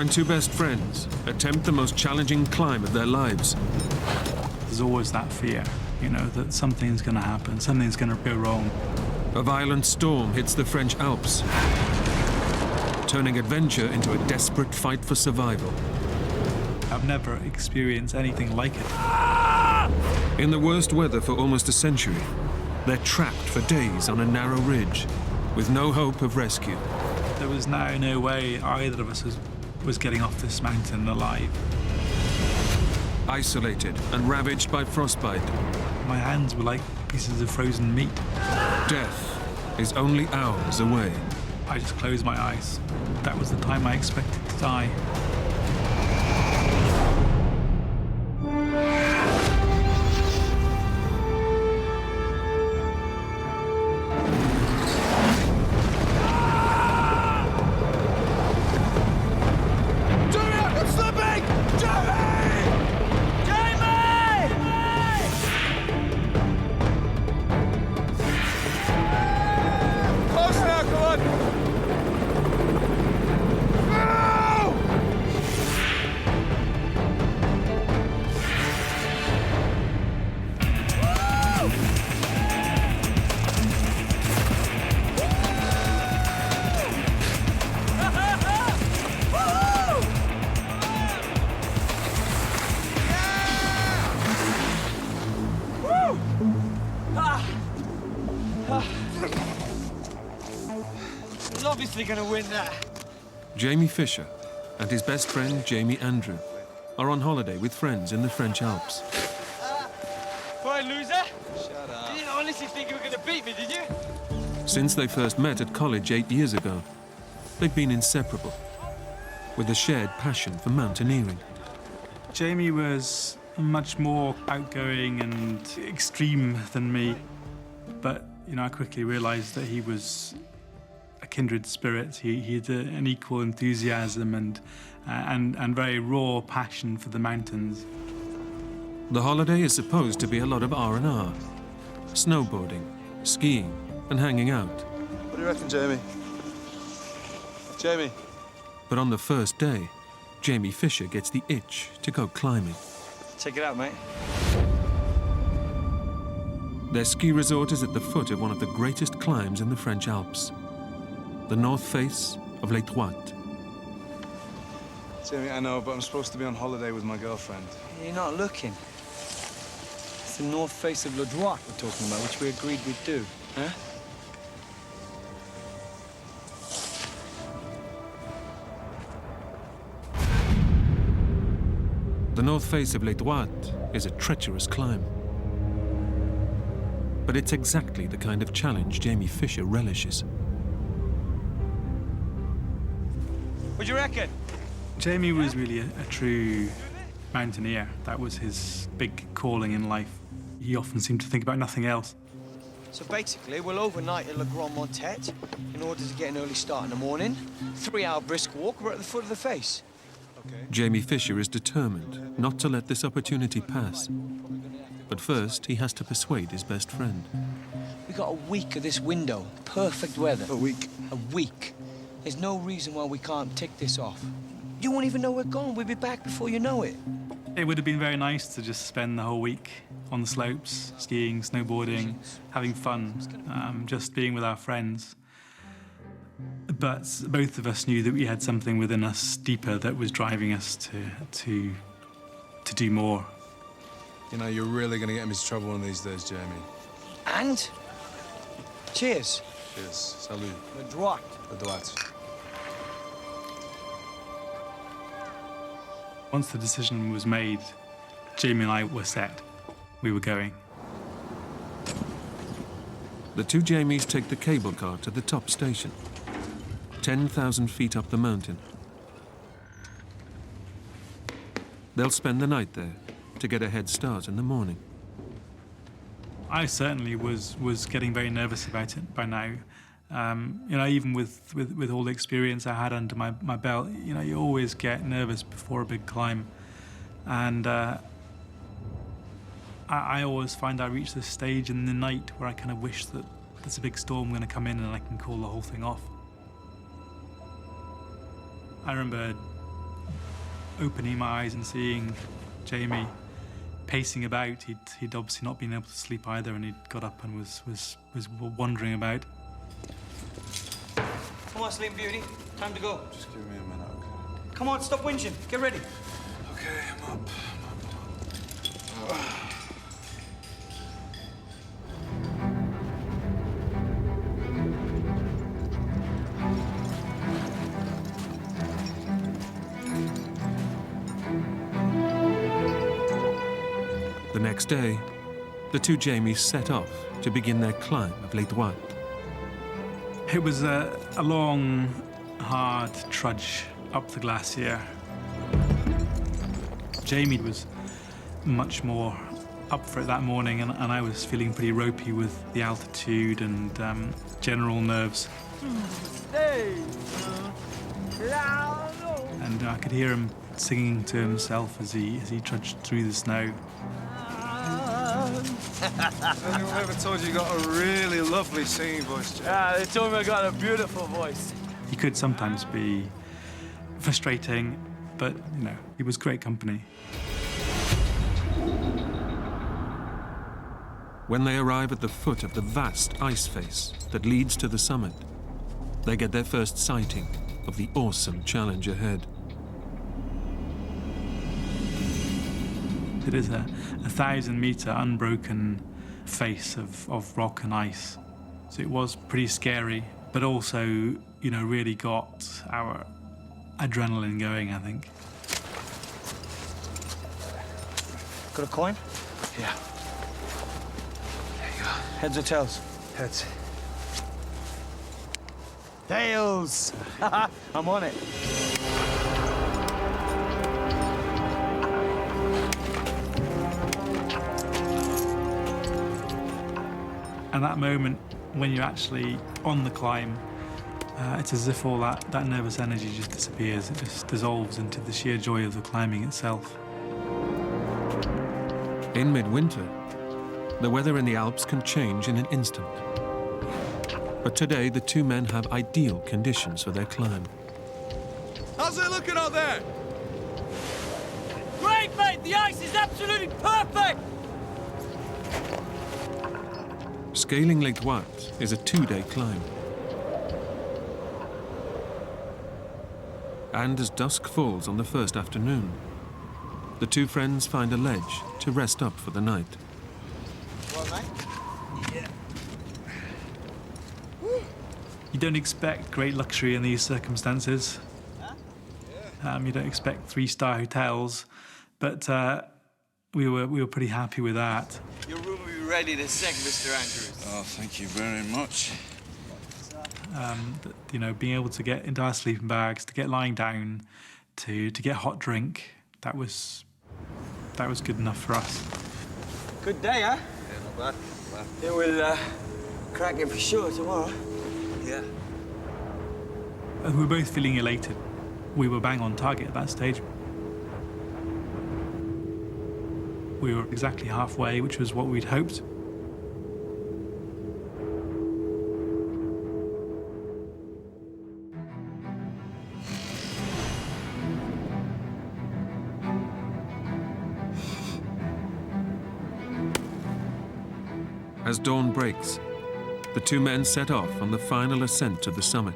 when two best friends attempt the most challenging climb of their lives. There's always that fear, you know, that something's going to happen, something's going to go wrong. A violent storm hits the French Alps, turning adventure into a desperate fight for survival. I've never experienced anything like it. In the worst weather for almost a century, they're trapped for days on a narrow ridge, with no hope of rescue. There was now no way either of us was getting off this mountain alive. Isolated and ravaged by frostbite, My hands were like pieces of frozen meat. death is only hours away. I just closed my eyes. That was the time I expected to die. He's obviously going to win that. Jamie Fischer and his best friend, Jamie Andrew, are on holiday with friends in the French Alps. Boy, loser. Shut up. You didn't honestly think you were going to beat me, did you? Since they first met at college 8 years ago, they've been inseparable, with a shared passion for mountaineering. Jamie was much more outgoing and extreme than me, but you know, I quickly realized that he was a kindred spirit. He had an equal enthusiasm and very raw passion for the mountains. The holiday is supposed to be a lot of R&R, snowboarding, skiing, and hanging out. What do you reckon, Jamie? Jamie? But on the first day, Jamie Fischer gets the itch to go climbing. Check it out, mate. Their ski resort is at the foot of one of the greatest climbs in the French Alps, the north face of Les Droites. Jamie, I know, but I'm supposed to be on holiday with my girlfriend. You're not looking. It's the north face of Les Droites we're talking about, which we agreed we'd do, huh? The north face of Les Droites is a treacherous climb. But it's exactly the kind of challenge Jamie Fischer relishes. What do you reckon? Jamie was really a true mountaineer. That was his big calling in life. He often seemed to think about nothing else. So basically, we'll overnight at Le Grand Montet in order to get an early start in the morning. 3-hour brisk walk, we're at the foot of the face. Okay. Jamie Fischer is determined not to let this opportunity pass. But first, he has to persuade his best friend. We got a week of this window. Perfect weather. A week. A week. There's no reason why we can't tick this off. You won't even know we're gone. We'll be back before you know it. It would have been very nice to just spend the whole week on the slopes, skiing, snowboarding, having fun, just being with our friends. But both of us knew that we had something within us deeper that was driving us to do more. You know, you're really going to get me into trouble one of these days, Jamie. And? Cheers. Cheers. Salut. Le droit. Le droit. Once the decision was made, Jamie and I were set. We were going. The two Jamies take the cable car to the top station, 10,000 feet up the mountain. They'll spend the night there to get a head start in the morning. I certainly was getting very nervous about it by now. You know, even with all the experience I had under my belt, you know, you always get nervous before a big climb. And I always find I reach this stage in the night where I kind of wish that there's a big storm going to come in and I can call the whole thing off. I remember opening my eyes and seeing Jamie pacing about. He'd obviously not been able to sleep either, and he'd got up and was wandering about. Come on, Sleeping Beauty. Time to go. Just give me a minute, okay? Come on, stop whinging. Get ready. Okay, I'm up. The next day, the two Jamies set off to begin their climb of Les Droites. It was a long, hard trudge up the glacier. Jamie was much more up for it that morning, and I was feeling pretty ropey with the altitude and general nerves. And I could hear him singing to himself as he trudged through the snow. Anyone ever told you got a really lovely singing voice, Jay? Yeah, they told me I got a beautiful voice. He could sometimes be frustrating, but, you know, he was great company. When they arrive at the foot of the vast ice face that leads to the summit, they get their first sighting of the awesome challenge ahead. It is a 1,000-meter unbroken face of rock and ice. So it was pretty scary, but also, you know, really got our adrenaline going, I think. Got a coin? Yeah. There you go. Heads or tails? Heads. Tails! I'm on it. And that moment, when you're actually on the climb, it's as if all that nervous energy just disappears. It just dissolves into the sheer joy of the climbing itself. In midwinter, the weather in the Alps can change in an instant. But today, the two men have ideal conditions for their climb. How's it looking out there? Great, mate! The ice is absolutely perfect! Scaling Les Droites is a 2-day climb. And as dusk falls on the first afternoon, the two friends find a ledge to rest up for the night. Well, mate? Yeah. You don't expect great luxury in these circumstances. Huh? You don't expect 3-star hotels, but we were pretty happy with that. Your room will be ready in a sec, Mr. Andrews. Oh, thank you very much. You know, being able to get into our sleeping bags, to get lying down, to get hot drink, that was good enough for us. Good day, huh? Yeah, not bad. Yeah, we'll crack it for sure tomorrow. Yeah. We were both feeling elated. We were bang on target at that stage. We were exactly halfway, which was what we'd hoped. As dawn breaks, the two men set off on the final ascent to the summit.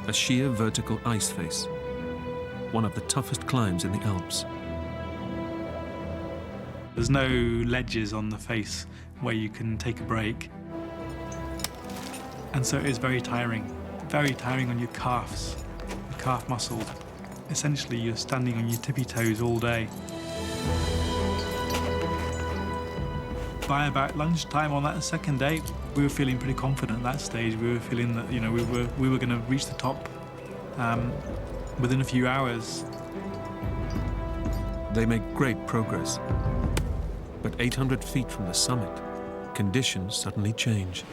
A sheer vertical ice face, one of the toughest climbs in the Alps. There's no ledges on the face where you can take a break. And so it is very tiring on your calves, your calf muscles. Essentially, you're standing on your tippy toes all day. By about lunchtime on that second day, we were feeling pretty confident at that stage. We were feeling that, you know, we were going to reach the top within a few hours. They make great progress. But 800 feet from the summit, conditions suddenly change.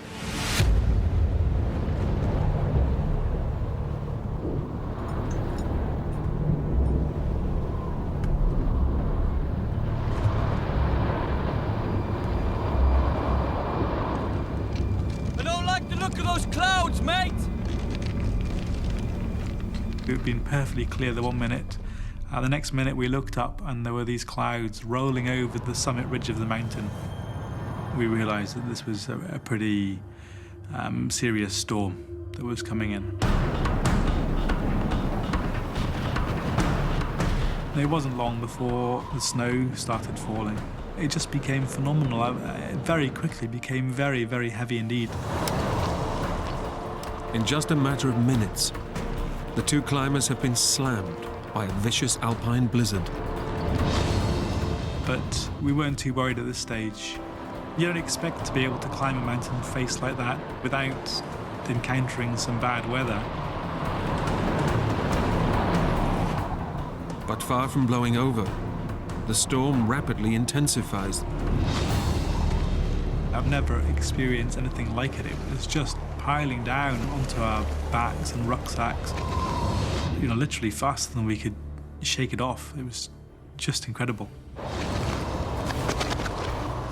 I don't like the look of those clouds, mate! It had been perfectly clear the 1 minute. The next minute we looked up and there were these clouds rolling over the summit ridge of the mountain. We realised that this was a pretty serious storm that was coming in. It wasn't long before the snow started falling. It just became phenomenal. It very quickly became very, very heavy indeed. In just a matter of minutes, the two climbers have been slammed by a vicious alpine blizzard. But we weren't too worried at this stage. You don't expect to be able to climb a mountain face like that without encountering some bad weather. But far from blowing over, the storm rapidly intensifies. I've never experienced anything like it. It was just piling down onto our backs and rucksacks, literally faster than we could shake it off. It was just incredible.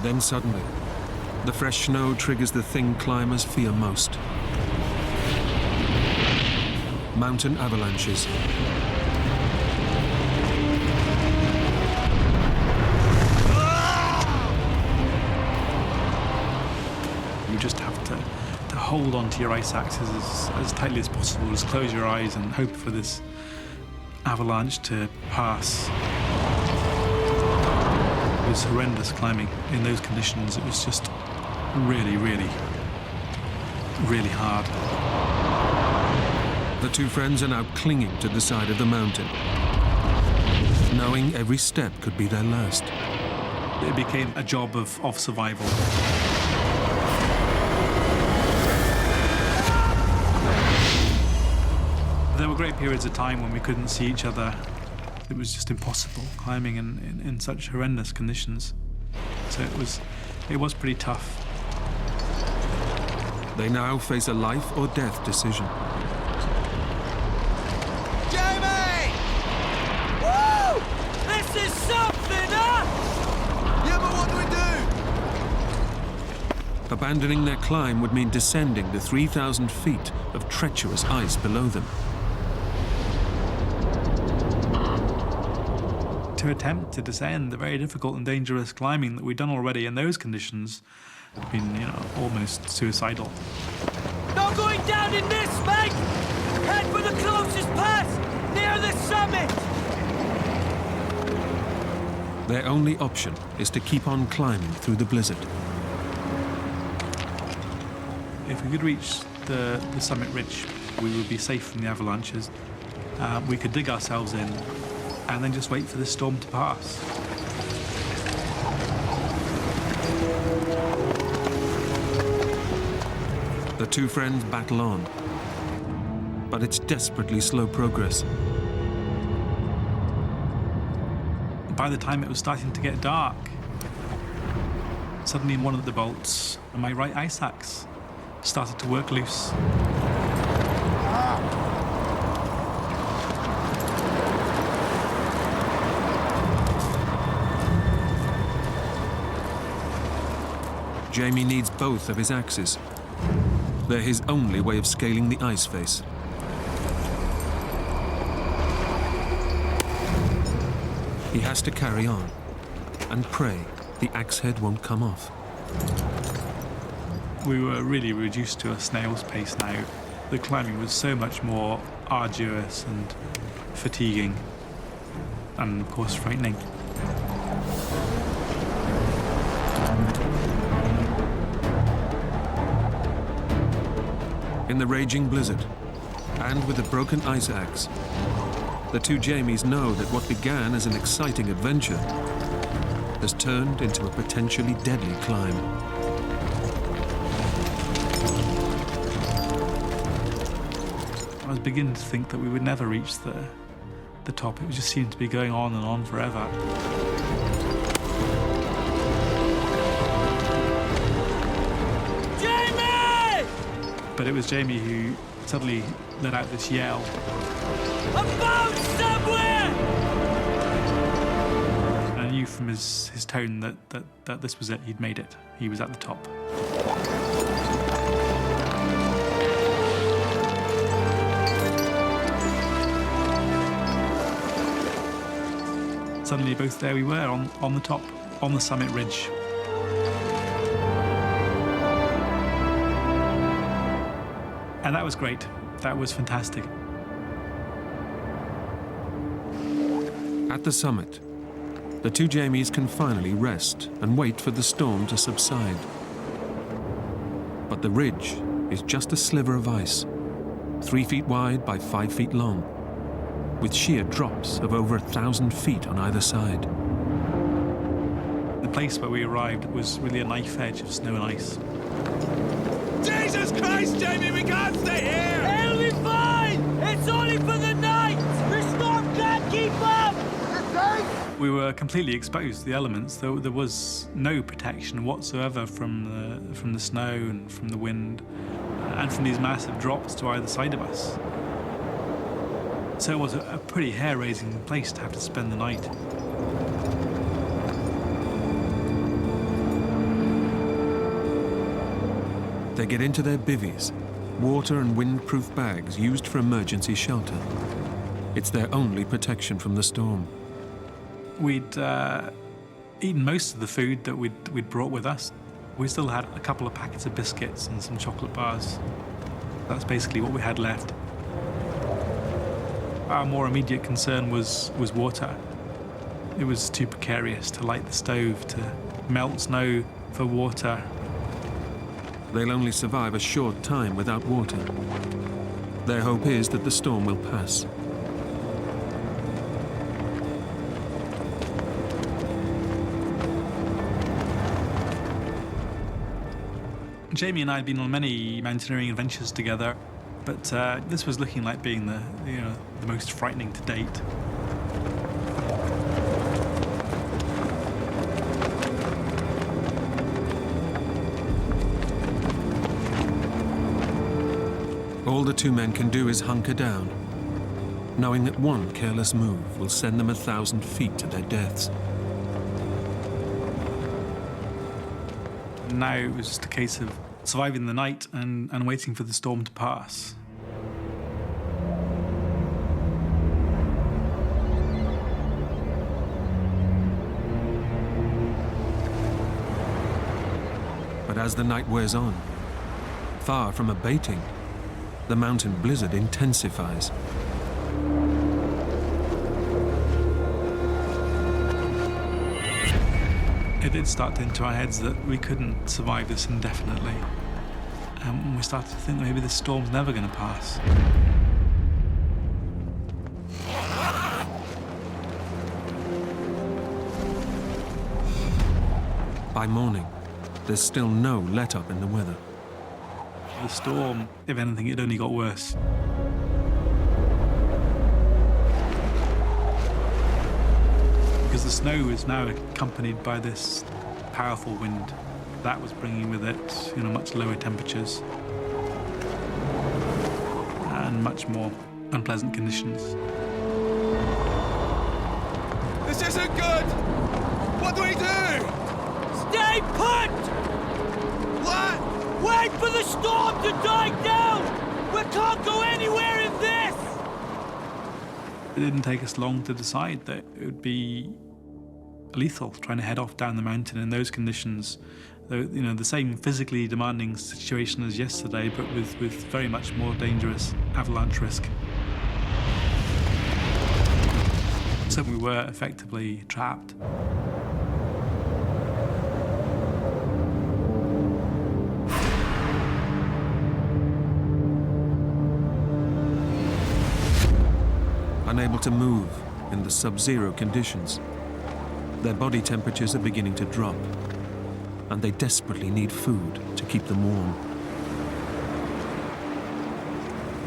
Then suddenly, the fresh snow triggers the thing climbers fear most: mountain avalanches. You just have to hold onto your ice axes as tightly as possible, just close your eyes and hope for this avalanche to pass. It was horrendous climbing in those conditions. It was just really, really, really hard. The two friends are now clinging to the side of the mountain, knowing every step could be their last. It became a job of survival. There were great periods of time when we couldn't see each other. It was just impossible climbing in such horrendous conditions. So it was pretty tough. They now face a life or death decision. Jamie! Woo! This is something, huh? Yeah, but what do we do? Abandoning their climb would mean descending the 3,000 feet of treacherous ice below them. To attempt to descend the very difficult and dangerous climbing that we'd done already in those conditions had been, almost suicidal. Not going down in this, mate! Head for the closest pass, near the summit! Their only option is to keep on climbing through the blizzard. If we could reach the summit ridge, we would be safe from the avalanches. We could dig ourselves in and then just wait for the storm to pass. The two friends battle on, but it's desperately slow progress. By the time it was starting to get dark, suddenly one of the bolts on my right ice axe started to work loose. Jamie needs both of his axes. They're his only way of scaling the ice face. He has to carry on and pray the axe head won't come off. We were really reduced to a snail's pace now. The climbing was so much more arduous and fatiguing and, of course, frightening. In the raging blizzard, and with a broken ice axe, the two Jamies know that what began as an exciting adventure has turned into a potentially deadly climb. I was beginning to think that we would never reach the top. It just seemed to be going on and on forever. But it was Jamie who suddenly let out this yell. A boat somewhere! And I knew from his tone that this was it. He'd made it. He was at the top. suddenly both there we were on the top, on the summit ridge. And that was great. That was fantastic. At the summit, the two Jamies can finally rest and wait for the storm to subside. But the ridge is just a sliver of ice, 3 feet wide by 5 feet long, with sheer drops of over 1,000 feet on either side. The place where we arrived was really a knife edge of snow and ice. Jesus Christ, Jamie, we can't stay here! It'll be fine! It's only for the night! The storm can't keep up! We were completely exposed to the elements. There was no protection whatsoever from the snow and from the wind and from these massive drops to either side of us. So it was a pretty hair-raising place to have to spend the night. They get into their bivvies, water and wind-proof bags used for emergency shelter. It's their only protection from the storm. We'd eaten most of the food that we'd brought with us. We still had a couple of packets of biscuits and some chocolate bars. That's basically what we had left. Our more immediate concern was water. It was too precarious to light the stove, to melt snow for water. They'll only survive a short time without water. Their hope is that the storm will pass. Jamie and I had been on many mountaineering adventures together, but this was looking like being the most frightening to date. All the two men can do is hunker down, knowing that one careless move will send them 1,000 feet to their deaths. Now it was just a case of surviving the night and waiting for the storm to pass. But as the night wears on, far from abating, the mountain blizzard intensifies. It did start into our heads that we couldn't survive this indefinitely. And we started to think maybe this storm's never going to pass. By morning, there's still no let-up in the weather. The storm, if anything, it only got worse. Because the snow is now accompanied by this powerful wind. That was bringing with it, much lower temperatures and much more unpleasant conditions. This isn't good! What do we do? Stay put! What? Wait for the storm to die down! We can't go anywhere in this! It didn't take us long to decide that it would be lethal trying to head off down the mountain in those conditions. The same physically demanding situation as yesterday, but with very much more dangerous avalanche risk. So we were effectively trapped. Unable to move in the sub-zero conditions, their body temperatures are beginning to drop, and they desperately need food to keep them warm.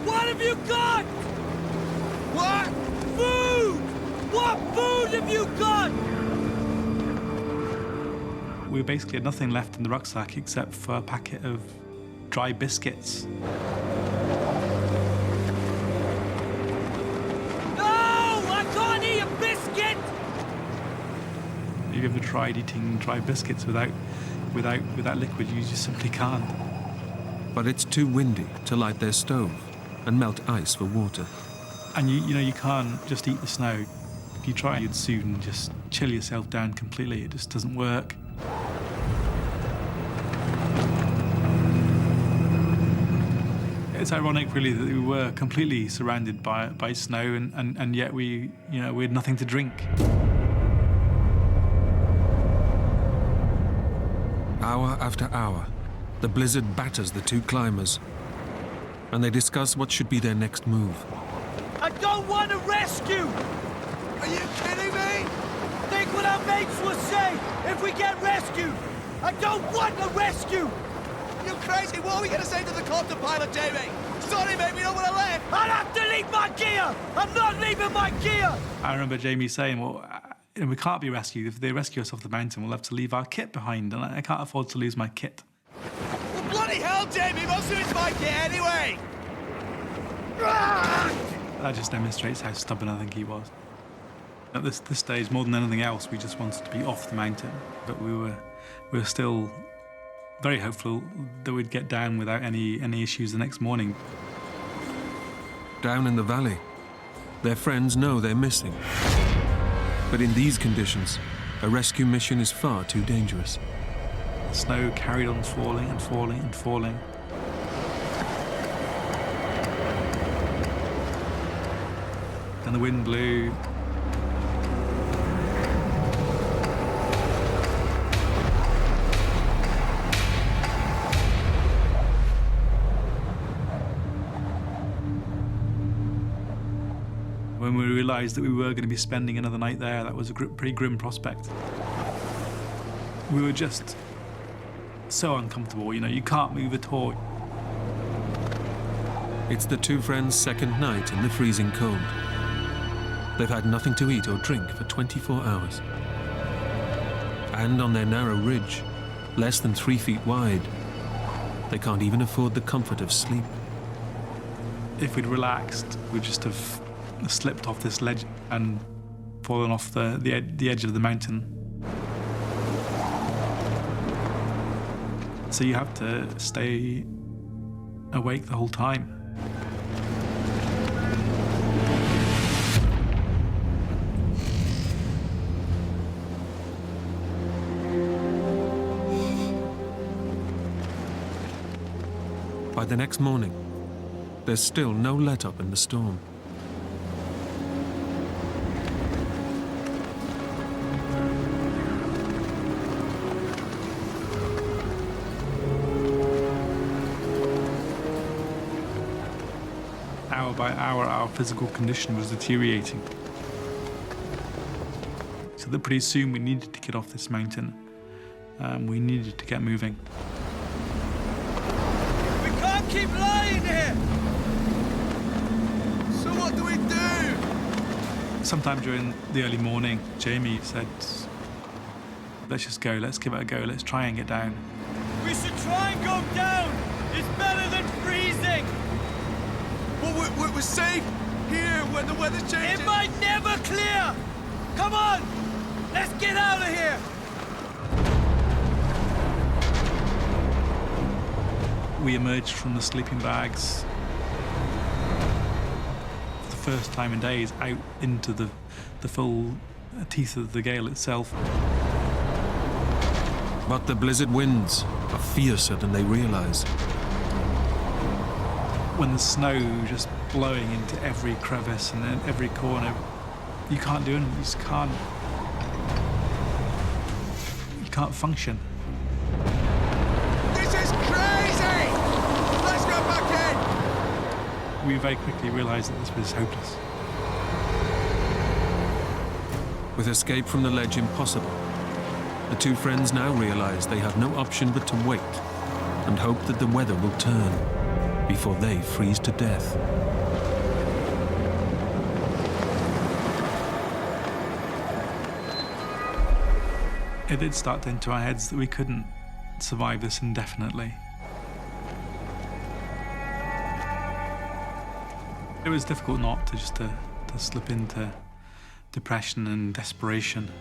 What have you got? What? Food! What food have you got? We basically had nothing left in the rucksack except for a packet of dry biscuits. Have you ever tried eating dry biscuits without liquid? You just simply can't. But it's too windy to light their stove and melt ice for water. And you can't just eat the snow. If you try, you'd soon just chill yourself down completely. It just doesn't work. It's ironic, really, that we were completely surrounded by snow, and yet we had nothing to drink. Hour after hour, the blizzard batters the two climbers, and they discuss what should be their next move. I don't want a rescue! Are you kidding me? Think what our mates will say if we get rescued! I don't want a rescue! You crazy? What are we going to say to the Costa pilot, Jamie? Sorry, mate, we don't want to leave. I'll have to leave my gear! I'm not leaving my gear! I remember Jamie saying, well, we can't be rescued. If they rescue us off the mountain, we'll have to leave our kit behind, and I can't afford to lose my kit. Well, bloody hell, Jamie, most of it's my kit anyway. That just demonstrates how stubborn I think he was. At this stage, more than anything else, we just wanted to be off the mountain, but we were still very hopeful that we'd get down without any issues the next morning. Down in the valley, their friends know they're missing. But in these conditions, a rescue mission is far too dangerous. The snow carried on falling and falling and falling. And the wind blew. When we realised that we were going to be spending another night there, that was a pretty grim prospect. We were just so uncomfortable, you can't move at all. It's the two friends' second night in the freezing cold. They've had nothing to eat or drink for 24 hours. And on their narrow ridge, less than 3 feet wide, they can't even afford the comfort of sleep. If we'd relaxed, we'd just have slipped off this ledge and fallen off the edge of the mountain. So you have to stay awake the whole time. By the next morning, there's still no let-up in the storm. Hour by hour, our physical condition was deteriorating. So that pretty soon we needed to get off this mountain. We needed to get moving. We can't keep lying here! So what do we do? Sometime during the early morning, Jamie said, let's just go, let's give it a go, let's try and get down. We should try and go down! It's better than freezing! Well, we're safe here when the weather's changing. It might never clear! Come on! Let's get out of here! We emerged from the sleeping bags for the first time in days out into the full teeth of the gale itself. But the blizzard winds are fiercer than they realize. When the snow just blowing into every crevice and in every corner, you can't do anything, you can't function. This is crazy! Let's go back in! We very quickly realized that this was hopeless. With escape from the ledge impossible, the two friends now realize they have no option but to wait and hope that the weather will turn before they freeze to death. It did start to enter our heads that we couldn't survive this indefinitely. It was difficult not to just to slip into depression and desperation.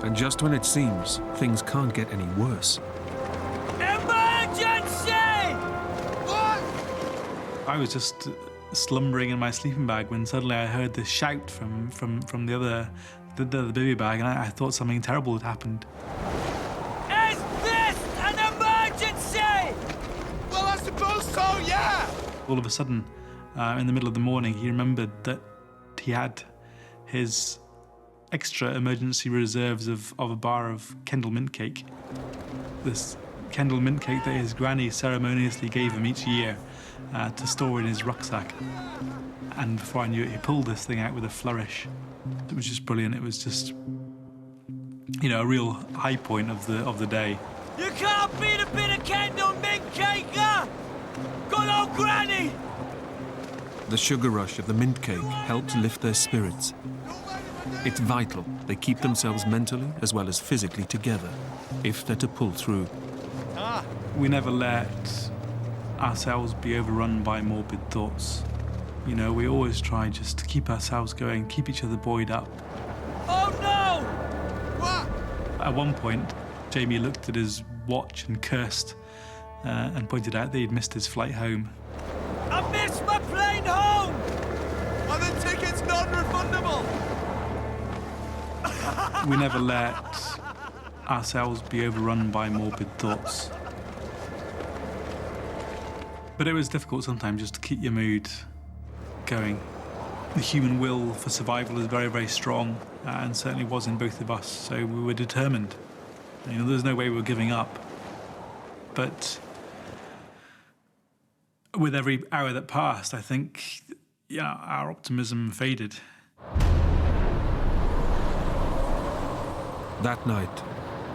And just when it seems things can't get any worse, Emergency! What? I was just slumbering in my sleeping bag when suddenly I heard this shout from the baby bag, and I thought something terrible had happened. Is this an emergency? Well, I suppose so, yeah! All of a sudden, in the middle of the morning, he remembered that he had his extra emergency reserves of a bar of Kendal mint cake. This Kendal mint cake that his granny ceremoniously gave him each year to store in his rucksack. And before I knew it, he pulled this thing out with a flourish. It was just brilliant. It was just, you know, a real high point of the day. You can't beat a bit of Kendal mint cake, huh? Good old granny! The sugar rush of the mint cake helps lift their spirits. It's vital they keep themselves mentally as well as physically together if they're to pull through. We never let ourselves be overrun by morbid thoughts. You know, we always try just to keep ourselves going, keep each other buoyed up. Oh no! What? At one point, Jamie looked at his watch and cursed and pointed out that he'd missed his flight home. I missed my plane home! Are the tickets non-refundable? We never let ourselves be overrun by morbid thoughts. But it was difficult sometimes just to keep your mood going. The human will for survival is very, very strong, and certainly was in both of us, so we were determined. You know, there's no way we were giving up. But with every hour that passed, I think, yeah, our optimism faded. That night,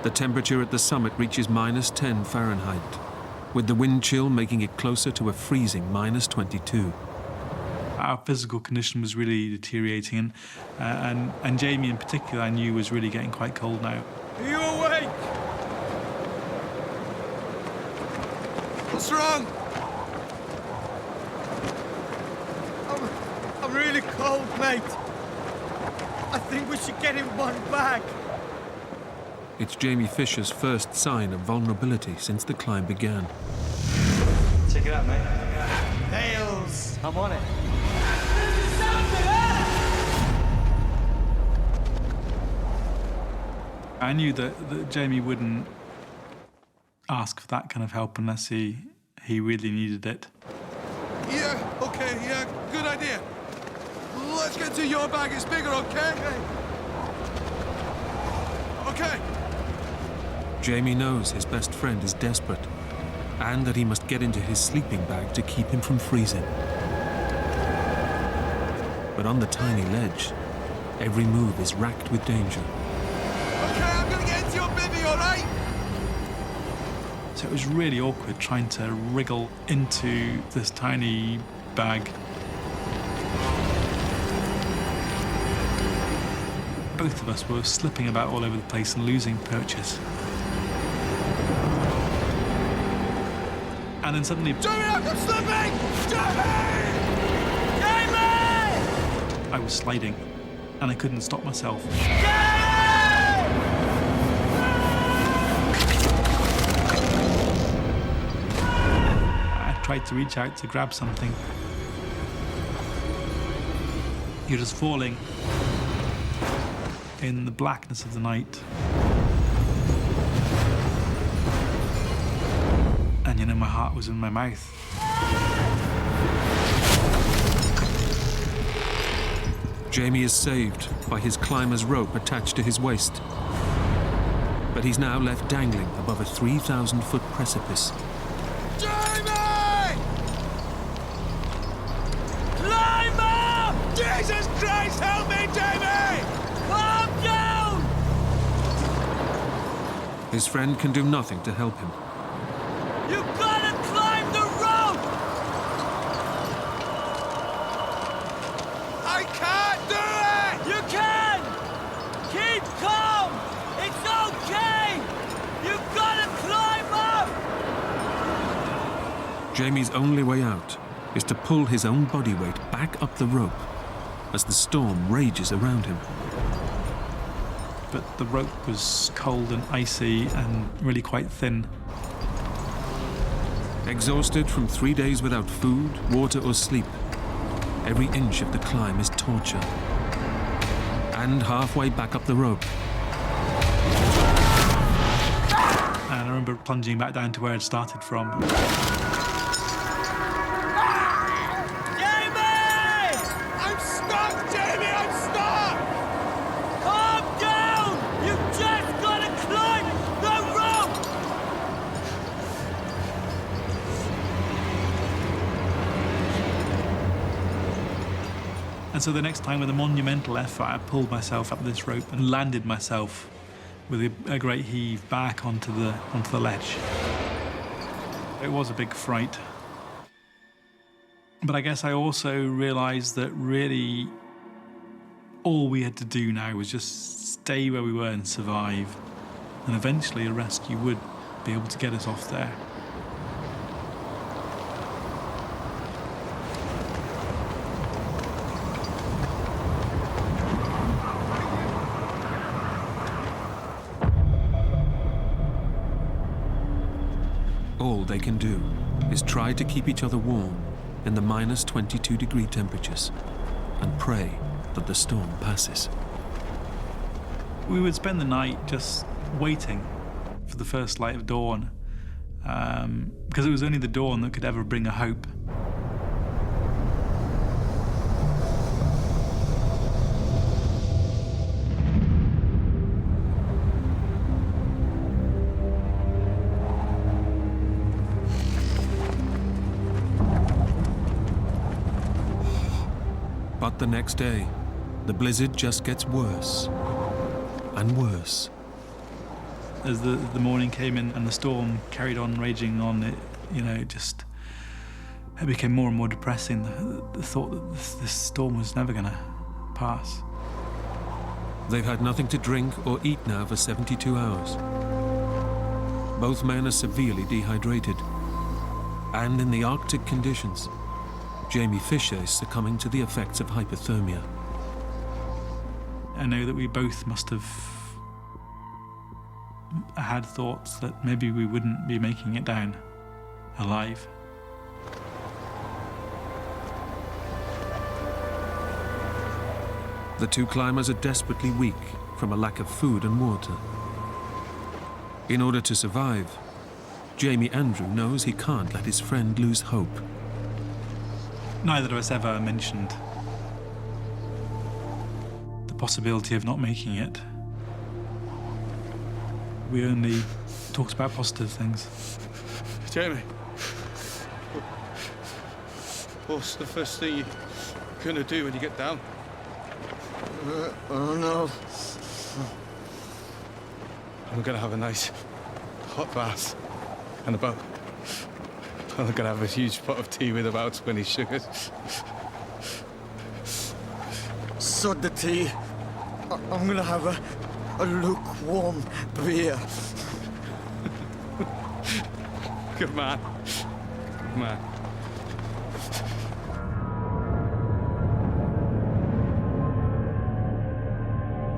the temperature at the summit reaches -10 Fahrenheit, with the wind chill making it closer to a freezing -22. Our physical condition was really deteriorating, and Jamie in particular I knew was really getting quite cold now. Are you awake? What's wrong? I'm really cold, mate. I think we should get in one bag. It's Jamie Fischer's first sign of vulnerability since the climb began. Check it out, mate. Nails! I'm on it. I knew that Jamie wouldn't ask for that kind of help unless he really needed it. Yeah, okay, yeah, good idea. Let's get to your bag, it's bigger, okay? Okay. Jamie knows his best friend is desperate, and that he must get into his sleeping bag to keep him from freezing. But on the tiny ledge, every move is racked with danger. Okay, I'm gonna get into your bivvy, all right? So it was really awkward trying to wriggle into this tiny bag. Both of us were slipping about all over the place and losing perches. And then suddenly, Jamie, I'm slipping! Jamie! I was sliding, and I couldn't stop myself. I tried to reach out to grab something. You're just falling in the blackness of the night. And you know, my heart was in my mouth. Jamie is saved by his climber's rope attached to his waist. But he's now left dangling above a 3,000-foot precipice. Jamie! Climb up! Jesus Christ, help me, Jamie! Calm down! His friend can do nothing to help him. You gotta climb the rope! I can't do it! You can! Keep calm! It's okay! You gotta climb up! Jamie's only way out is to pull his own body weight back up the rope as the storm rages around him. But the rope was cold and icy and really quite thin. Exhausted from 3 days without food, water or sleep, every inch of the climb is torture. And halfway back up the rope, And I remember plunging back down to where I'd started from. Jamie! I'm stuck, Jamie! I'm stuck! Calm down! You just gotta climb the rope! And so the next time, with a monumental effort, I pulled myself up this rope and landed myself with a great heave back onto the ledge. It was a big fright. But I guess I also realized that really all we had to do now was just stay where we were and survive. And eventually a rescue would be able to get us off there. all they can do is try to keep each other warm in the minus 22-degree temperatures and pray that the storm passes. We would spend the night just waiting for the first light of dawn, because it was only the dawn that could ever bring a hope. But the next day, the blizzard just gets worse and worse. As the morning came in and the storm carried on raging on, it became more and more depressing. The thought that this storm was never going to pass. They've had nothing to drink or eat now for 72 hours. Both men are severely dehydrated. And in the Arctic conditions, Jamie Fischer is succumbing to the effects of hypothermia. I know that we both must have had thoughts that maybe we wouldn't be making it down alive. The two climbers are desperately weak from a lack of food and water. In order to survive, Jamie Andrew knows he can't let his friend lose hope. Neither of us ever mentioned the possibility of not making it. We only talked about positive things. Jamie, what's the first thing you're gonna do when you get down? Oh no. I'm gonna have a nice hot bath and a boat. I'm gonna have a huge pot of tea with about 20 sugars. Sod the tea. I'm gonna have a lukewarm beer. Good man. Good man.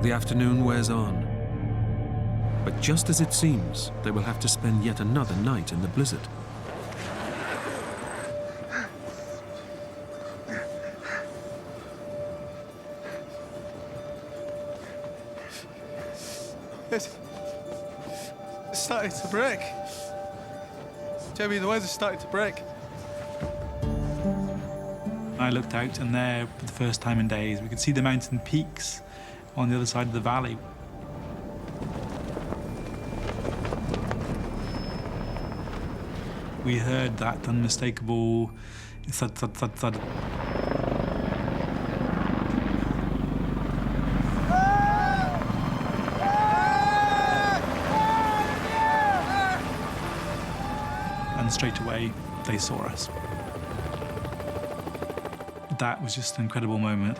The afternoon wears on. But just as it seems, they will have to spend yet another night in the blizzard. It's starting to break. Jamie, the weather's starting to break. I looked out, and there, for the first time in days, we could see the mountain peaks on the other side of the valley. We heard that unmistakable thud, thud, thud, thud. And straight away, they saw us. That was just an incredible moment.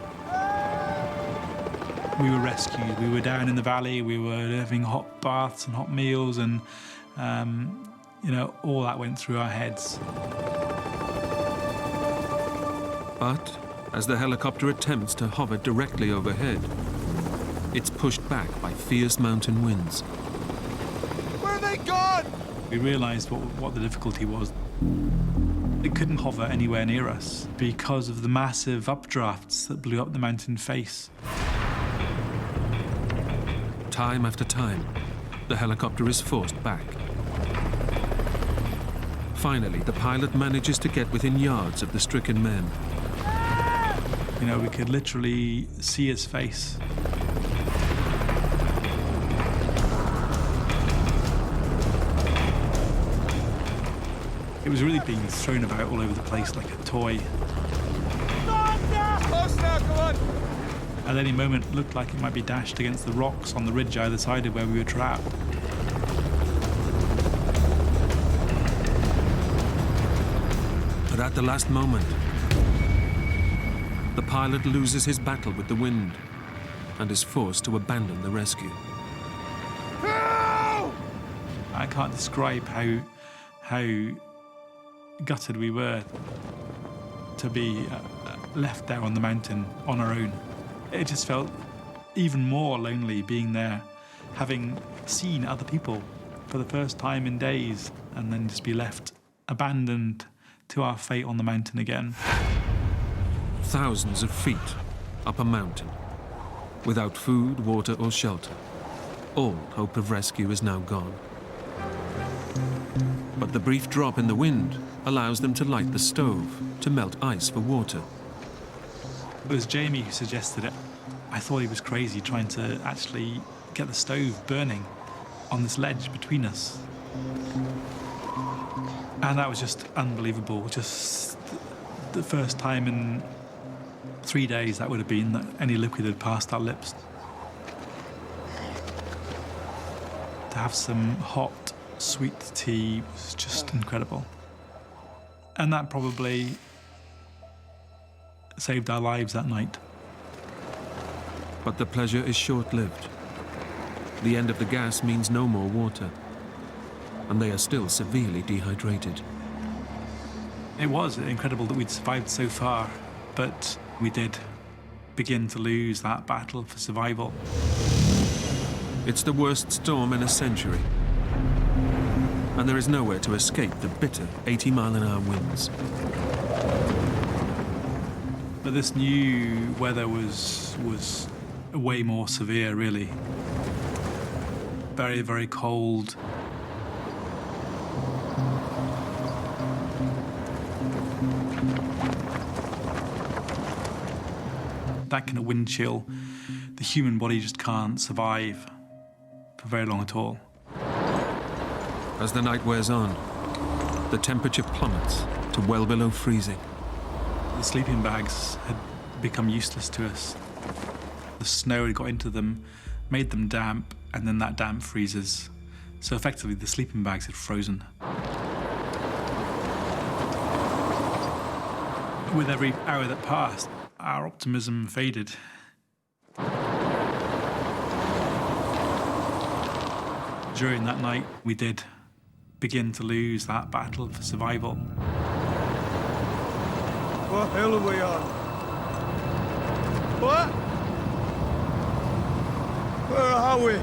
We were rescued. We were down in the valley. We were having hot baths and hot meals, and all that went through our heads. But as the helicopter attempts to hover directly overhead, it's pushed back by fierce mountain winds. Where are they gone? We realized what the difficulty was. It couldn't hover anywhere near us because of the massive updrafts that blew up the mountain face. Time after time, the helicopter is forced back. Finally, the pilot manages to get within yards of the stricken men. You know, we could literally see his face. It was really being thrown about all over the place like a toy. Costa, come on! At any moment, it looked like it might be dashed against the rocks on the ridge either side of where we were trapped. But at the last moment, the pilot loses his battle with the wind and is forced to abandon the rescue. I can't describe how gutted we were to be left there on the mountain on our own. It just felt even more lonely being there, having seen other people for the first time in days, and then just be left abandoned to our fate on the mountain again. Thousands of feet up a mountain, without food, water, or shelter. All hope of rescue is now gone. But the brief drop in the wind allows them to light the stove to melt ice for water. It was Jamie who suggested it. I thought he was crazy trying to actually get the stove burning on this ledge between us. And that was just unbelievable. Just the first time in 3 days that would have been that any liquid had passed our lips. To have some hot, sweet tea was just incredible. And that probably saved our lives that night. But the pleasure is short-lived. The end of the gas means no more water, and they are still severely dehydrated. It was incredible that we'd survived so far, but we did begin to lose that battle for survival. It's the worst storm in a century, and there is nowhere to escape the bitter 80-mile-an-hour winds. But this new weather was way more severe, really. Very, very cold. That kind of wind chill, the human body just can't survive for very long at all. As the night wears on, the temperature plummets to well below freezing. The sleeping bags had become useless to us. The snow had got into them, made them damp, and then that damp freezes. So effectively, the sleeping bags had frozen. With every hour that passed, our optimism faded. During that night, we did begin to lose that battle for survival. What hill are we on? What? Where are we?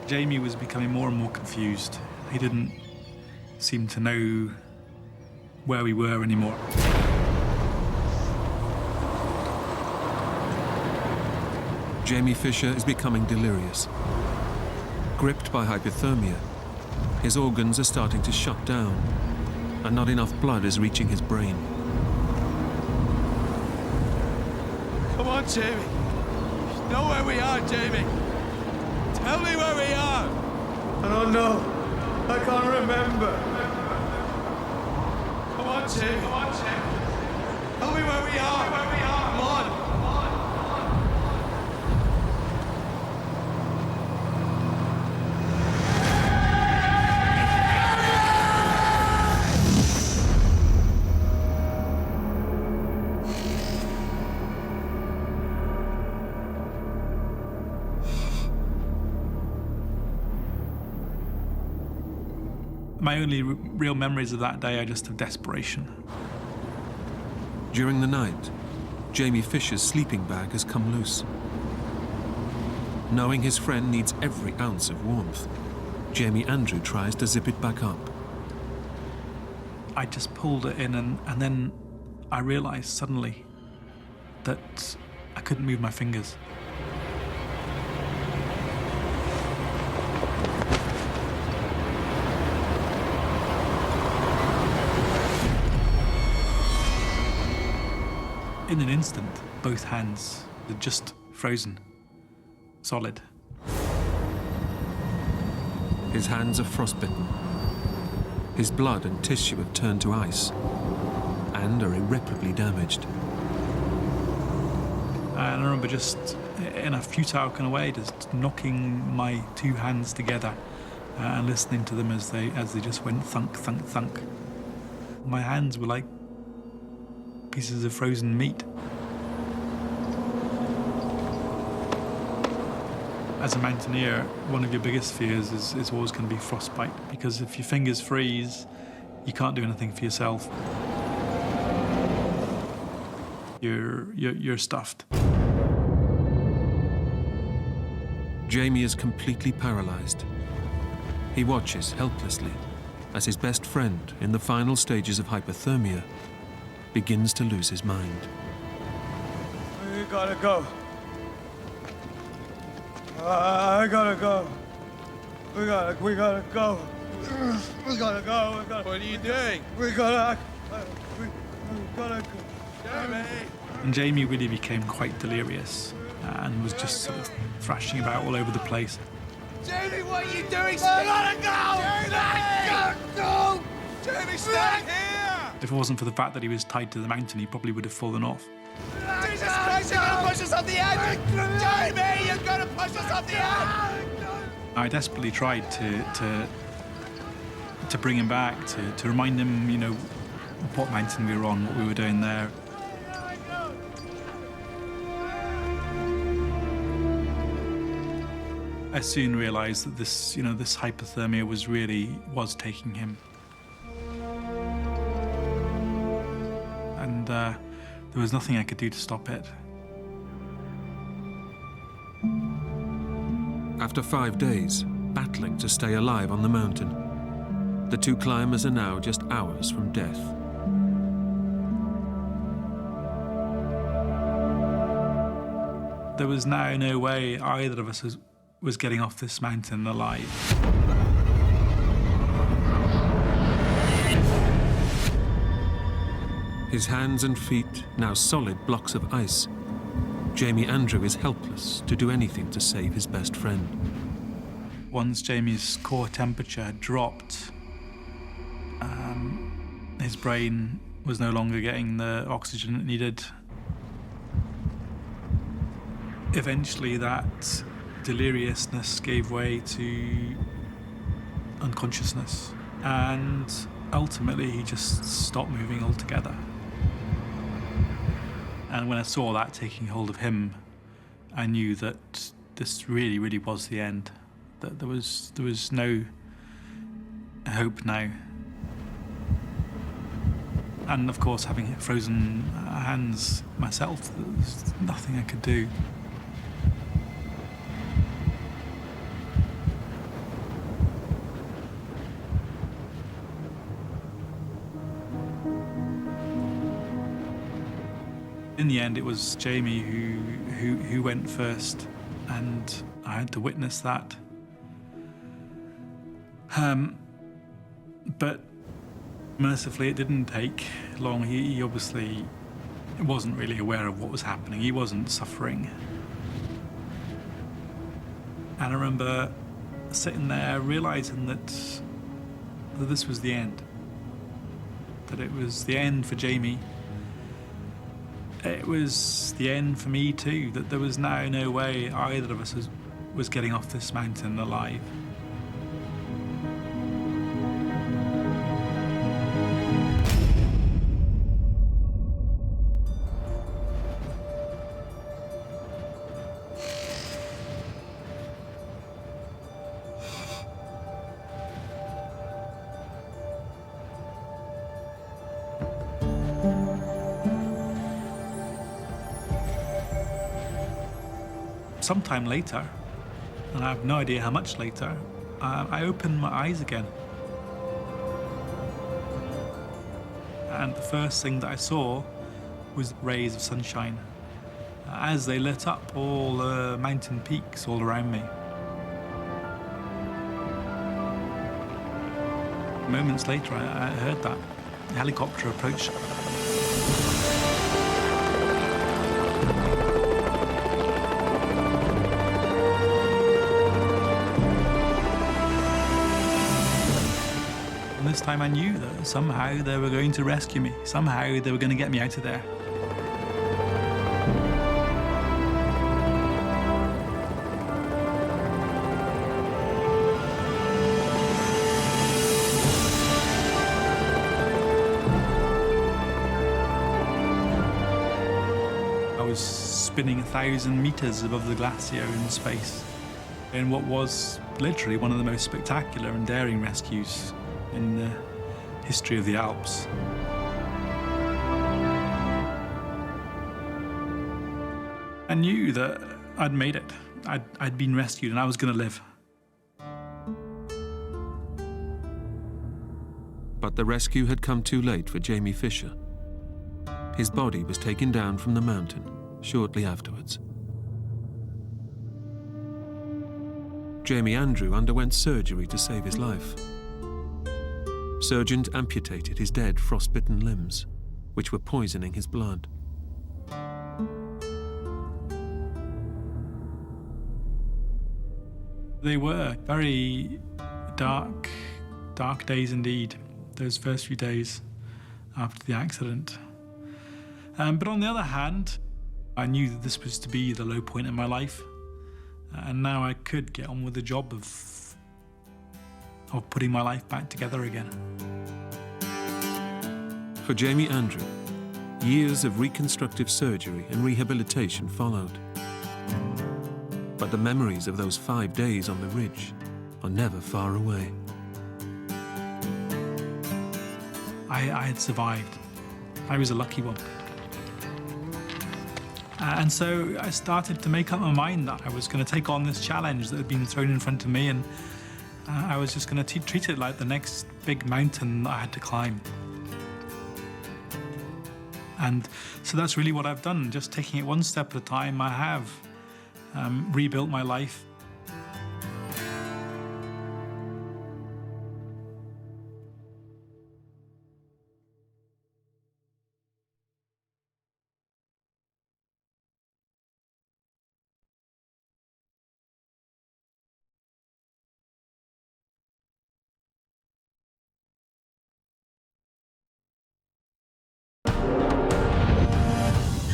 Jamie was becoming more and more confused. He didn't seem to know where we were anymore. Jamie Fischer is becoming delirious. Gripped by hypothermia, his organs are starting to shut down, and not enough blood is reaching his brain. Come on, Jamie. You know where we are, Jamie. Tell me where we are. I don't know. I can't remember. Come on, Jamie. Come on, Jamie. Tell me where we are. Where we are. Come on. My only real memories of that day are just of desperation. During the night, Jamie Fischer's sleeping bag has come loose. Knowing his friend needs every ounce of warmth, Jamie Andrew tries to zip it back up. I just pulled it in, and then I realised suddenly that I couldn't move my fingers. In an instant, both hands had just frozen, solid. His hands are frostbitten. His blood and tissue have turned to ice and are irreparably damaged. And I remember just, in a futile kind of way, just knocking my two hands together and listening to them as they just went thunk, thunk, thunk. My hands were like pieces of frozen meat. As a mountaineer, one of your biggest fears is always going to be frostbite, because if your fingers freeze, you can't do anything for yourself. You're stuffed. Jamie is completely paralyzed. He watches helplessly as his best friend, in the final stages of hypothermia, begins to lose his mind. We gotta go. I gotta go. We gotta go. We gotta go. What are you doing? We gotta go. Jamie! And Jamie really became quite delirious and was just sort of thrashing about all over the place. Jamie, what are you doing? I gotta go! Jamie! Go! Jamie, stand here! If it wasn't for the fact that he was tied to the mountain, he probably would have fallen off. Jesus Christ, you're gonna push us off the edge! Jamie, you're gonna push us off the edge! I desperately tried to bring him back, to remind him, you know, what mountain we were on, what we were doing there. I soon realised that this hypothermia was taking him. And there was nothing I could do to stop it. After 5 days, battling to stay alive on the mountain, the two climbers are now just hours from death. There was now no way either of us was getting off this mountain alive. His hands and feet now solid blocks of ice. Jamie Andrew is helpless to do anything to save his best friend. Once Jamie's core temperature had dropped, his brain was no longer getting the oxygen it needed. Eventually, that deliriousness gave way to unconsciousness, and ultimately he just stopped moving altogether. And when I saw that taking hold of him, I knew that this really, really was the end. That there was no hope now. And of course, having frozen hands myself, there was nothing I could do. In the end, it was Jamie who went first, and I had to witness that. But mercifully, it didn't take long. He obviously wasn't really aware of what was happening. He wasn't suffering. And I remember sitting there realizing that this was the end. That it was the end for Jamie. It was the end for me too, that there was now no way either of us was getting off this mountain alive. Sometime later, and I have no idea how much later, I opened my eyes again. And the first thing that I saw was rays of sunshine as they lit up all the mountain peaks all around me. Moments later, I heard that helicopter approach. And this time I knew that somehow they were going to rescue me. Somehow they were going to get me out of there. I was spinning 1,000 meters above the glacier in space in what was literally one of the most spectacular and daring rescues in the history of the Alps. I knew that I'd made it. I'd been rescued and I was going to live. But the rescue had come too late for Jamie Fischer. His body was taken down from the mountain shortly afterwards. Jamie Andrew underwent surgery to save his life. Surgeons amputated his dead, frostbitten limbs, which were poisoning his blood. They were very dark days indeed, those first few days after the accident. But on the other hand, I knew that this was to be the low point in my life, and now I could get on with the job of putting my life back together again. For Jamie Andrew, years of reconstructive surgery and rehabilitation followed. But the memories of those 5 days on the ridge are never far away. I had survived. I was a lucky one. And so I started to make up my mind that I was going to take on this challenge that had been thrown in front of me, and I was just going to treat it like the next big mountain that I had to climb. And so that's really what I've done, just taking it one step at a time. I have rebuilt my life.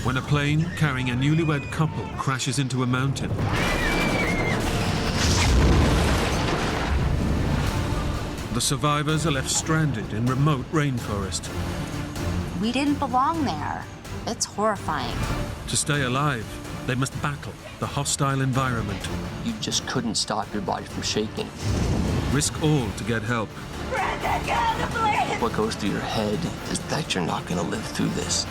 When a plane carrying a newlywed couple crashes into a mountain, the survivors are left stranded in remote rainforest. We didn't belong there. It's horrifying. To stay alive, they must battle the hostile environment. You just couldn't stop your body from shaking. Risk all to get help. What goes through your head is that you're not going to live through this.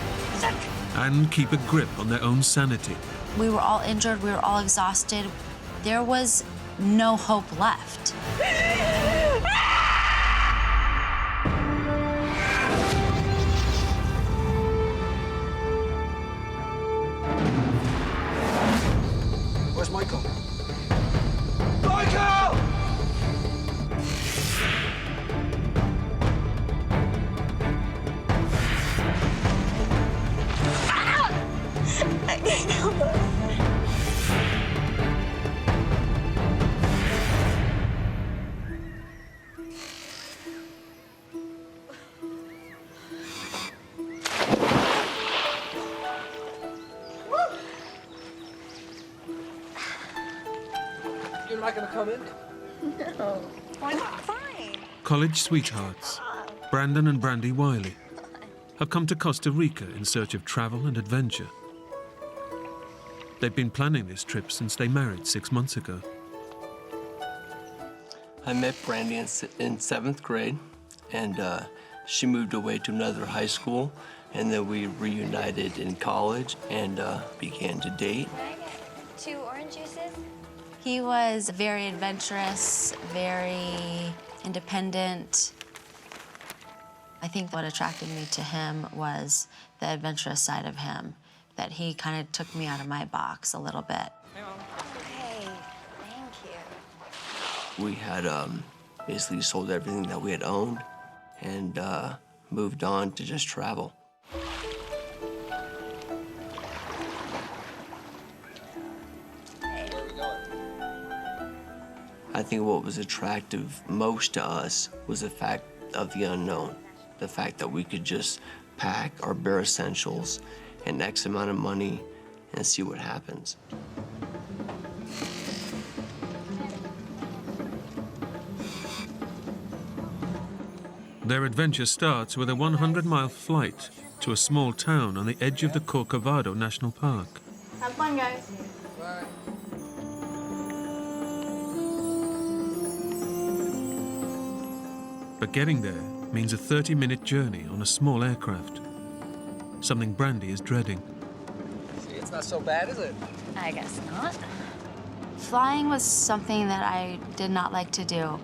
And keep a grip on their own sanity. We were all injured. We were all exhausted. There was no hope left. Where's Michael? Michael! You're not gonna come in? No. Why not? Fine. College sweethearts, Brandon and Brandy Wiley, have come to Costa Rica in search of travel and adventure. They've been planning this trip since they married 6 months ago. I met Brandy in 7th grade, and she moved away to another high school, and then we reunited in college and began to date. Can I get 2 orange juices? He was very adventurous, very independent. I think what attracted me to him was the adventurous side of him, that he kind of took me out of my box a little bit. Hey, thank you. We had basically sold everything that we had owned and moved on to just travel. I think what was attractive most to us was the fact of the unknown. The fact that we could just pack our bare essentials and X amount of money and see what happens. Their adventure starts with a 100-mile flight to a small town on the edge of the Corcovado National Park. Have fun, guys. But getting there means a 30-minute journey on a small aircraft. Something Brandy is dreading. See, it's not so bad, is it? I guess not. Flying was something that I did not like to do.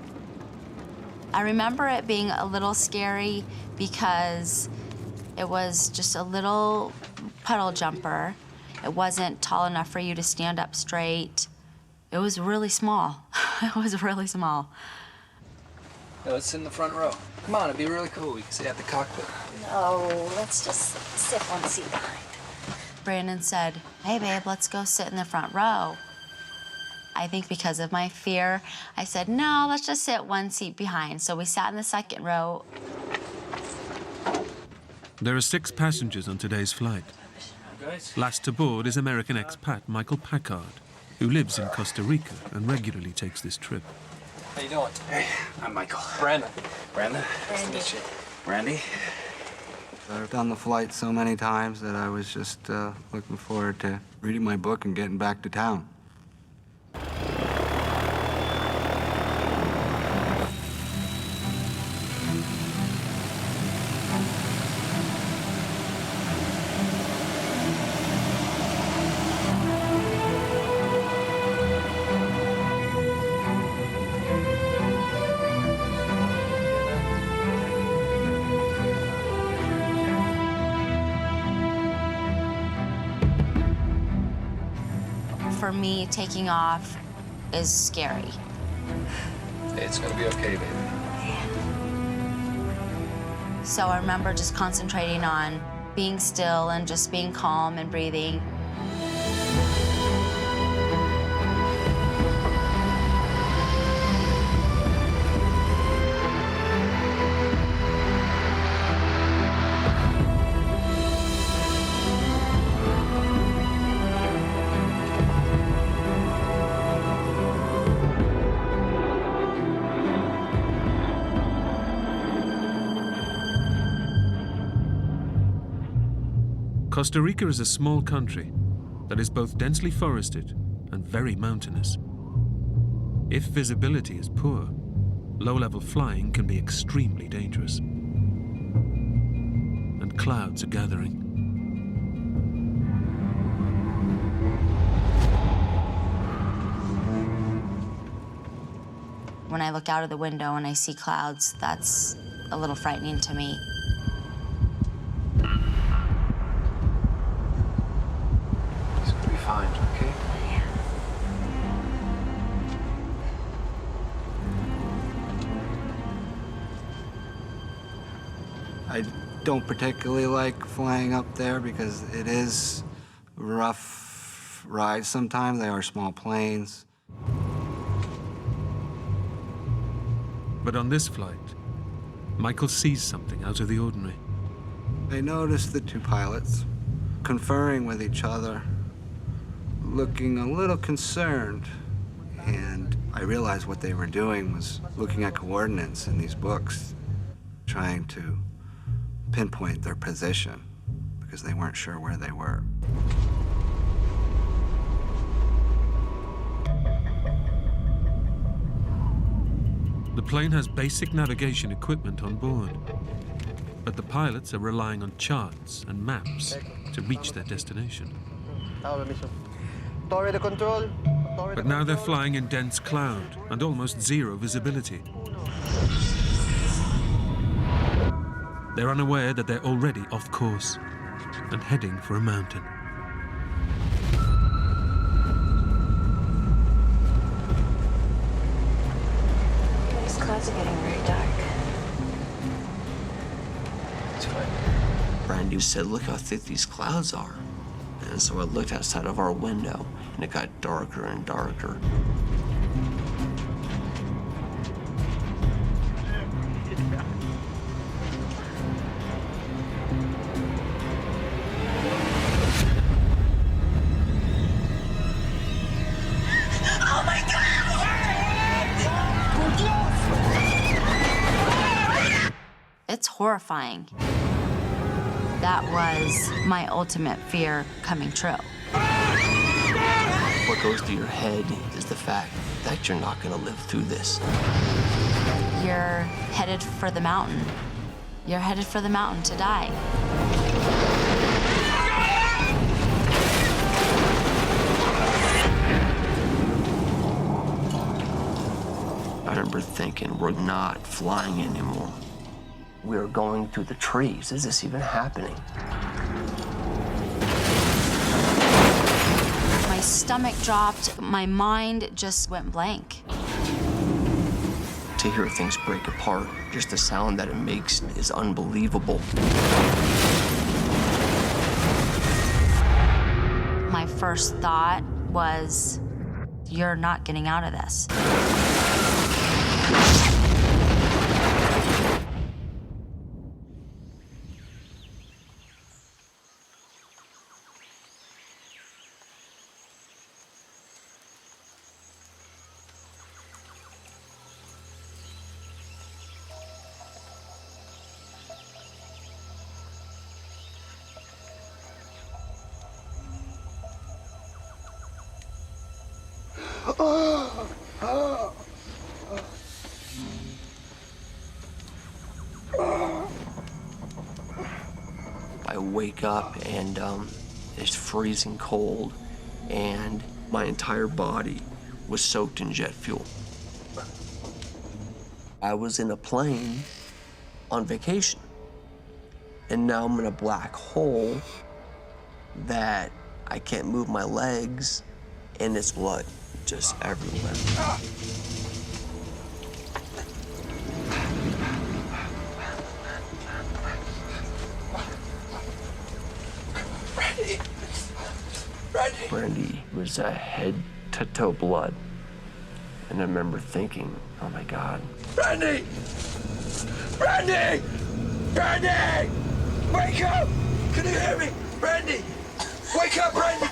I remember it being a little scary because it was just a little puddle jumper. It wasn't tall enough for you to stand up straight. It was really small. It was really small. No, let's sit in the front row. Come on, it'd be really cool. We can sit at the cockpit. No, let's just sit one seat behind. Brandon said, "Hey, babe, let's go sit in the front row." I think because of my fear, I said, "No, let's just sit one seat behind." So we sat in the second row. There are 6 passengers on today's flight. Last to board is American expat Michael Packard, who lives in Costa Rica and regularly takes this trip. How you doing? Hey, I'm Michael. Brandon. Brandon? Nice to meet you. Randy? I've done the flight so many times that I was just looking forward to reading my book and getting back to town. For me, taking off is scary. Hey, it's gonna be okay, baby. So I remember just concentrating on being still and just being calm and breathing. Costa Rica is a small country that is both densely forested and very mountainous. If visibility is poor, low-level flying can be extremely dangerous. And clouds are gathering. When I look out of the window and I see clouds, that's a little frightening to me. Fine, okay? I don't particularly like flying up there because it is rough rides sometimes. They are small planes. But on this flight, Michael sees something out of the ordinary. I noticed the 2 pilots conferring with each other, looking a little concerned, and I realized what they were doing was looking at coordinates in these books, trying to pinpoint their position because they weren't sure where they were. The plane has basic navigation equipment on board, but the pilots are relying on charts and maps to reach their destination. Torre de control, But now they're flying in dense cloud and almost zero visibility. They're unaware that they're already off course and heading for a mountain. These clouds are getting very dark. It's fine. Brandy said, look how thick these clouds are. And so I looked outside of our window, and it got darker and darker. Oh my God! It's horrifying. That was my ultimate fear coming true. What goes through your head is the fact that you're not going to live through this. You're headed for the mountain. You're headed for the mountain to die. I remember thinking, we're not flying anymore. We are going through the trees. Is this even happening? My stomach dropped. My mind just went blank. To hear things break apart, just the sound that it makes is unbelievable. My first thought was, you're not getting out of this. I wake up and it's freezing cold, and my entire body was soaked in jet fuel. I was in a plane on vacation, and now I'm in a black hole that I can't move my legs, and it's blood just everywhere. Brandy was head to toe blood. And I remember thinking, oh my God. Brandy! Brandy! Brandy! Wake up! Can you hear me? Brandy! Wake up, Brandy!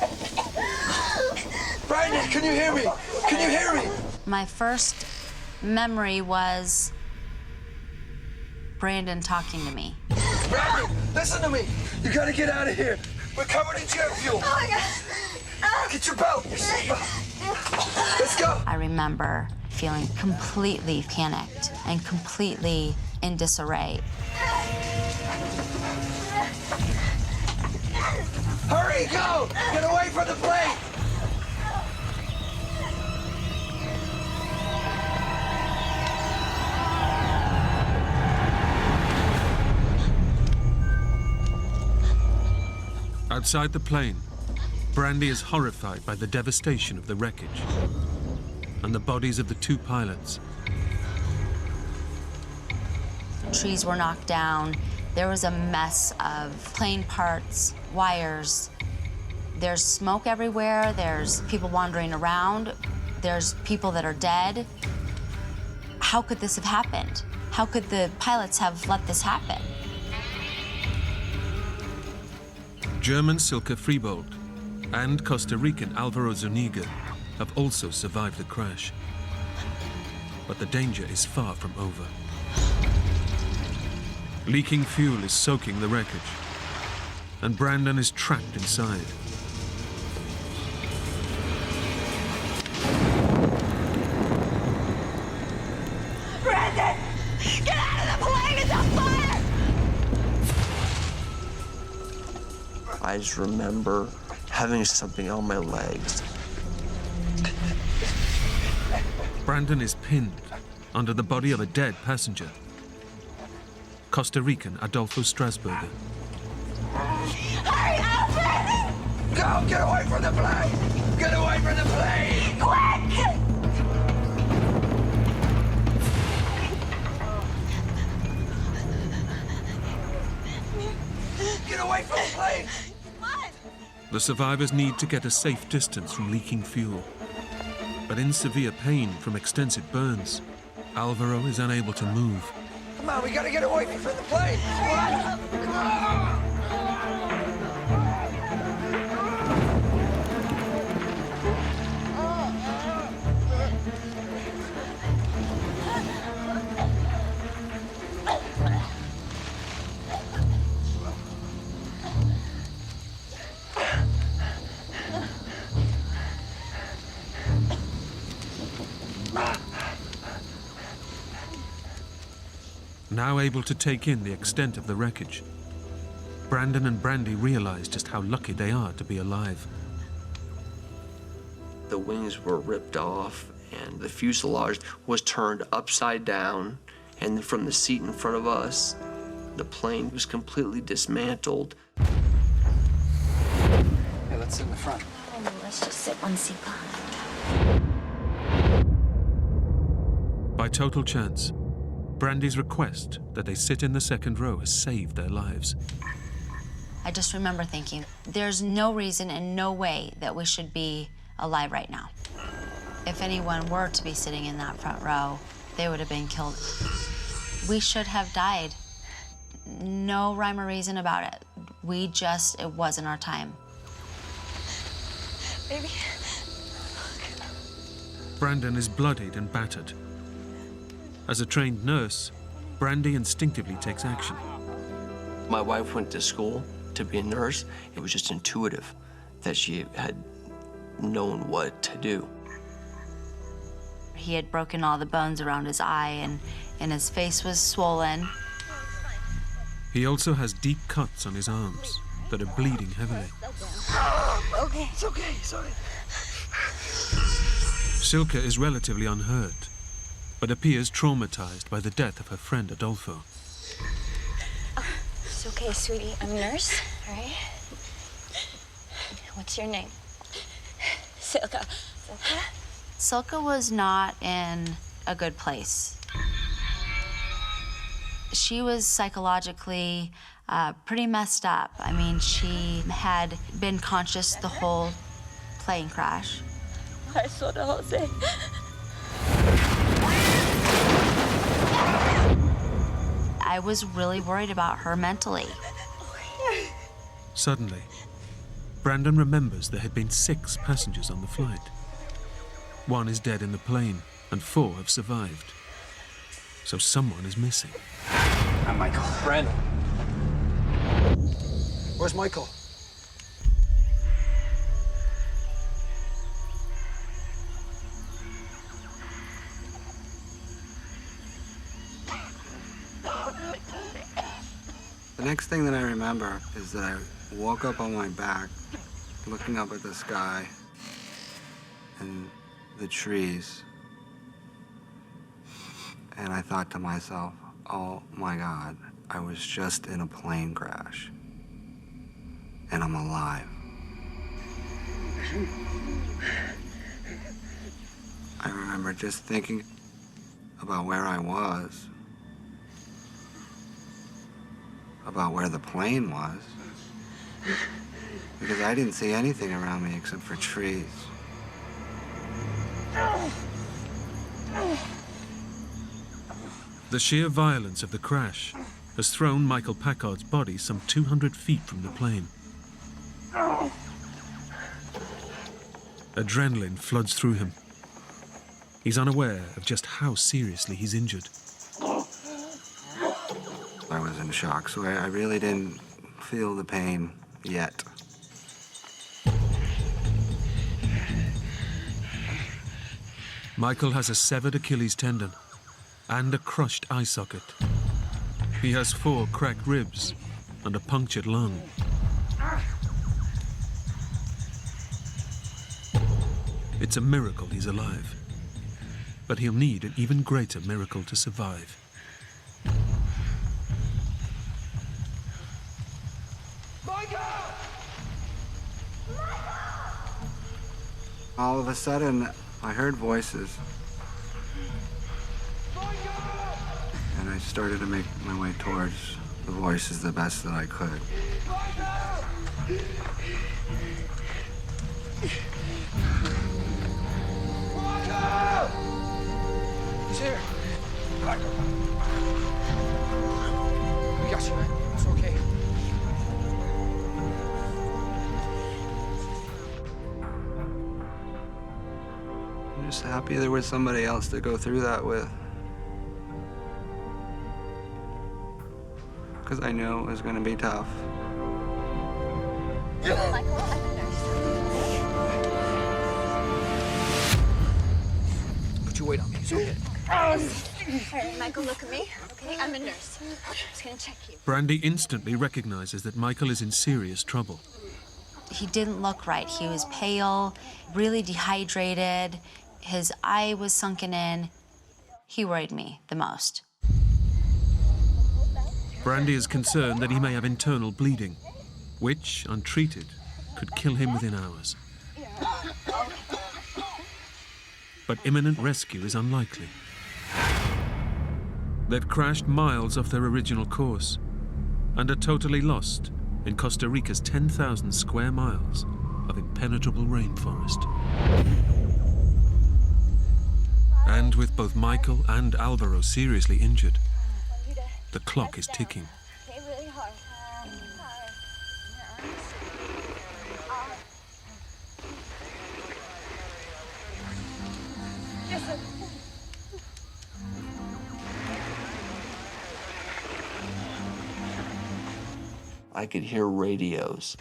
Brandy, can you hear me? Can you hear me? My first memory was Brandon talking to me. Brandy, listen to me. You gotta get out of here. We're covered in jet fuel. Oh my God. Get your belt, your seatbelt. Let's go. I remember feeling completely panicked and completely in disarray. Hurry, go! Get away from the plane! Outside the plane, Brandy is horrified by the devastation of the wreckage and the bodies of the two pilots. Trees were knocked down. There was a mess of plane parts, wires. There's smoke everywhere. There's people wandering around. There's people that are dead. How could this have happened? How could the pilots have let this happen? German Silke Freebold and Costa Rican Alvaro Zuniga have also survived the crash. But the danger is far from over. Leaking fuel is soaking the wreckage, and Brandon is trapped inside. Brandon! Get out of the plane! It's on fire! I just remember having something on my legs. Brandon is pinned under the body of a dead passenger, Costa Rican Adolfo Strasburger. Hurry, Alfred! Go! Get away from the plane! Get away from the plane! Quick! Get away from the plane! The survivors need to get a safe distance from leaking fuel. But in severe pain from extensive burns, Alvaro is unable to move. Come on, we gotta get away from the plane! Come on! Now able to take in the extent of the wreckage, Brandon and Brandy realize just how lucky they are to be alive. The wings were ripped off and the fuselage was turned upside down, and from the seat in front of us, the plane was completely dismantled. Hey, let's sit in the front. Oh, let's just sit one seat behind. By total chance, Brandy's request that they sit in the second row has saved their lives. I just remember thinking, there's no reason and no way that we should be alive right now. If anyone were to be sitting in that front row, they would have been killed. We should have died. No rhyme or reason about it. It wasn't our time. Baby. Brandon is bloodied and battered. As a trained nurse, Brandy instinctively takes action. My wife went to school to be a nurse. It was just intuitive that she had known what to do. He had broken all the bones around his eye, and his face was swollen. He also has deep cuts on his arms that are bleeding heavily. Okay, it's okay, sorry. Silke is relatively unhurt, but appears traumatized by the death of her friend Adolfo. It's okay, sweetie. I'm a nurse, all right? What's your name? Silke. Silke was not in a good place. She was psychologically pretty messed up. I mean, she had been conscious the whole plane crash. I saw the whole thing. I was really worried about her mentally. Suddenly, Brandon remembers there had been 6 passengers on the flight. 1 is dead in the plane, and 4 have survived. So someone is missing. I'm Michael. Brandon. Where's Michael? The next thing that I remember is that I woke up on my back, looking up at the sky and the trees. And I thought to myself, oh my God, I was just in a plane crash. And I'm alive. I remember just thinking about where I was, about where the plane was, because I didn't see anything around me except for trees. The sheer violence of the crash has thrown Michael Packard's body some 200 feet from the plane. Adrenaline floods through him. He's unaware of just how seriously he's injured. I was in shock, so I really didn't feel the pain yet. Michael has a severed Achilles tendon and a crushed eye socket. He has 4 cracked ribs and a punctured lung. It's a miracle he's alive. But he'll need an even greater miracle to survive. All of a sudden, I heard voices. And I started to make my way towards the voices the best that I could. He's here. We got you, man. It's okay. I'm just happy there was somebody else to go through that with. Because I knew it was going to be tough. Michael, I'm a nurse. Put your weight on me. It's okay. All right, Michael, look at me. Okay, I'm a nurse. I'm just gonna check you. Brandy instantly recognizes that Michael is in serious trouble. He didn't look right. He was pale, really dehydrated. His eye was sunken in. He worried me the most. Brandy is concerned that he may have internal bleeding, which, untreated, could kill him within hours. But imminent rescue is unlikely. They've crashed miles off their original course and are totally lost in Costa Rica's 10,000 square miles of impenetrable rainforest. And with both Michael and Alvaro seriously injured, the clock is ticking. Okay, really hard. Yes, sir. I could hear radios.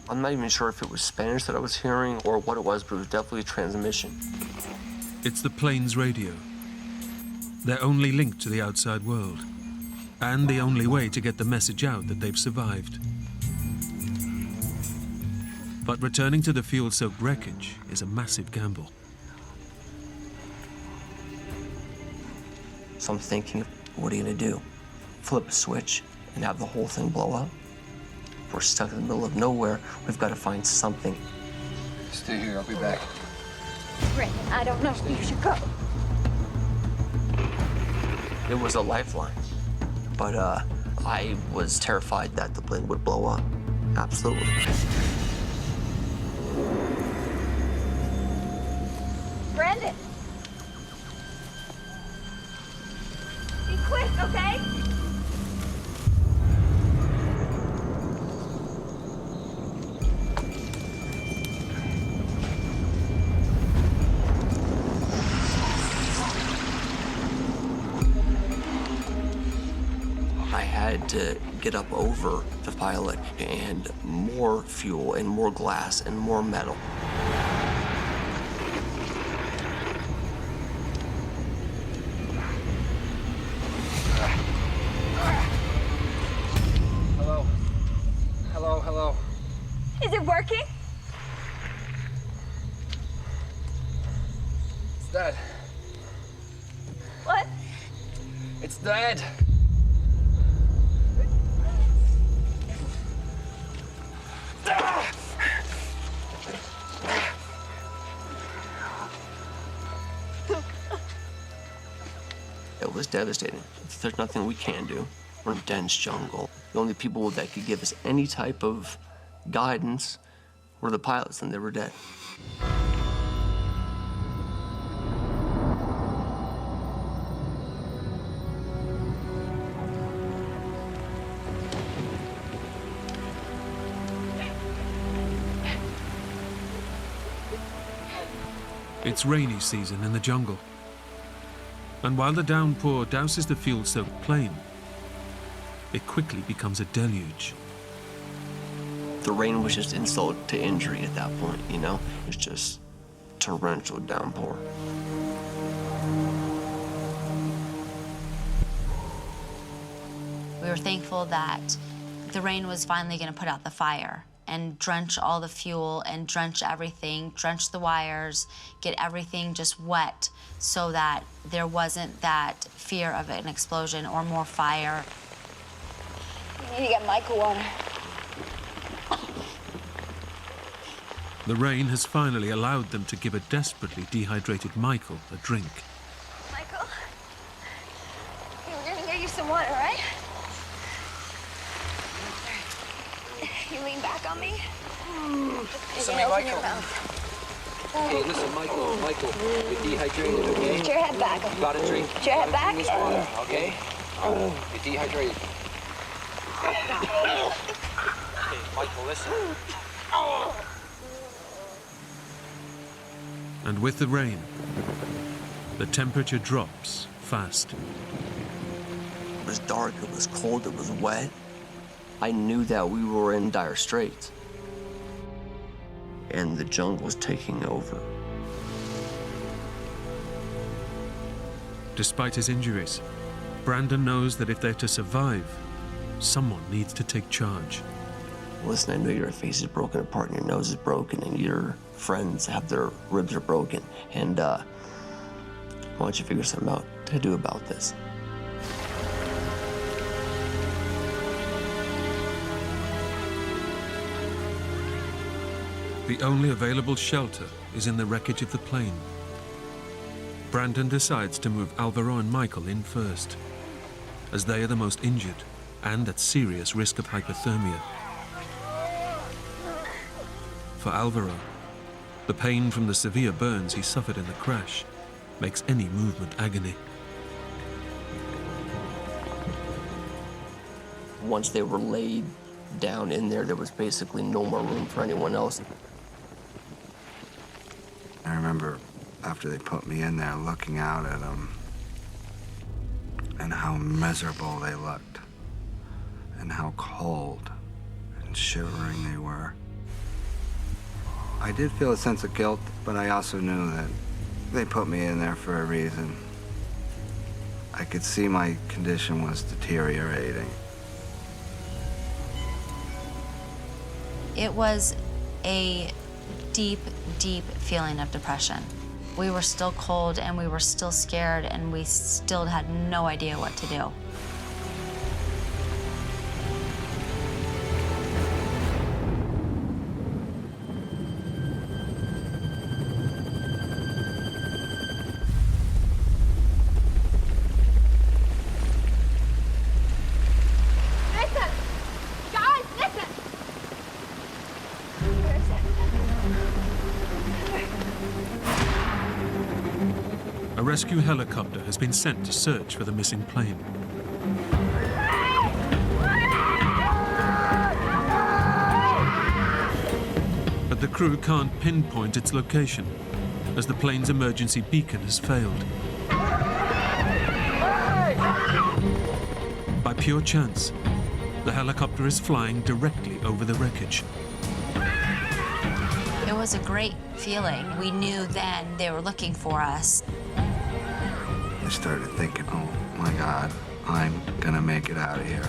I'm not even sure if it was Spanish that I was hearing or what it was, but it was definitely a transmission. It's the plane's radio. Their only link to the outside world, and the only way to get the message out that they've survived. But returning to the fuel-soaked wreckage is a massive gamble. So I'm thinking, what are you gonna do? Flip a switch and have the whole thing blow up? We're stuck in the middle of nowhere. We've got to find something. Stay here. I'll be back. Brandon, I don't know. You should go. It was a lifeline, but I was terrified that the plane would blow up. Absolutely. Brandon! Be quick, okay? I had to get up over the pilot and more fuel and more glass and more metal. Hello. Hello, hello. Is it working? It's dead. What? It's dead. It was devastating. There's nothing we can do. We're in dense jungle. The only people that could give us any type of guidance were the pilots, and they were dead. It's rainy season in the jungle. And while the downpour douses the fuel-soaked plane, it quickly becomes a deluge. The rain was just insult to injury at that point, you know? It's just torrential downpour. We were thankful that the rain was finally going to put out the fire. and drench all the fuel and drench everything, drench the wires, get everything just wet so that there wasn't that fear of an explosion or more fire. You need to get Michael water. The rain has finally allowed them to give a desperately dehydrated Michael a drink. Michael? Hey, we're gonna get you some water, right? You lean back on me. Listen, Open Michael. your mouth. Hey, listen, Michael, you're dehydrated, okay? Put your head back. Got a drink. Put your head back. This water, okay? You're dehydrated. Okay, Michael, listen. And with the rain, the temperature drops fast. It was dark, it was cold, it was wet. I knew that we were in dire straits. And the jungle was taking over. Despite his injuries, Brandon knows that if they're to survive, someone needs to take charge. Listen, I know your face is broken apart and your nose is broken and your friends have their ribs are broken. And why don't you figure something out to do about this? The only available shelter is in the wreckage of the plane. Brandon decides to move Alvaro and Michael in first, as they are the most injured and at serious risk of hypothermia. For Alvaro, the pain from the severe burns he suffered in the crash makes any movement agony. Once they were laid down in there, there was basically no more room for anyone else. I remember after they put me in there looking out at them and how miserable they looked and how cold and shivering they were. I did feel a sense of guilt, but I also knew that they put me in there for a reason. I could see my condition was deteriorating. It was a deep, deep feeling of depression. We were still cold and we were still scared and we still had no idea what to do. Listen! Guys, listen! Where is it? A rescue helicopter has been sent to search for the missing plane. But the crew can't pinpoint its location, as the plane's emergency beacon has failed. By pure chance, the helicopter is flying directly over the wreckage. It was a great feeling. We knew then they were looking for us. I started thinking, oh my God, I'm gonna make it out of here.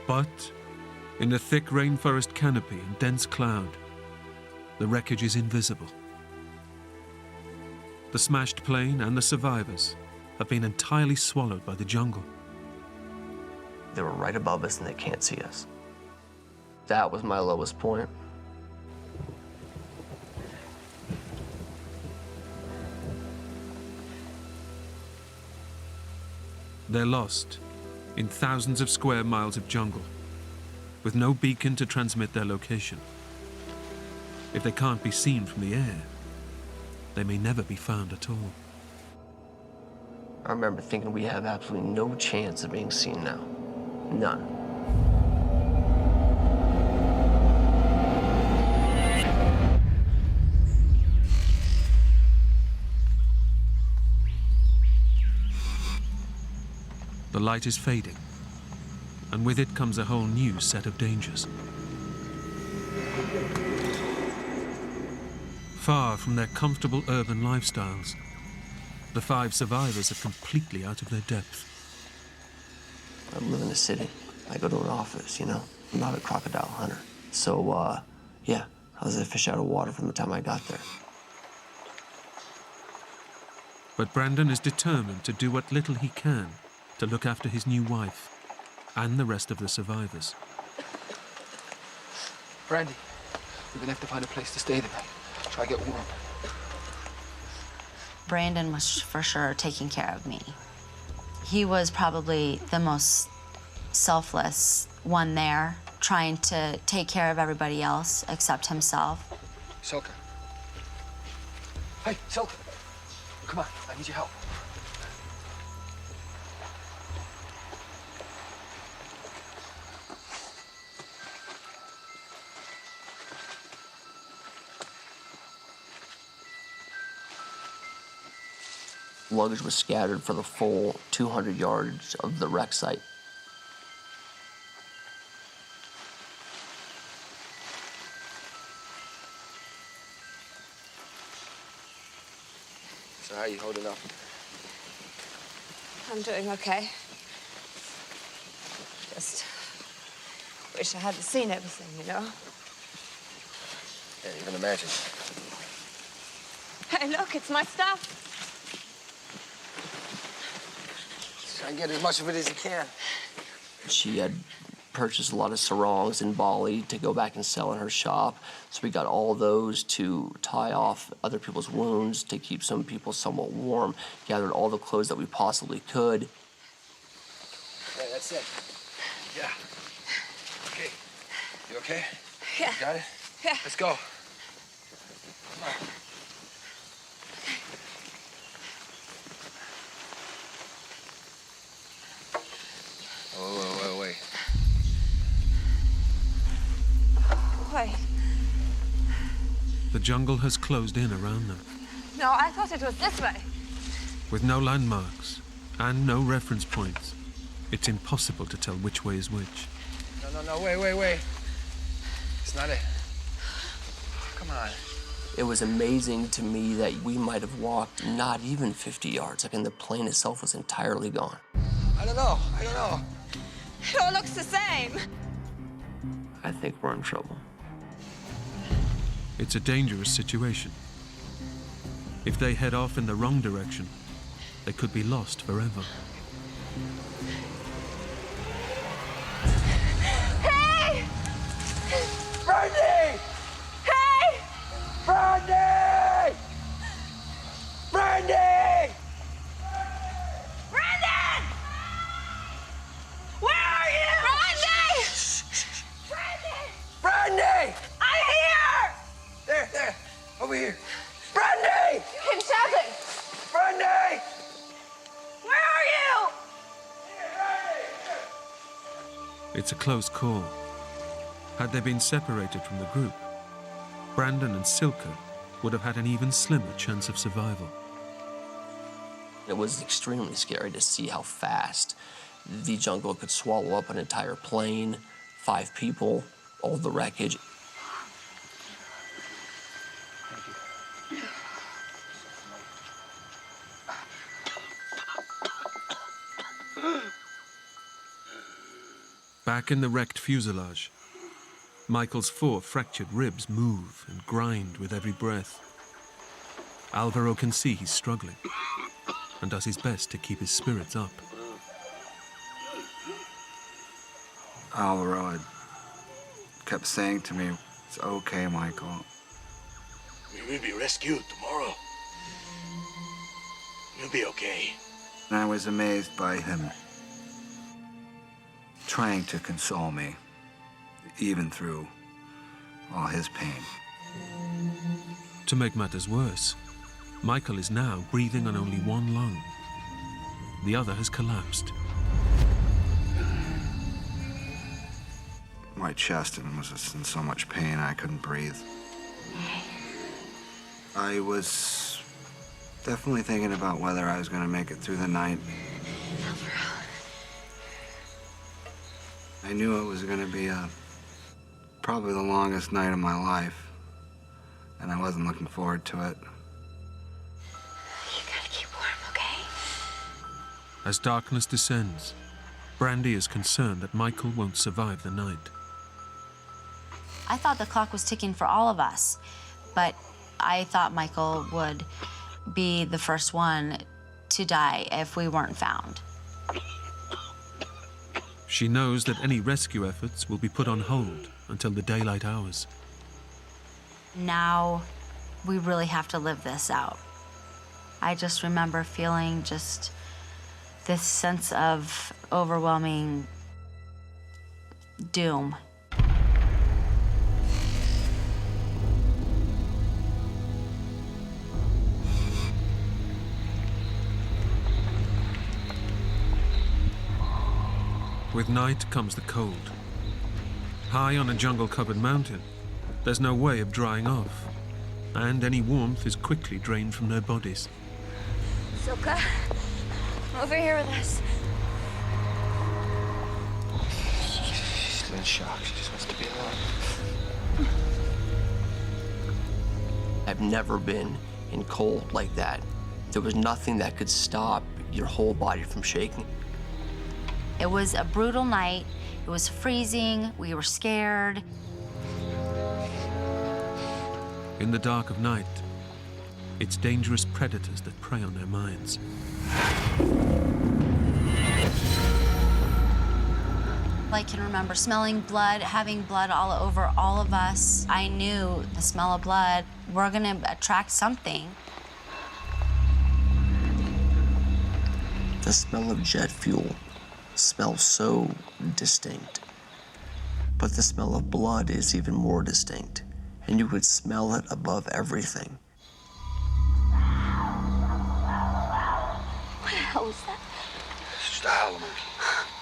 But in the thick rainforest canopy and dense cloud, the wreckage is invisible. The smashed plane and the survivors have been entirely swallowed by the jungle. They were right above us and they can't see us. That was my lowest point. They're lost in thousands of square miles of jungle, with no beacon to transmit their location. If they can't be seen from the air, they may never be found at all. I remember thinking we have absolutely no chance of being seen now. None. The light is fading, and with it comes a whole new set of dangers. Far from their comfortable urban lifestyles, the 5 survivors are completely out of their depth. I live in a city. I go to an office, you know? I'm not a crocodile hunter. So, yeah, I was a fish out of water from the time I got there. But Brandon is determined to do what little he can to look after his new wife and the rest of the survivors. Brandy, we're gonna have to find a place to stay tonight. Try to get warm. Brandon was for sure taking care of me. He was probably the most selfless one there, trying to take care of everybody else except himself. Selka. Hey, Selka. Come on, I need your help. Luggage was scattered for the full 200 yards of the wreck site. So how are you holding up? I'm doing okay. Just wish I hadn't seen everything, you know? Can't even imagine. Hey, look, it's my stuff. Try and get as much of it as you can. She had purchased a lot of sarongs in Bali to go back and sell in her shop. So we got all those to tie off other people's wounds, to keep some people somewhat warm, gathered all the clothes that we possibly could. Yeah, that's it. Yeah. Okay. You okay? Yeah. You got it? Yeah. Let's go. Come on. Wait. Wait. The jungle has closed in around them. No, I thought it was this way. With no landmarks and no reference points, it's impossible to tell which way is which. No, wait. It's not it. Come on. It was amazing to me that we might have walked not even 50 yards, like, and the plane itself was entirely gone. I don't know. It all looks the same. I think we're in trouble. It's a dangerous situation. If they head off in the wrong direction, they could be lost forever. Hey! Brandy! Hey! Brandy! Brandy! Brandon! Where are you? Brandy! Brandon! Brandy! I'm here! There, over here. Brandy! Keep shouting! Brandy! Where are you? It's a close call. Had they been separated from the group, Brandon and Silke would have had an even slimmer chance of survival. It was extremely scary to see how fast the jungle could swallow up an entire plane, 5 people, all the wreckage. Back in the wrecked fuselage, Michael's 4 fractured ribs move and grind with every breath. Alvaro can see he's struggling and does his best to keep his spirits up. Alvaro had kept saying to me, "It's okay, Michael." We will be rescued tomorrow. You'll be okay. And I was amazed by him trying to console me, even through all his pain. To make matters worse, Michael is now breathing on only one lung. The other has collapsed. My chest was just in so much pain I couldn't breathe. I was definitely thinking about whether I was going to make it through the night. I knew it was going to be probably the longest night of my life, and I wasn't looking forward to it. You gotta keep warm, okay? As darkness descends, Brandy is concerned that Michael won't survive the night. I thought the clock was ticking for all of us, but I thought Michael would be the first one to die if we weren't found. She knows that any rescue efforts will be put on hold until the daylight hours. Now, we really have to live this out. I just remember feeling just this sense of overwhelming doom. With night comes the cold. High on a jungle-covered mountain, there's no way of drying off, and any warmth is quickly drained from their bodies. Silka, over here with us. She's in shock. She just wants to be alone. I've never been in cold like that. There was nothing that could stop your whole body from shaking. It was a brutal night. It was freezing. We were scared. In the dark of night, it's dangerous predators that prey on their minds. I can remember smelling blood, having blood all over all of us. I knew the smell of blood, we're gonna attract something. The smell of jet fuel smells so distinct, but the smell of blood is even more distinct, and you could smell it above everything. What the hell was that? It's just a howler monkey.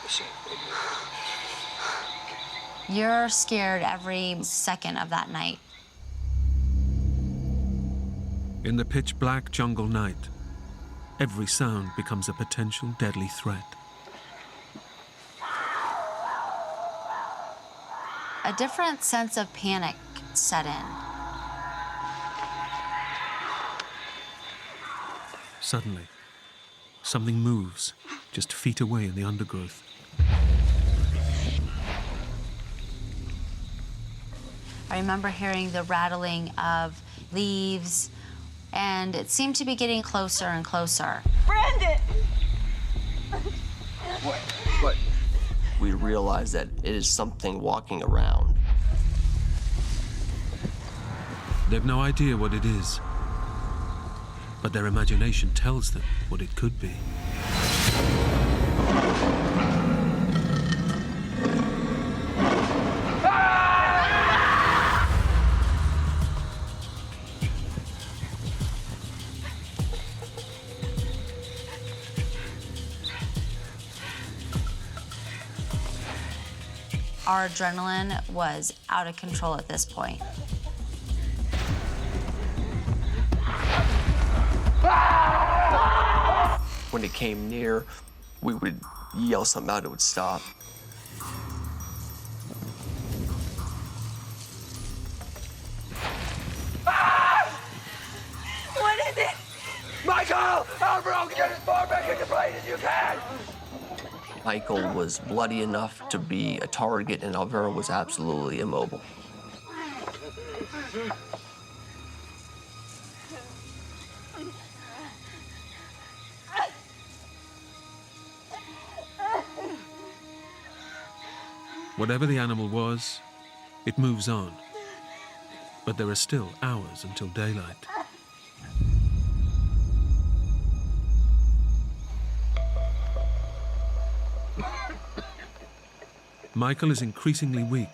Listen, You're scared every second of that night. In the pitch-black jungle night, every sound becomes a potential deadly threat. A different sense of panic set in. Suddenly, something moves just feet away in the undergrowth. I remember hearing the rattling of leaves, and it seemed to be getting closer and closer. Brandon! What? We realize that it is something walking around. They've no idea what it is, but their imagination tells them what it could be. Our adrenaline was out of control at this point. When it came near, we would yell something out, it would stop. What is it? Michael! Alvaro, get as far back in the plane as you can! Michael was bloody enough to be a target, and Alvaro was absolutely immobile. Whatever the animal was, it moves on. But there are still hours until daylight. Michael is increasingly weak,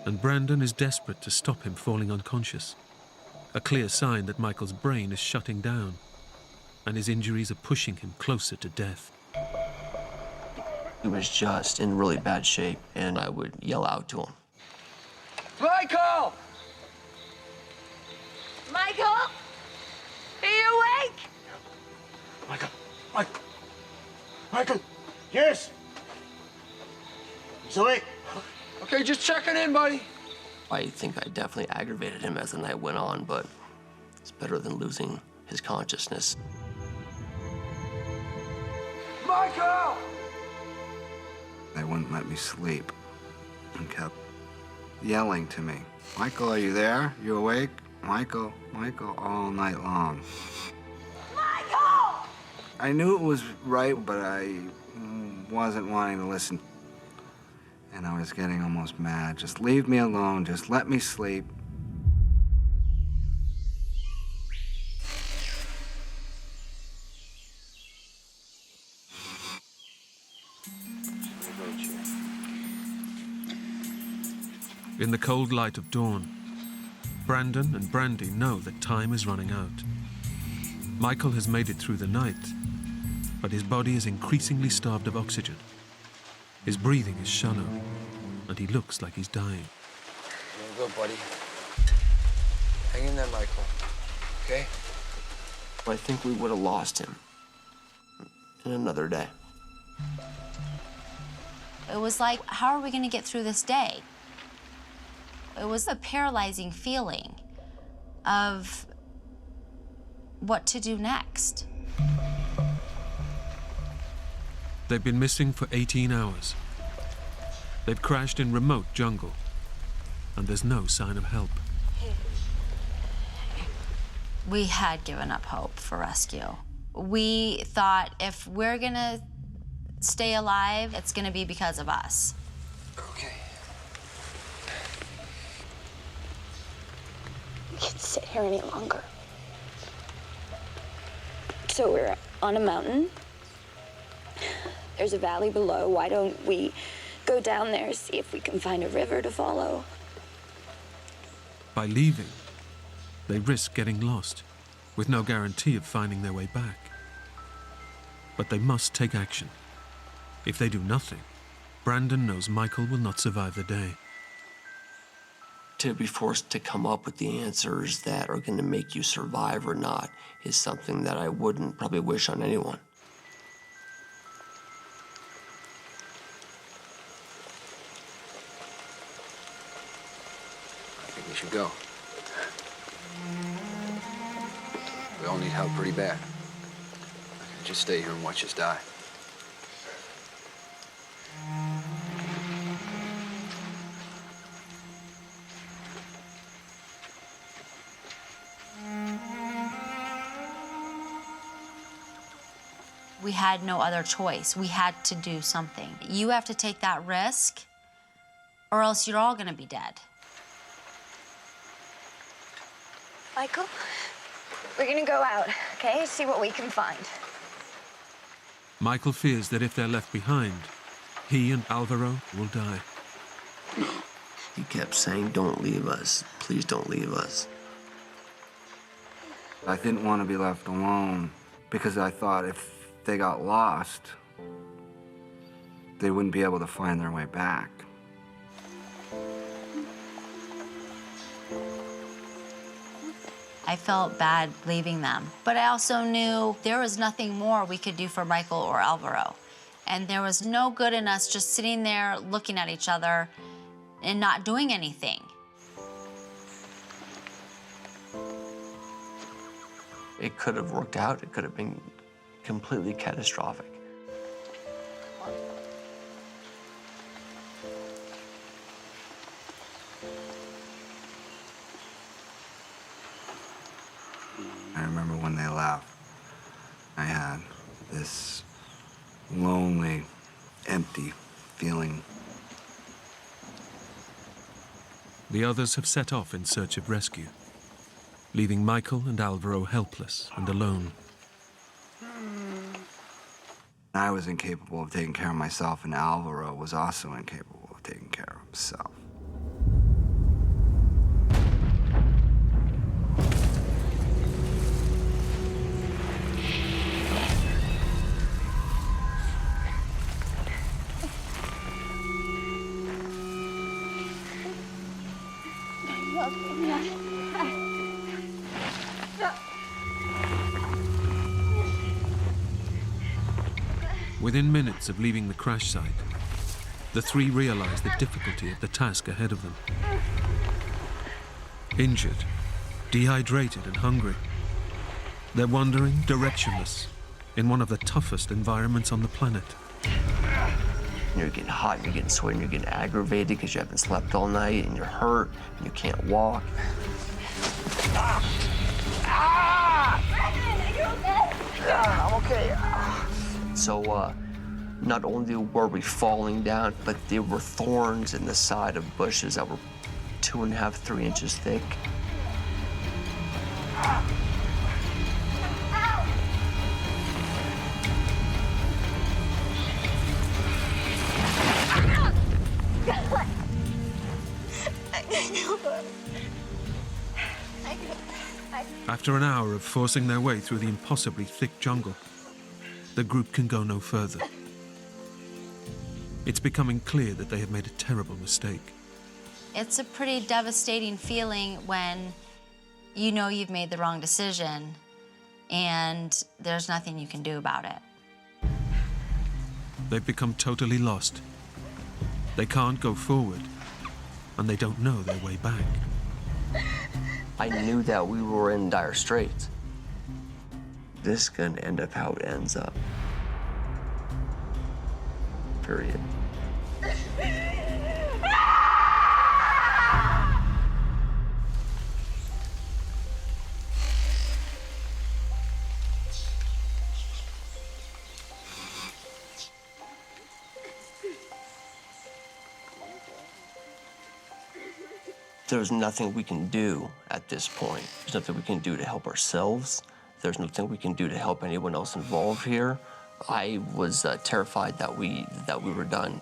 and Brandon is desperate to stop him falling unconscious. A clear sign that Michael's brain is shutting down, and his injuries are pushing him closer to death. He was just in really bad shape, and I would yell out to him. Michael! Michael? Are you awake? Michael! Michael! Yes! Zoe? Okay, just checking in, buddy. I think I definitely aggravated him as the night went on, but it's better than losing his consciousness. Michael! They wouldn't let me sleep and kept yelling to me. Michael, are you there? You awake? Michael, Michael, all night long. Michael! I knew it was right, but I wasn't wanting to listen. And I was getting almost mad. Just leave me alone. Just let me sleep. In the cold light of dawn, Brandon and Brandy know that time is running out. Michael has made it through the night, but his body is increasingly starved of oxygen. His breathing is shallow, and he looks like he's dying. There you go, buddy. Hang in there, Michael. Okay? I think we would have lost him in another day. It was like, how are we going to get through this day? It was a paralyzing feeling of what to do next. They've been missing for 18 hours. They've crashed in remote jungle, and there's no sign of help. We had given up hope for rescue. We thought if we're gonna stay alive, it's gonna be because of us. Okay. We can't sit here any longer. So we're on a mountain. There's a valley below. Why don't we go down there, see if we can find a river to follow? By leaving, they risk getting lost, with no guarantee of finding their way back. But they must take action. If they do nothing, Brandon knows Michael will not survive the day. To be forced to come up with the answers that are going to make you survive or not is something that I wouldn't probably wish on anyone. I think we should go. We all need help pretty bad. I can't just stay here and watch us die. We had no other choice. We had to do something. You have to take that risk, or else you're all gonna be dead. Michael, we're gonna go out, okay? See what we can find. Michael fears that if they're left behind, he and Alvaro will die. He kept saying, "Don't leave us. Please don't leave us." I didn't want to be left alone because I thought if they got lost, they wouldn't be able to find their way back. I felt bad leaving them, but I also knew there was nothing more we could do for Michael or Alvaro. And there was no good in us just sitting there looking at each other and not doing anything. It could have worked out. It could have been completely catastrophic. I remember when they left, I had this lonely, empty feeling. The others have set off in search of rescue, leaving Michael and Alvaro helpless and alone. I was incapable of taking care of myself, and Alvaro was also incapable of taking care of himself. Within minutes of leaving the crash site, the three realize the difficulty of the task ahead of them. Injured, dehydrated and hungry, they're wandering directionless in one of the toughest environments on the planet. You're getting hot, and you're getting sweaty, and you're getting aggravated because you haven't slept all night, and you're hurt, and you can't walk. I'm okay. So, not only were we falling down, but there were thorns in the side of bushes that were 2.5, 3 inches thick. After an hour of forcing their way through the impossibly thick jungle, the group can go no further. It's becoming clear that they have made a terrible mistake. It's a pretty devastating feeling when you know you've made the wrong decision and there's nothing you can do about it. They've become totally lost. They can't go forward, and they don't know their way back. I knew that we were in dire straits. This is gonna end up how it ends up. Period. There's nothing we can do at this point. There's nothing we can do to help ourselves. There's nothing we can do to help anyone else involved here. I was terrified that we were done.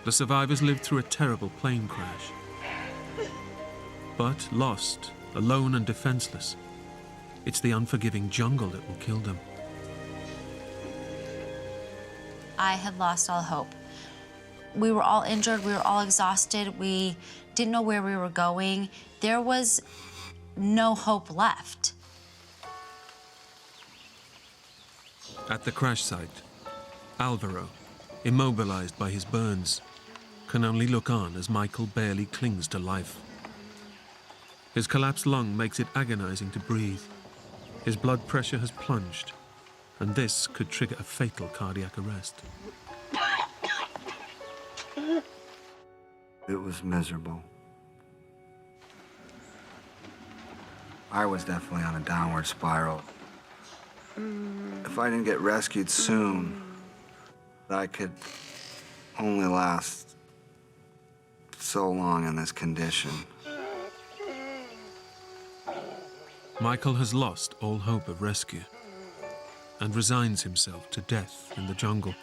The survivors lived through a terrible plane crash. But lost, alone and defenseless, it's the unforgiving jungle that will kill them. I had lost all hope. We were all injured, we were all exhausted, we didn't know where we were going. There was no hope left. At the crash site, Alvaro, immobilized by his burns, can only look on as Michael barely clings to life. His collapsed lung makes it agonizing to breathe. His blood pressure has plunged, and this could trigger a fatal cardiac arrest. It was miserable. I was definitely on a downward spiral. If I didn't get rescued soon, I could only last so long in this condition. Michael has lost all hope of rescue and resigns himself to death in the jungle.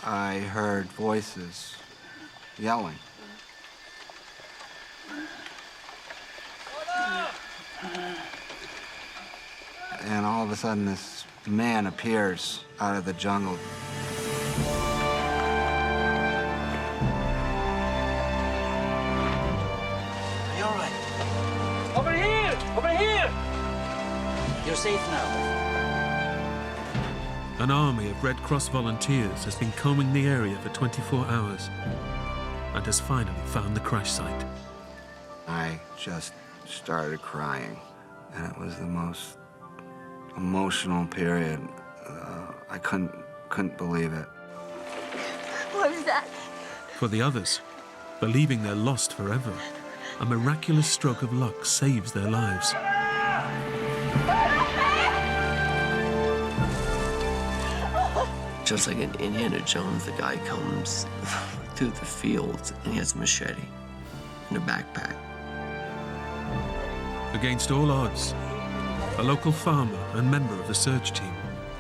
I heard voices yelling. And all of a sudden, this man appears out of the jungle. Are you all right? Over here! Over here! You're safe now. An army of Red Cross volunteers has been combing the area for 24 hours and has finally found the crash site. I just started crying, and it was the most emotional period. I couldn't believe it. What was that? For the others, believing they're lost forever, a miraculous stroke of luck saves their lives. Just like in Indiana Jones, the guy comes through the fields and he has a machete and a backpack. Against all odds, a local farmer and member of the search team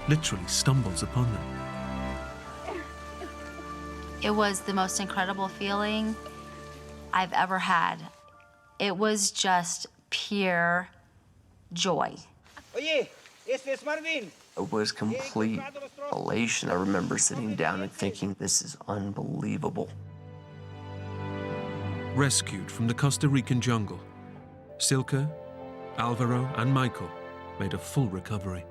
literally stumbles upon them. It was the most incredible feeling I've ever had. It was just pure joy. Oye, It was complete elation. I remember sitting down and thinking, this is unbelievable. Rescued from the Costa Rican jungle, Silke, Alvaro, and Michael made a full recovery.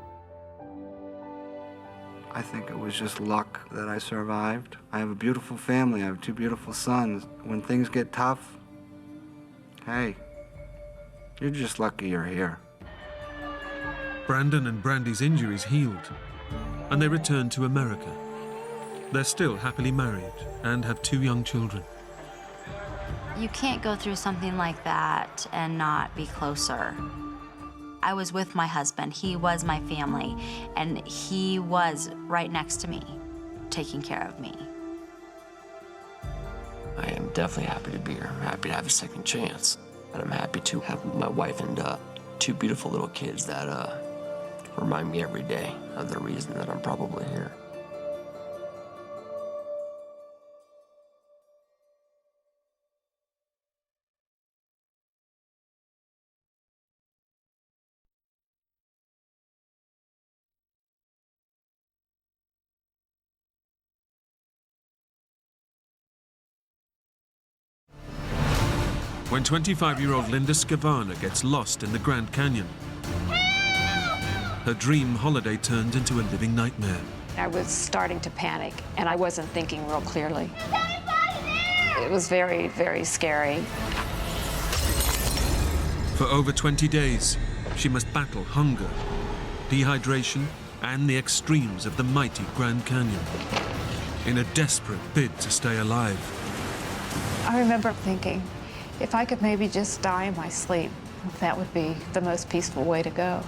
I think it was just luck that I survived. I have a beautiful family. I have 2 beautiful sons. When things get tough, hey, you're just lucky you're here. Brandon and Brandy's injuries healed, and they returned to America. They're still happily married and have 2 young children. You can't go through something like that and not be closer. I was with my husband. He was my family, and he was right next to me, taking care of me. I am definitely happy to be here. I'm happy to have a second chance. And I'm happy to have my wife and 2 beautiful little kids that remind me every day of the reason that I'm probably here. When 25-year-old Linda Scavana gets lost in the Grand Canyon, her dream holiday turns into a living nightmare. I was starting to panic, and I wasn't thinking real clearly. It was very, very scary. For over 20 days, she must battle hunger, dehydration, and the extremes of the mighty Grand Canyon in a desperate bid to stay alive. I remember thinking, if I could maybe just die in my sleep, that would be the most peaceful way to go.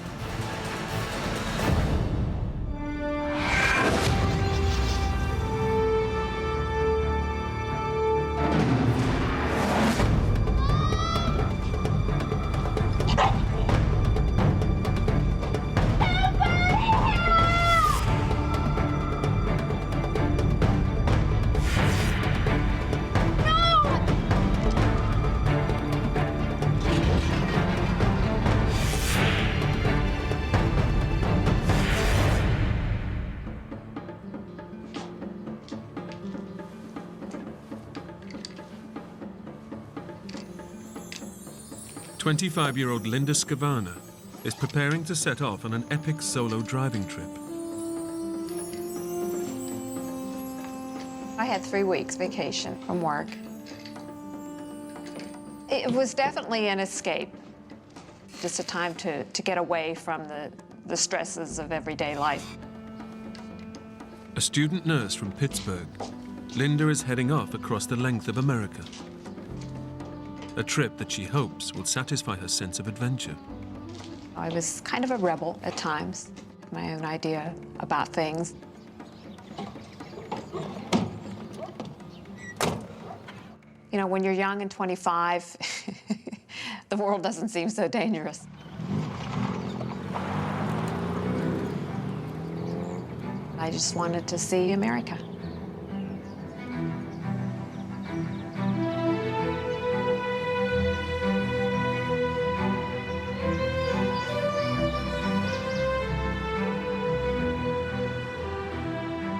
"25-year-old Linda Scavana is preparing to set off on an epic solo driving trip. I had 3 weeks vacation from work. It was definitely an escape, just a time to get away from the stresses of everyday life. A student nurse from Pittsburgh, Linda is heading off across the length of America. A trip that she hopes will satisfy her sense of adventure. I was kind of a rebel at times, my own idea about things. You know, when you're young and 25, the world doesn't seem so dangerous. I just wanted to see America.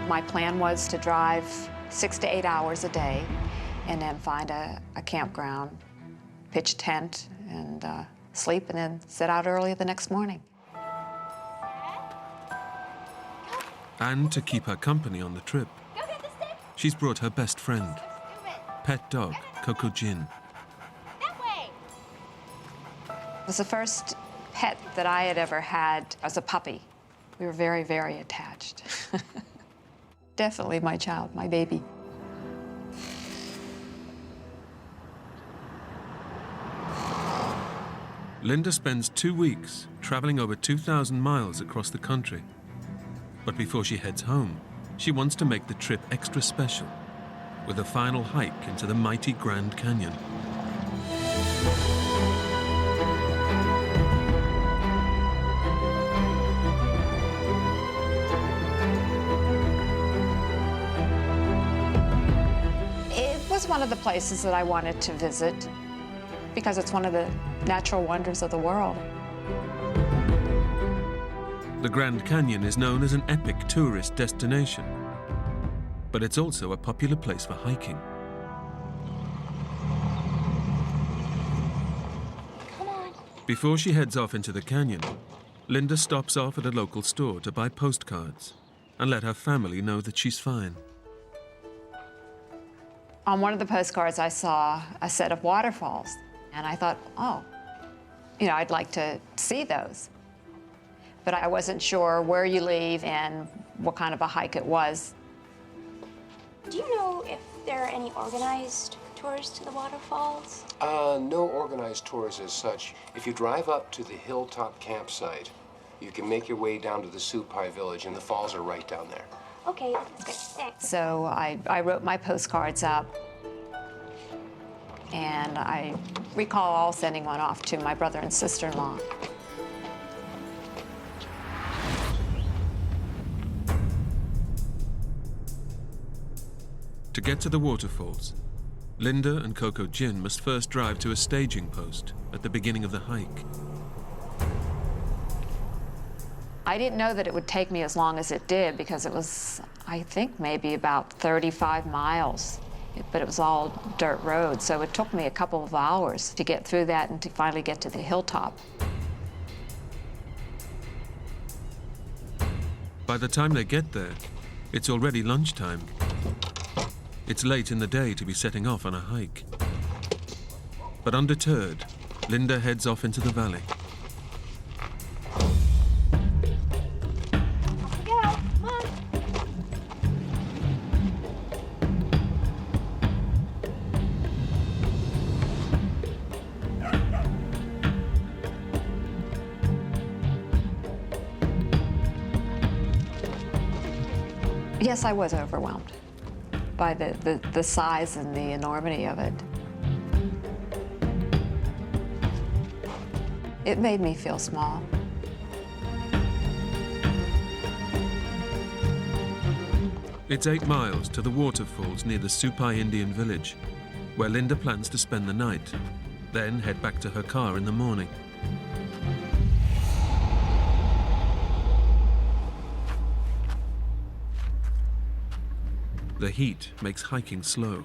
My plan was to drive 6 to 8 hours a day and then find a campground, pitch a tent, and sleep, and then set out early the next morning. And to keep her company on the trip, she's brought her best friend, pet dog Coco Jin. It was the first pet that I had ever had as a puppy. We were very, very attached. Definitely my child, my baby. Linda spends 2 weeks traveling over 2,000 miles across the country. But before she heads home, she wants to make the trip extra special with a final hike into the mighty Grand Canyon. It was one of the places that I wanted to visit because it's one of the natural wonders of the world. The Grand Canyon is known as an epic tourist destination, but it's also a popular place for hiking. Come on. Before she heads off into the canyon, Linda stops off at a local store to buy postcards and let her family know that she's fine. On one of the postcards, I saw a set of waterfalls, and I thought, oh, I'd like to see those. But I wasn't sure where you leave and what kind of a hike it was. Do you know if there are any organized tours to the waterfalls? No organized tours as such. If you drive up to the hilltop campsite, you can make your way down to the Supai village, and the falls are right down there. Okay, that's good. Thanks. So I wrote my postcards up, and I recall sending one off to my brother and sister-in-law. To get to the waterfalls, Linda and Coco Jin must first drive to a staging post at the beginning of the hike. I didn't know that it would take me as long as it did because it was, I think, maybe about 35 miles. But it was all dirt road, so it took me a couple of hours to get through that and to finally get to the hilltop. By the time they get there, it's already lunchtime. It's late in the day to be setting off on a hike. But undeterred, Linda heads off into the valley. Yes, I was overwhelmed by the size and the enormity of it. It made me feel small. It's 8 miles to the waterfalls near the Supai Indian village, where Linda plans to spend the night, then head back to her car in the morning. The heat makes hiking slow,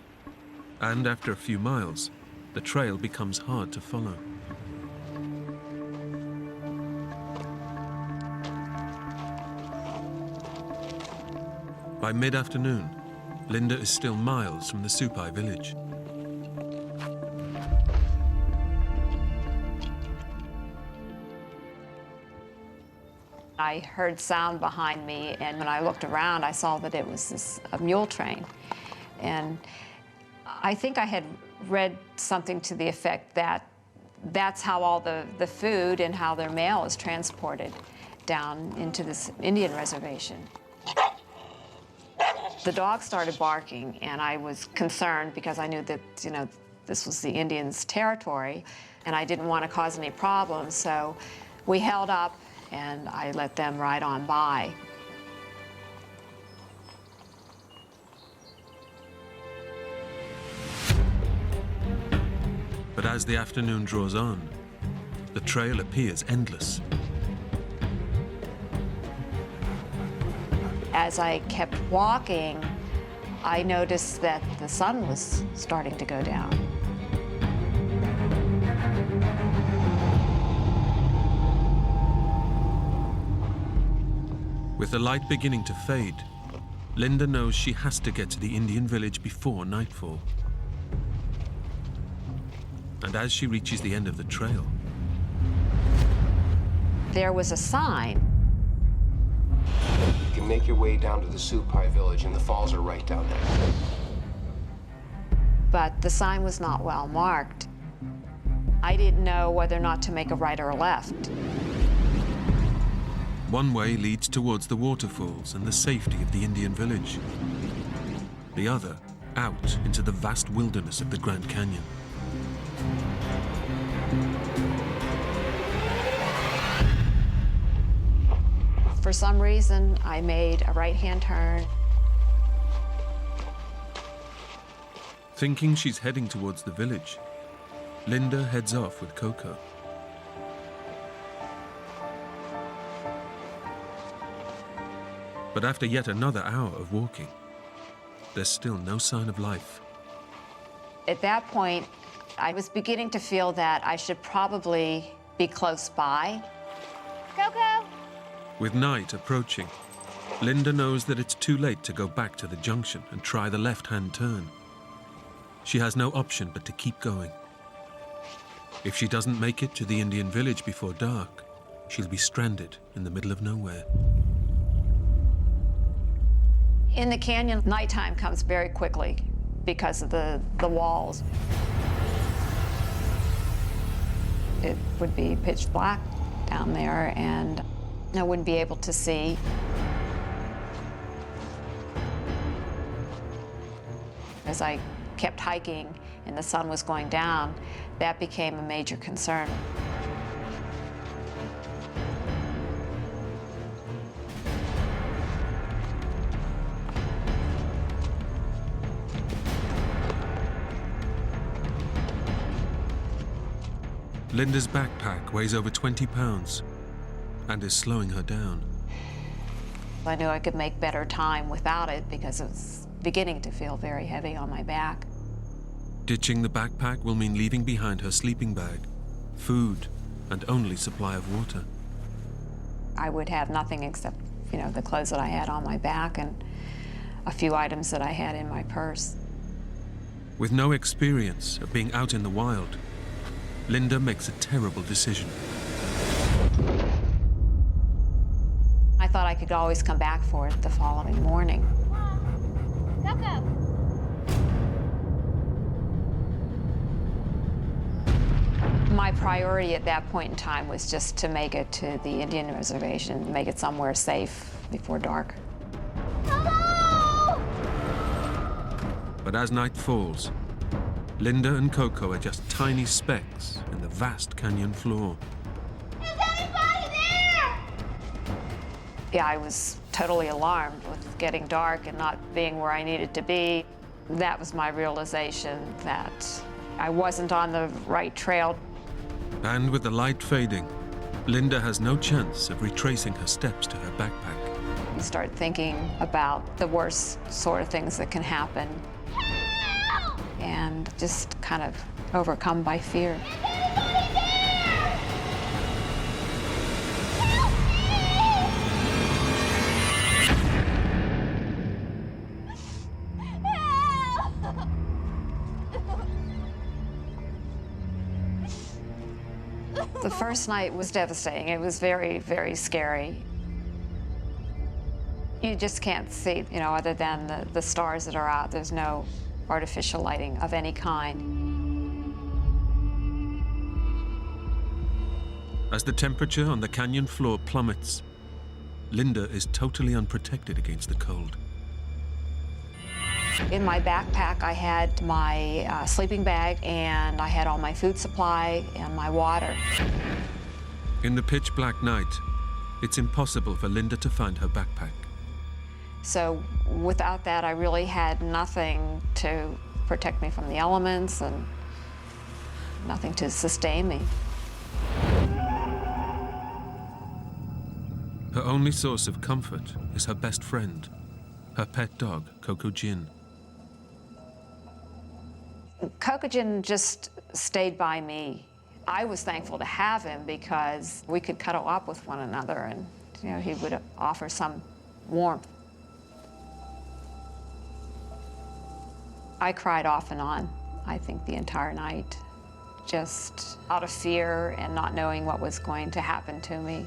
and after a few miles, the trail becomes hard to follow. By mid-afternoon, Linda is still miles from the Supai village. I heard sound behind me, and when I looked around, I saw that it was a mule train. And I think I had read something to the effect that that's how all the food and how their mail is transported down into this Indian reservation. The dog started barking, and I was concerned because I knew that, this was the Indians' territory, and I didn't want to cause any problems, so we held up, and I let them ride on by. But as the afternoon draws on, the trail appears endless. As I kept walking, I noticed that the sun was starting to go down. With the light beginning to fade, Linda knows she has to get to the Indian village before nightfall. And as she reaches the end of the trail, there was a sign. You can make your way down to the Supai village, and the falls are right down there. But the sign was not well marked. I didn't know whether or not to make a right or a left. one way leads towards the waterfalls and the safety of the Indian village. The other out into the vast wilderness of the Grand Canyon. For some reason, I made a right-hand turn. Thinking she's heading towards the village, Linda heads off with Coco. But after yet another hour of walking, there's still no sign of life. At that point, I was beginning to feel that I should probably be close by. Coco! With night approaching, Linda knows that it's too late to go back to the junction and try the left-hand turn. She has no option but to keep going. If she doesn't make it to the Indian village before dark, she'll be stranded in the middle of nowhere. In the canyon, nighttime comes very quickly because of the walls. It would be pitch black down there, and I wouldn't be able to see. As I kept hiking and the sun was going down, that became a major concern. Linda's backpack weighs over 20 pounds and is slowing her down. I knew I could make better time without it because it was beginning to feel very heavy on my back. Ditching the backpack will mean leaving behind her sleeping bag, food, and only supply of water. I would have nothing except, the clothes that I had on my back and a few items that I had in my purse. With no experience of being out in the wild, Linda makes a terrible decision. I thought I could always come back for it the following morning. Coco! My priority at that point in time was just to make it to the Indian reservation, make it somewhere safe before dark. Hello! But as night falls, Linda and Coco are just tiny specks in the vast canyon floor. Is anybody there? Yeah, I was totally alarmed with getting dark and not being where I needed to be. That was my realization that I wasn't on the right trail. And with the light fading, Linda has no chance of retracing her steps to her backpack. You start thinking about the worst sort of things that can happen. Help! And just kind of overcome by fear. Is anybody there? Help me! Help! The first night was devastating. It was very, very scary. You just can't see, other than the stars that are out. There's no artificial lighting of any kind. As the temperature on the canyon floor plummets, Linda is totally unprotected against the cold. In my backpack, I had my sleeping bag, and I had all my food supply and my water. In the pitch black night, it's impossible for Linda to find her backpack. So without that, I really had nothing to protect me from the elements and nothing to sustain me. Her only source of comfort is her best friend, her pet dog, Coco Jin. Coco Jin just stayed by me. I was thankful to have him because we could cuddle up with one another, and he would offer some warmth. I cried off and on, I think, the entire night, just out of fear and not knowing what was going to happen to me.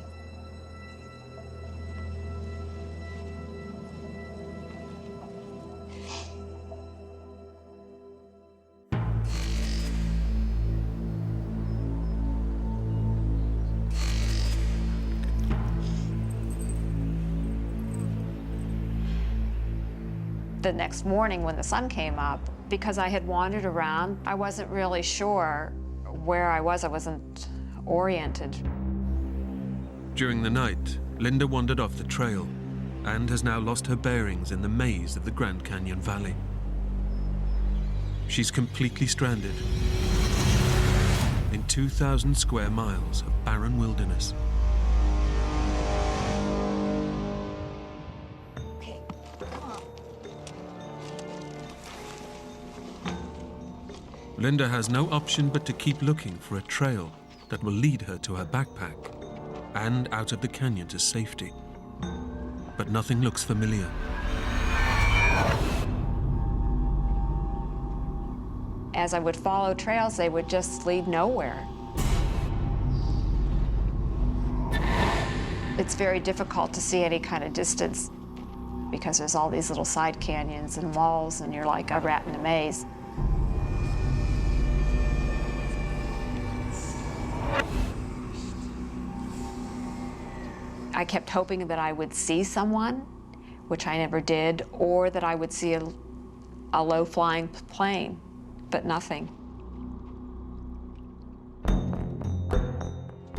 The next morning when the sun came up, because I had wandered around, I wasn't really sure where I was. I wasn't oriented. During the night, Linda wandered off the trail and has now lost her bearings in the maze of the Grand Canyon Valley. She's completely stranded in 2,000 square miles of barren wilderness. Linda has no option but to keep looking for a trail that will lead her to her backpack and out of the canyon to safety. But nothing looks familiar. As I would follow trails, they would just lead nowhere. It's very difficult to see any kind of distance because there's all these little side canyons and walls, and you're like a rat in a maze. I kept hoping that I would see someone, which I never did, or that I would see a low-flying plane, but nothing.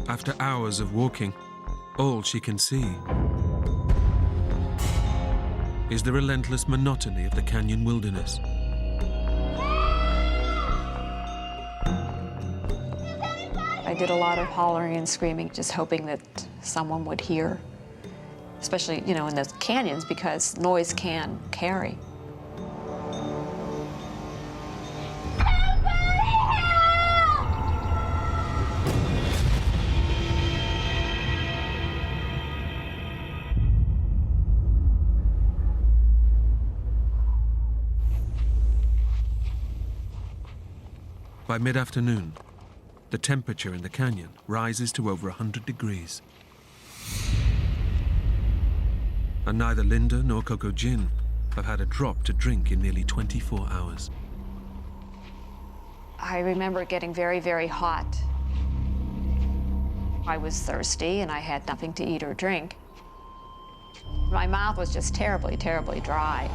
After hours of walking, all she can see is the relentless monotony of the canyon wilderness. I did a lot of hollering and screaming, just hoping that someone would hear, especially, you know, in the canyons, because noise can carry. By mid-afternoon, the temperature in the canyon rises to over 100 degrees. And neither Linda nor Coco Gin have had a drop to drink in nearly 24 hours. I remember getting very, very hot. I was thirsty and I had nothing to eat or drink. My mouth was just terribly, terribly dry.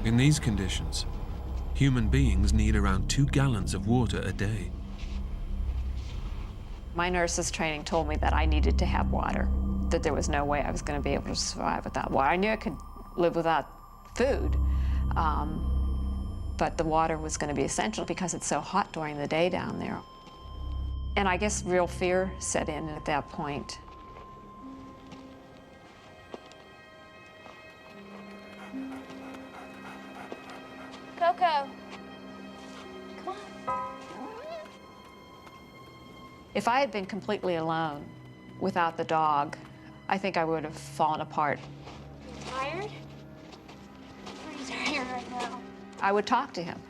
In these conditions, human beings need around 2 gallons of water a day. My nurse's training told me that I needed to have water, that there was no way I was going to be able to survive without water. I knew I could live without food, but the water was going to be essential because it's so hot during the day down there. And I guess real fear set in at that point. Coco. Come on. If I had been completely alone without the dog, I think I would have fallen apart. Tired? Pretty tired right now. I would talk to him.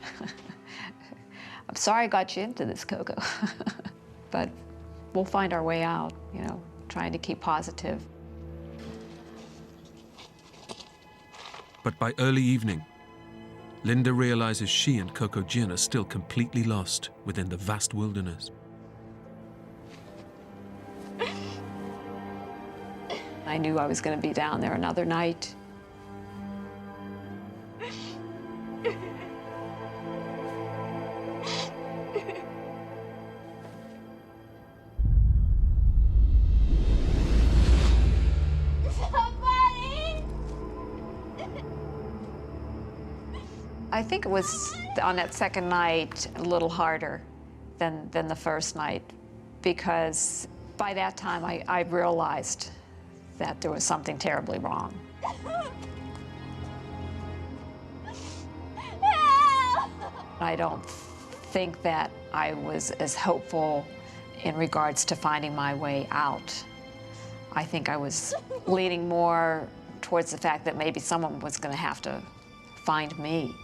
I'm sorry I got you into this, Coco. But we'll find our way out, you know, trying to keep positive. But by early evening, Linda realizes she and Coco Gin are still completely lost within the vast wilderness. I knew I was going to be down there another night. I think it was on that second night a little harder than the first night, because by that time I realized that there was something terribly wrong. I don't think that I was as hopeful in regards to finding my way out. I think I was leaning more towards the fact that maybe someone was going to have to find me.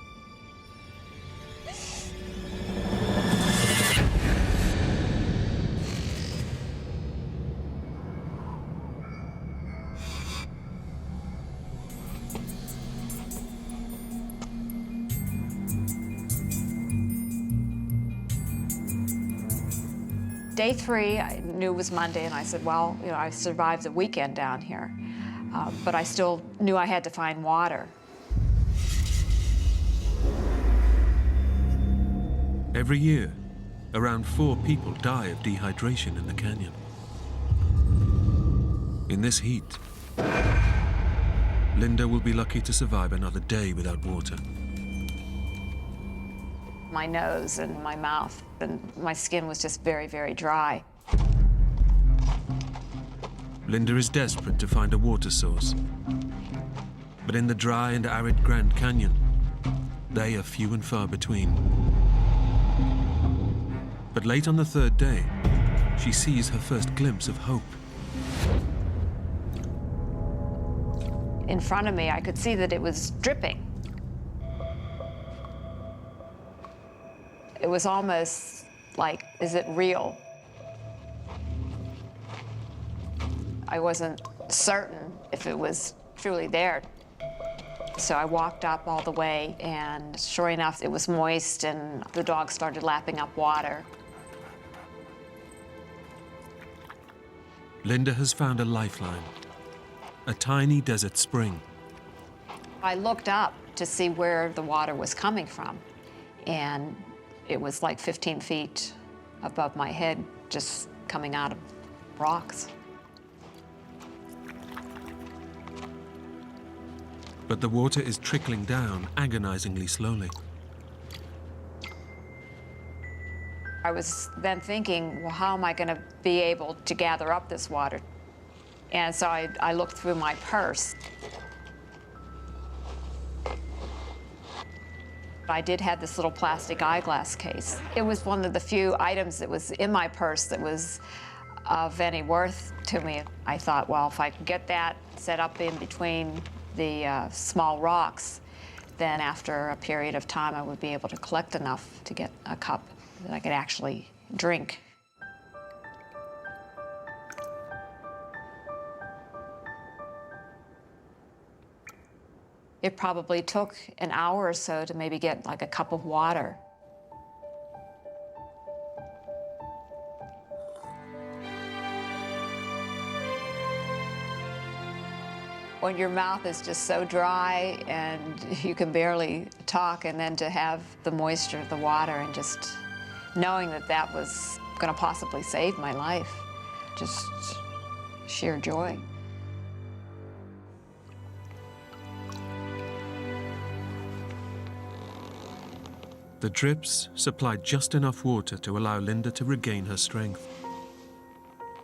Day 3, I knew it was Monday, and I said, well, you know, I survived the weekend down here, but I still knew I had to find water. Every year, around 4 people die of dehydration in the canyon. In this heat, Linda will be lucky to survive another day without water. My nose and my mouth and my skin was just very, very dry. Linda is desperate to find a water source. But in the dry and arid Grand Canyon, they are few and far between. But late on the third day, she sees her first glimpse of hope. In front of me, I could see that it was dripping. It was almost like, is it real? I wasn't certain if it was truly there. So I walked up all the way, and sure enough, it was moist, and the dog started lapping up water. Linda has found a lifeline, a tiny desert spring. I looked up to see where the water was coming from, and it was like 15 feet above my head, just coming out of rocks. But the water is trickling down agonizingly slowly. I was then thinking, well, how am I going to be able to gather up this water? And so I looked through my purse. I did have this little plastic eyeglass case. It was one of the few items that was in my purse that was of any worth to me. I thought, well, if I could get that set up in between the small rocks, then after a period of time I would be able to collect enough to get a cup that I could actually drink. It probably took an hour or so to maybe get like a cup of water. When your mouth is just so dry and you can barely talk, and then to have the moisture of the water and just knowing that that was going to possibly save my life, just sheer joy. The drips supplied just enough water to allow Linda to regain her strength.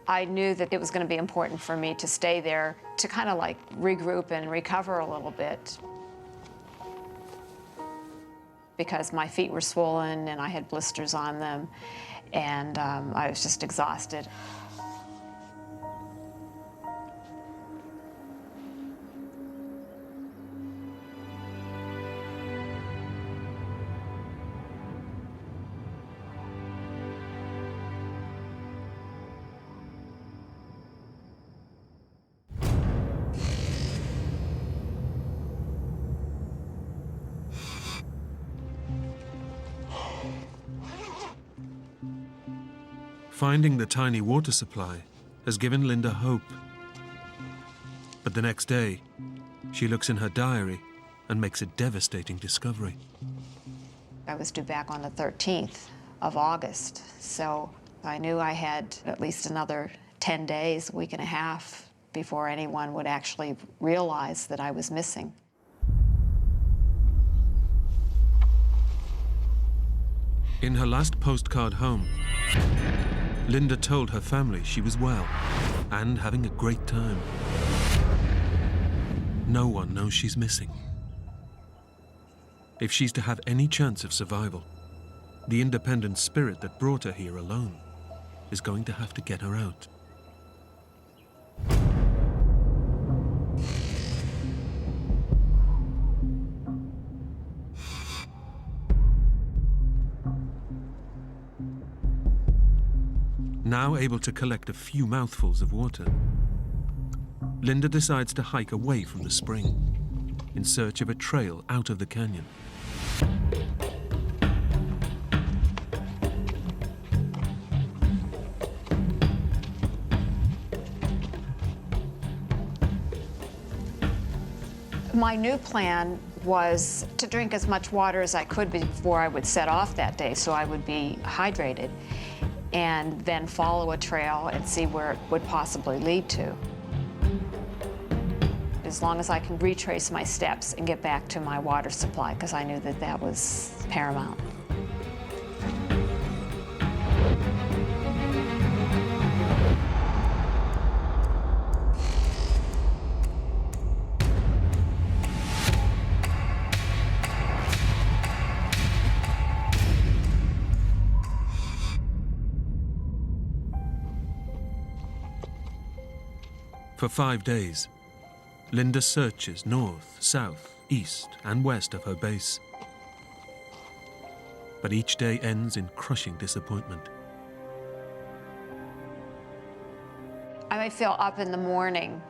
I knew that it was going to be important for me to stay there to kind of like regroup and recover a little bit, because my feet were swollen and I had blisters on them, and I was just exhausted. Finding the tiny water supply has given Linda hope. But the next day, she looks in her diary and makes a devastating discovery. I was due back on the 13th of August, so I knew I had at least another 10 days, a week and a half, before anyone would actually realize that I was missing. In her last postcard home, Linda told her family she was well and having a great time. No one knows she's missing. If she's to have any chance of survival, the independent spirit that brought her here alone is going to have to get her out. Now able to collect a few mouthfuls of water, Linda decides to hike away from the spring in search of a trail out of the canyon. My new plan was to drink as much water as I could before I would set off that day, so I would be hydrated, and then follow a trail and see where it would possibly lead to. As long as I can retrace my steps and get back to my water supply, because I knew that that was paramount. For 5 days, Linda searches north, south, east, and west of her base. But each day ends in crushing disappointment. I might feel up in the morning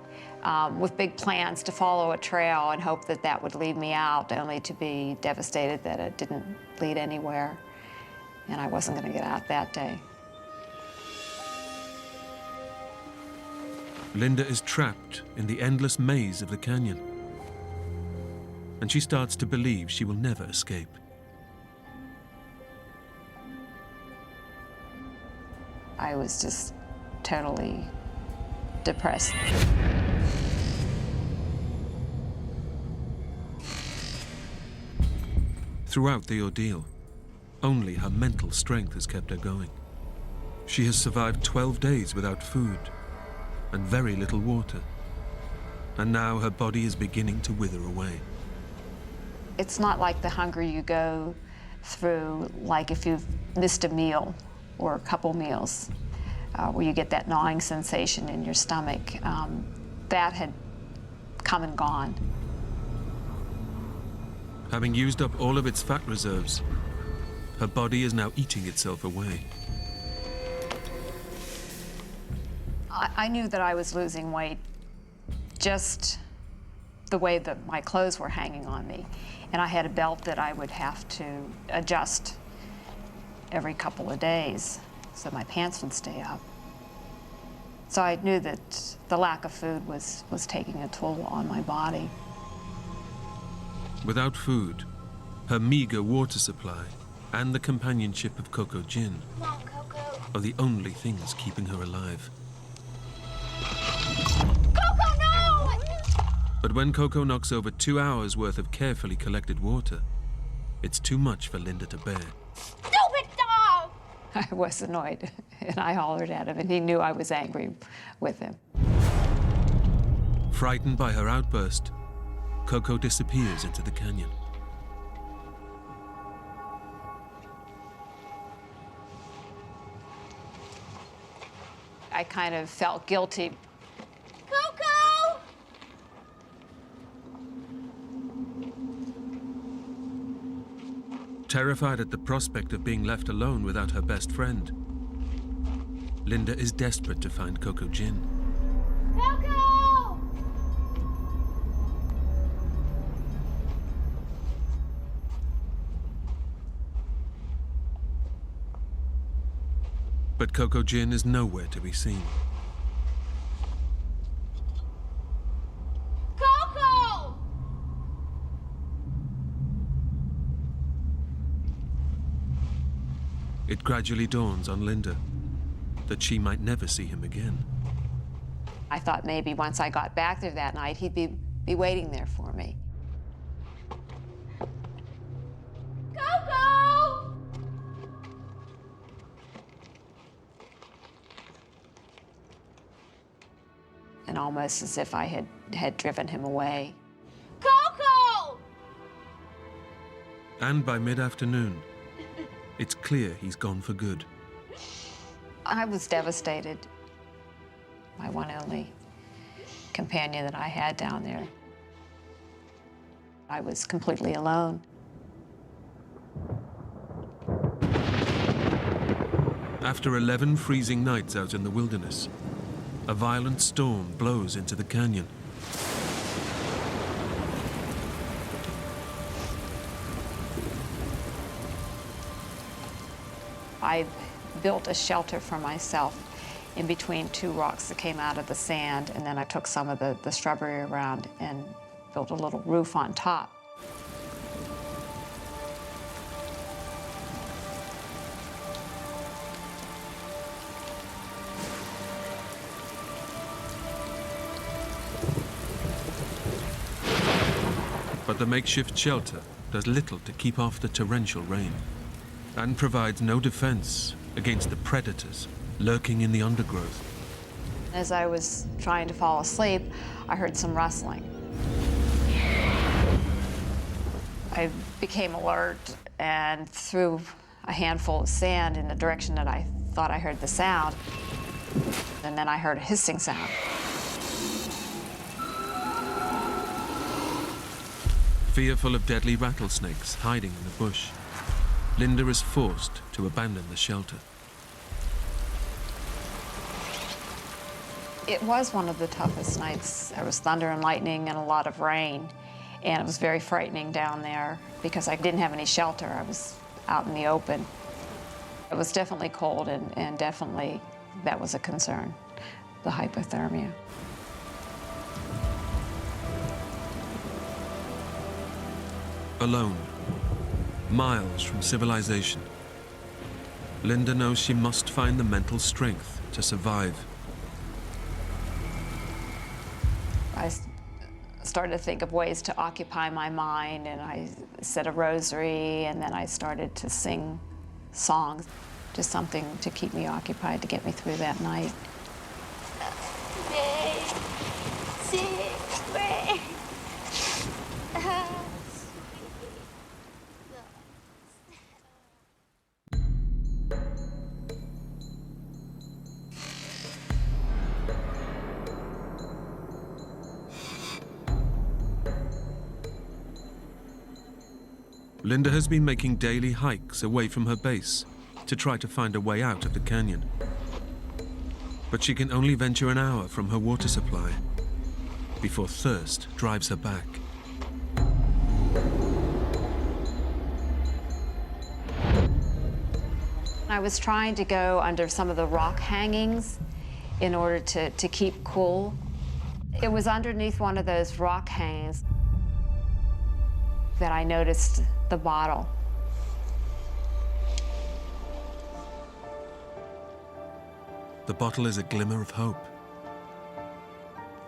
with big plans to follow a trail and hope that that would lead me out, only to be devastated that it didn't lead anywhere, and I wasn't going to get out that day. Linda is trapped in the endless maze of the canyon, and she starts to believe she will never escape. I was just totally depressed. Throughout the ordeal, only her mental strength has kept her going. She has survived 12 days without food and very little water, and now her body is beginning to wither away. It's not like the hunger you go through, like if you've missed a meal or a couple meals, where you get that gnawing sensation in your stomach. That had come and gone. Having used up all of its fat reserves, her body is now eating itself away. I knew that I was losing weight just the way that my clothes were hanging on me. And I had a belt that I would have to adjust every couple of days so my pants would stay up. So I knew that the lack of food was taking a toll on my body. Without food, her meager water supply and the companionship of Coco Gin are the only things keeping her alive. Coco, no! But when Coco knocks over 2 hours worth of carefully collected water, it's too much for Linda to bear. Stupid dog! I was annoyed, and I hollered at him, and he knew I was angry with him. Frightened by her outburst, Coco disappears into the canyon. I kind of felt guilty. Coco! Terrified at the prospect of being left alone without her best friend, Linda is desperate to find Coco Gin. Coco! But Coco Gin is nowhere to be seen. Coco! It gradually dawns on Linda that she might never see him again. I thought maybe once I got back there that night, he'd be waiting there for me. Coco! And almost as if I had driven him away. Coco! And by mid-afternoon, it's clear he's gone for good. I was devastated. My one and only companion that I had down there. I was completely alone. After 11 freezing nights out in the wilderness, a violent storm blows into the canyon. I built a shelter for myself in between two rocks that came out of the sand, and then I took some of the shrubbery around and built a little roof on top. But the makeshift shelter does little to keep off the torrential rain and provides no defense against the predators lurking in the undergrowth. As I was trying to fall asleep, I heard some rustling. I became alert and threw a handful of sand in the direction that I thought I heard the sound. And then I heard a hissing sound. Fearful of deadly rattlesnakes hiding in the bush, Linda is forced to abandon the shelter. It was one of the toughest nights. There was thunder and lightning and a lot of rain, and it was very frightening down there because I didn't have any shelter. I was out in the open. It was definitely cold, and definitely that was a concern, the hypothermia. Alone, miles from civilization, Linda knows she must find the mental strength to survive. I started to think of ways to occupy my mind, and I said a rosary, and then I started to sing songs, just something to keep me occupied, to get me through that night. Linda has been making daily hikes away from her base to try to find a way out of the canyon. But she can only venture an hour from her water supply before thirst drives her back. I was trying to go under some of the rock hangings in order to keep cool. It was underneath one of those rock hangings that I noticed the bottle. The bottle is a glimmer of hope.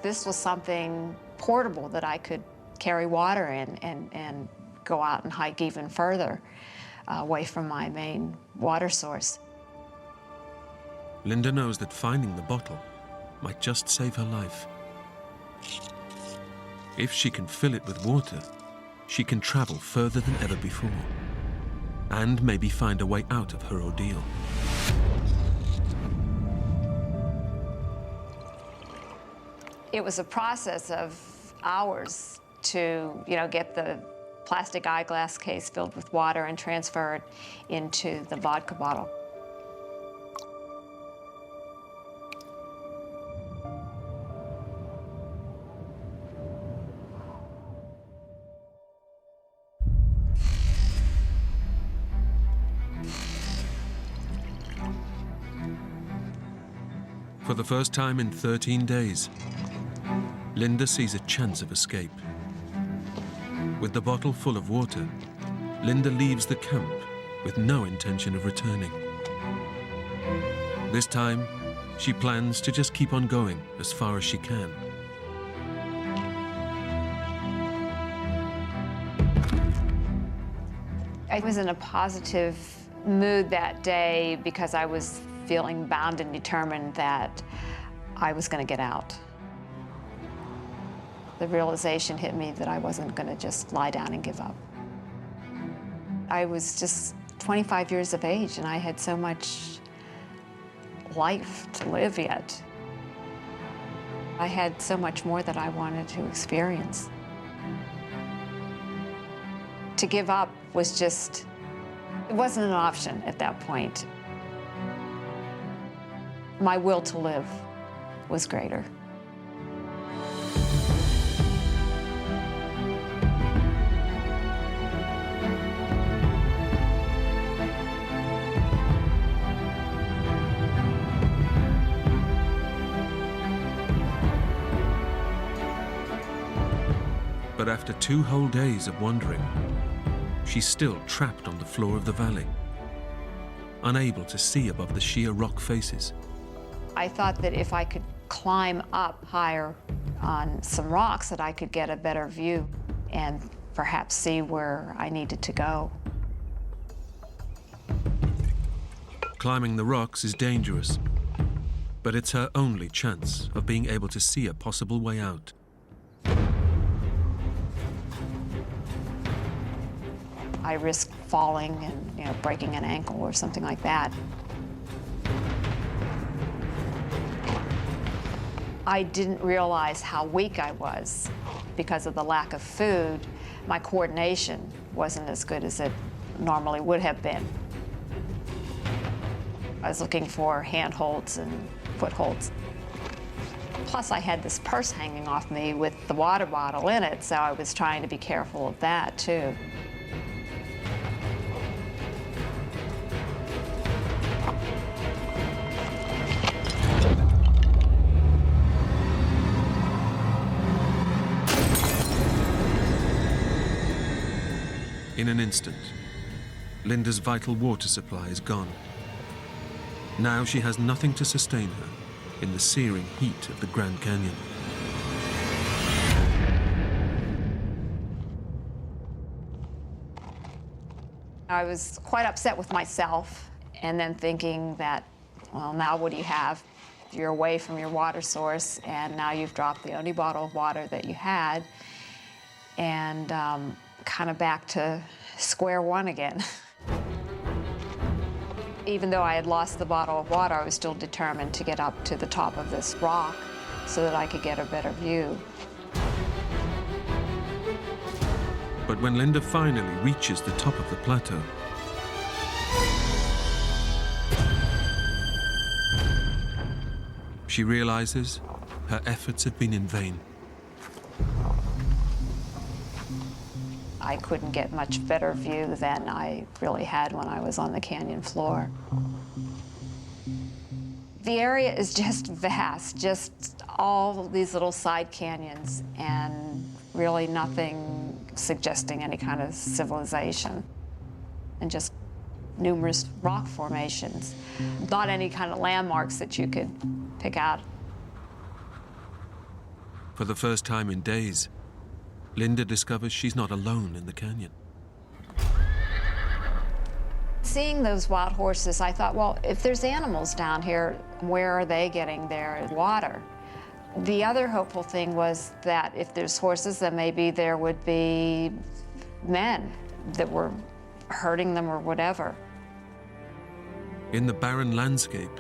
This was something portable that I could carry water in and go out and hike even further away from my main water source. Linda knows that finding the bottle might just save her life. If she can fill it with water, she can travel further than ever before, and maybe find a way out of her ordeal. It was a process of hours to, get the plastic eyeglass case filled with water and transfer it into the vodka bottle. For the first time in 13 days, Linda sees a chance of escape. With the bottle full of water, Linda leaves the camp with no intention of returning. This time, she plans to just keep on going as far as she can. I was in a positive mood that day because I was feeling bound and determined that I was going to get out. The realization hit me that I wasn't going to just lie down and give up. I was just 25 years of age, and I had so much life to live yet. I had so much more that I wanted to experience. To give up was just, it wasn't an option at that point. My will to live was greater. But after 2 whole days of wandering, she's still trapped on the floor of the valley, unable to see above the sheer rock faces. I thought that if I could climb up higher on some rocks, that I could get a better view and perhaps see where I needed to go. Climbing the rocks is dangerous, but it's her only chance of being able to see a possible way out. I risked falling and breaking an ankle or something like that. I didn't realize how weak I was because of the lack of food, my coordination wasn't as good as it normally would have been. I was looking for handholds and footholds. Plus, I had this purse hanging off me with the water bottle in it, so I was trying to be careful of that, too. In an instant, Linda's vital water supply is gone. Now she has nothing to sustain her in the searing heat of the Grand Canyon. I was quite upset with myself, and then thinking that, well, now what do you have? You're away from your water source, and now you've dropped the only bottle of water that you had, and kind of back to square one again. Even though I had lost the bottle of water, I was still determined to get up to the top of this rock so that I could get a better view. But when Linda finally reaches the top of the plateau, she realizes her efforts have been in vain. I couldn't get much better view than I really had when I was on the canyon floor. The area is just vast, just all these little side canyons, and really nothing suggesting any kind of civilization, and just numerous rock formations. Not any kind of landmarks that you could pick out. For the first time in days, Linda discovers she's not alone in the canyon. Seeing those wild horses, I thought, well, if there's animals down here, where are they getting their water? The other hopeful thing was that if there's horses, then maybe there would be men that were hurting them or whatever. In the barren landscape,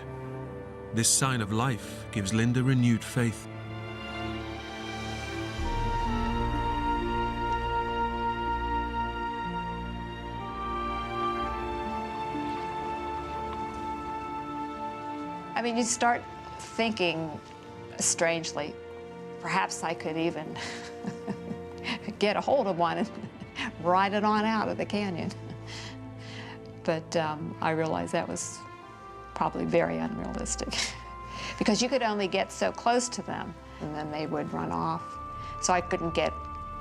this sign of life gives Linda renewed faith. I mean, you start thinking strangely, perhaps I could even get a hold of one and ride it on out of the canyon. But I realized that was probably very unrealistic because you could only get so close to them and then they would run off. So I couldn't get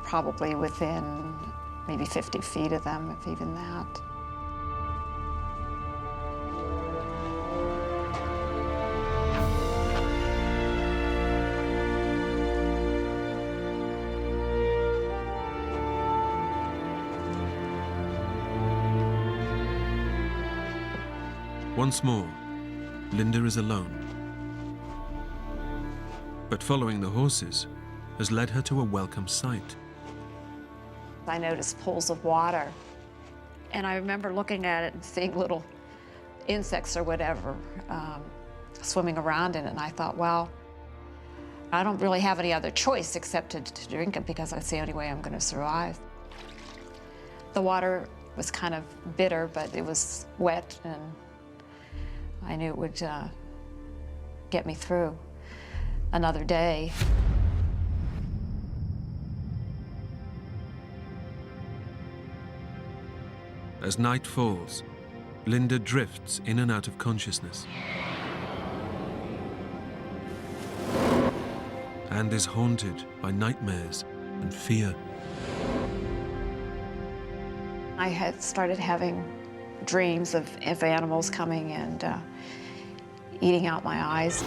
probably within maybe 50 feet of them, if even that. Once more, Linda is alone. But following the horses has led her to a welcome sight. I noticed pools of water, and I remember looking at it and seeing little insects or whatever swimming around in it, and I thought, well, I don't really have any other choice except to drink it because that's the only way I'm going to survive. The water was kind of bitter, but it was wet, and I knew it would get me through another day. As night falls, Linda drifts in and out of consciousness and is haunted by nightmares and fear. I had started having dreams of animals coming and eating out my eyes.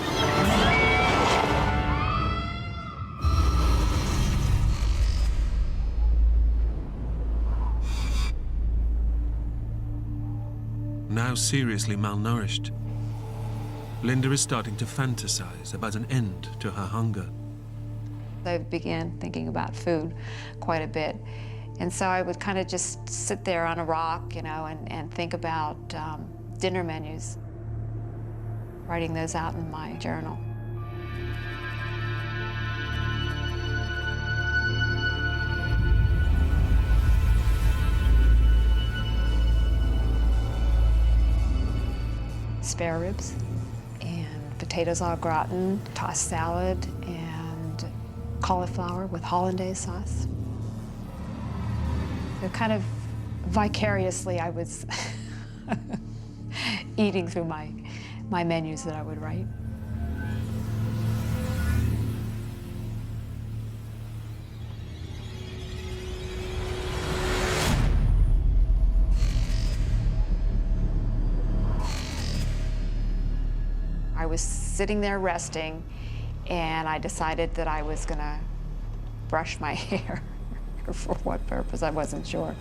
Now seriously malnourished, Linda is starting to fantasize about an end to her hunger. I began thinking about food quite a bit. And so I would kind of just sit there on a rock, you know, and think about dinner menus, writing those out in my journal. spare ribs and potatoes au gratin, tossed salad, and cauliflower with hollandaise sauce. So kind of vicariously, I was eating through my menus that I would write. I was sitting there resting, and I decided that I was gonna brush my hair. For what purpose, I wasn't sure.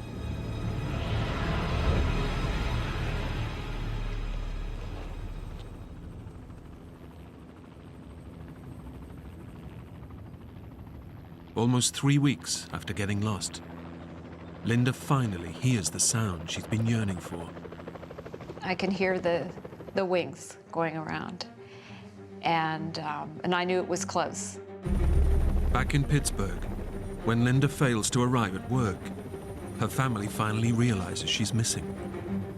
Almost 3 weeks after getting lost, Linda finally hears the sound she's been yearning for. I can hear the wings going around, and I knew it was close. Back in Pittsburgh, when Linda fails to arrive at work, her family finally realizes she's missing,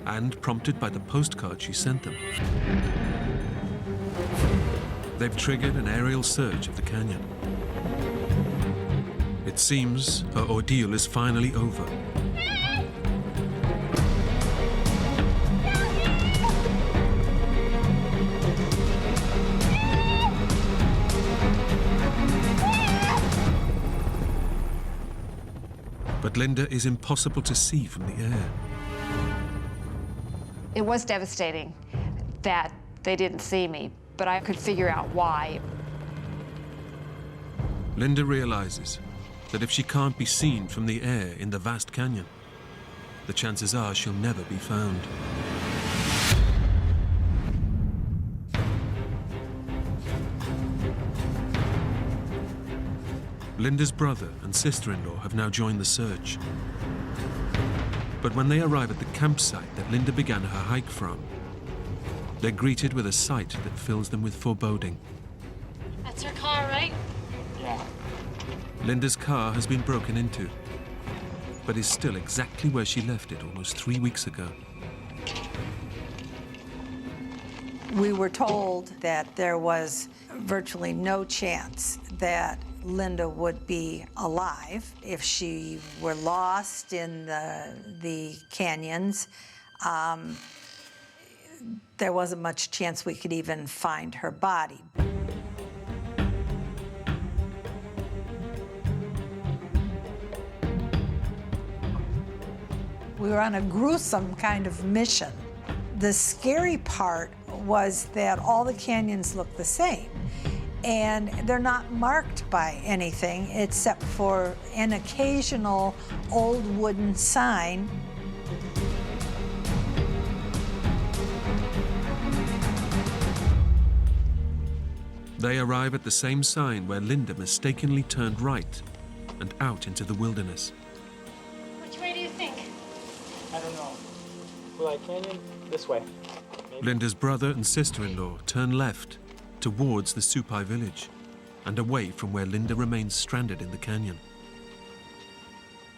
and prompted by the postcard she sent them, they've triggered an aerial search of the canyon. It seems her ordeal is finally over. But Linda is impossible to see from the air. It was devastating that they didn't see me, but I could figure out why. Linda realizes that if she can't be seen from the air in the vast canyon, the chances are she'll never be found. Linda's brother and sister-in-law have now joined the search. But when they arrive at the campsite that Linda began her hike from, they're greeted with a sight that fills them with foreboding. That's her car, right? Yeah. Linda's car has been broken into, but is still exactly where she left it almost 3 weeks ago. We were told that there was virtually no chance that Linda would be alive if she were lost in the canyons. There wasn't much chance we could even find her body. We were on a gruesome kind of mission. The scary part was that all the canyons look the same, and they're not marked by anything except for an occasional old wooden sign. They arrive at the same sign where Linda mistakenly turned right and out into the wilderness. Which way do you think? I don't know. Will Canyon? This way. Maybe. Linda's brother and sister-in-law turn left towards the Supai village and away from where Linda remains stranded in the canyon.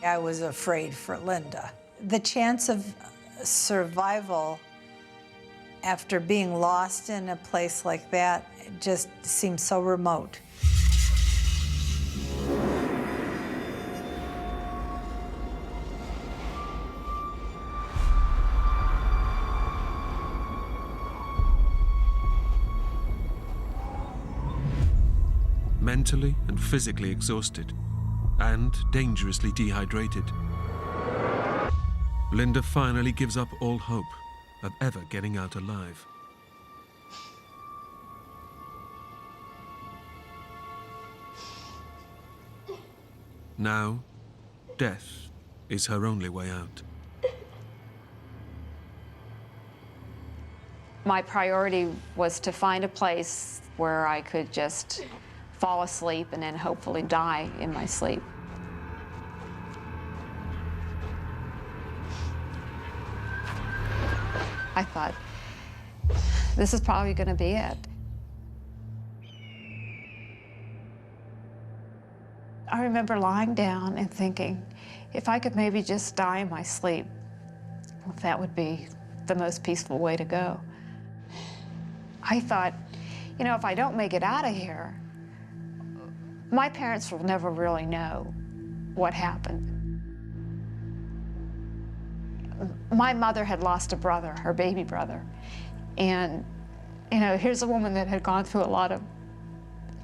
I was afraid for Linda. The chance of survival after being lost in a place like that just seemed so remote. Mentally and physically exhausted and dangerously dehydrated, Linda finally gives up all hope of ever getting out alive. Now, death is her only way out. My priority was to find a place where I could just fall asleep and then hopefully die in my sleep. I thought, this is probably going to be it. I remember lying down and thinking, if I could maybe just die in my sleep, that would be the most peaceful way to go. I thought, you know, if I don't make it out of here, my parents will never really know what happened. My mother had lost a brother, her baby brother. And, you know, here's a woman that had gone through a lot of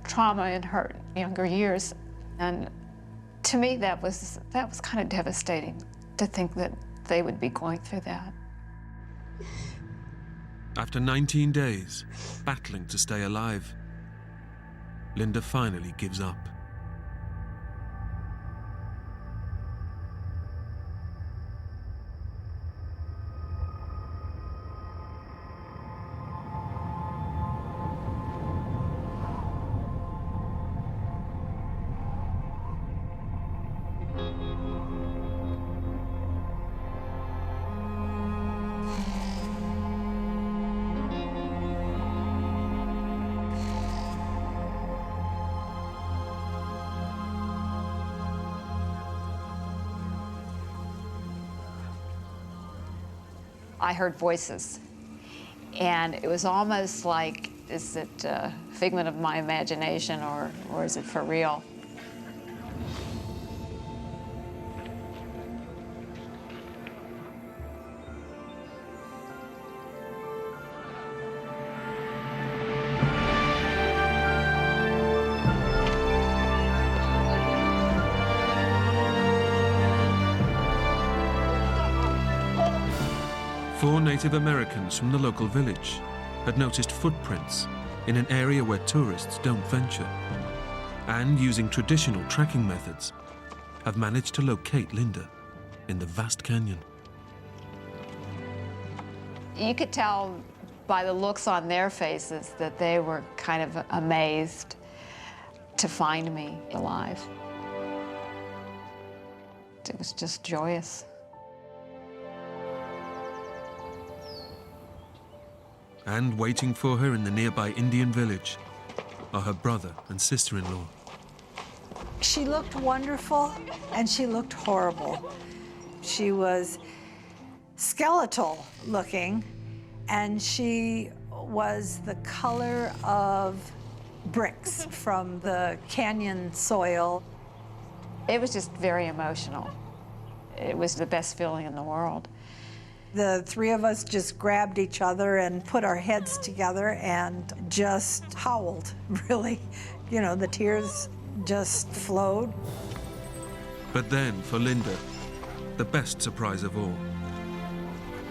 trauma in her younger years. And to me, that was kind of devastating to think that they would be going through that. After 19 days, battling to stay alive, Linda finally gives up. I heard voices, and it was almost like, is it a figment of my imagination, or is it for real? Four Native Americans from the local village had noticed footprints in an area where tourists don't venture, and using traditional tracking methods, have managed to locate Linda in the vast canyon. You could tell by the looks on their faces that they were kind of amazed to find me alive. It was just joyous. And waiting for her in the nearby Indian village are her brother and sister-in-law. She looked wonderful, and she looked horrible. She was skeletal looking, and she was the color of bricks from the canyon soil. It was just very emotional. It was the best feeling in the world. The three of us just grabbed each other and put our heads together and just howled, really. You know, the tears just flowed. But then, for Linda, the best surprise of all.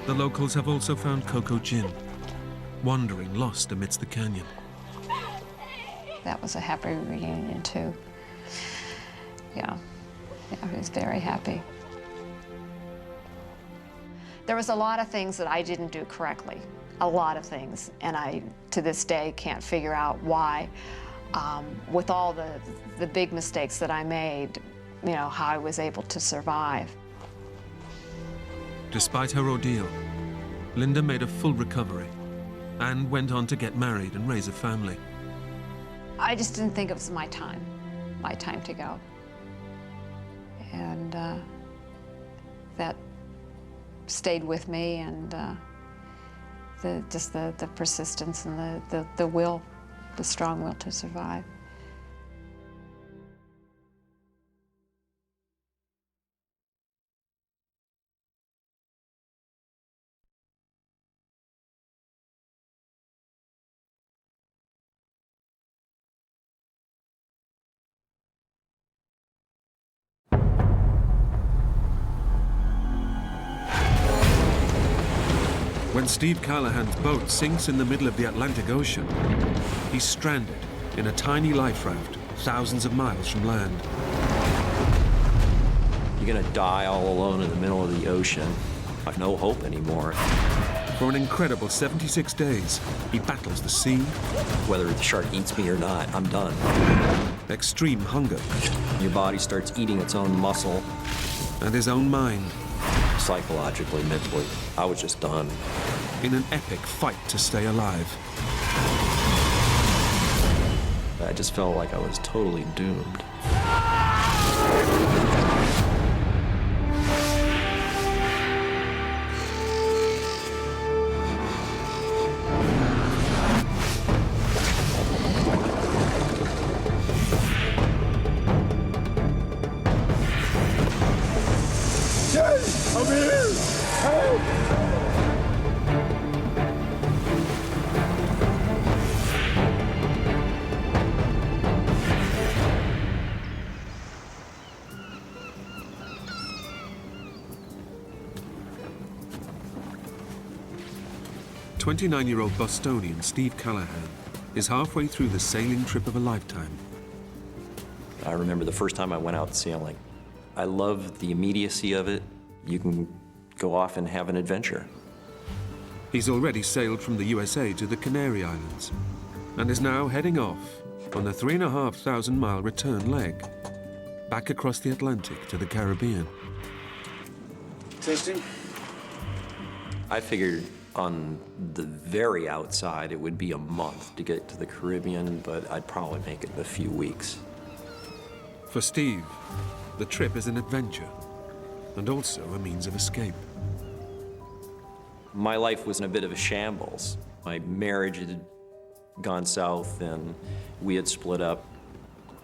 The locals have also found Coco Gin, wandering lost amidst the canyon. That was a happy reunion, too. Yeah, I was very happy. There was a lot of things that I didn't do correctly, a lot of things, and I, to this day, can't figure out why. With all the big mistakes that I made, you know, how I was able to survive. Despite her ordeal, Linda made a full recovery and went on to get married and raise a family. I just didn't think it was my time to go. And that stayed with me, and the persistence and the will, the strong will to survive. When Steve Callahan's boat sinks in the middle of the Atlantic Ocean, he's stranded in a tiny life raft thousands of miles from land. You're gonna die all alone in the middle of the ocean. I've no hope anymore. For an incredible 76 days, he battles the sea. Whether the shark eats me or not, I'm done. Extreme hunger. Your body starts eating its own muscle. And his own mind. Psychologically, mentally, I was just done. In an epic fight to stay alive. I just felt like I was totally doomed. Help me! Help! 29-year-old Bostonian Steve Callahan is halfway through the sailing trip of a lifetime. I remember the first time I went out sailing. I love the immediacy of it. You can go off and have an adventure. He's already sailed from the USA to the Canary Islands and is now heading off on the 3,500-mile return leg, back across the Atlantic to the Caribbean. Testing. I figured on the very outside it would be a month to get to the Caribbean, but I'd probably make it in a few weeks. For Steve, the trip is an adventure and also a means of escape. My life was in a bit of a shambles. My marriage had gone south and we had split up.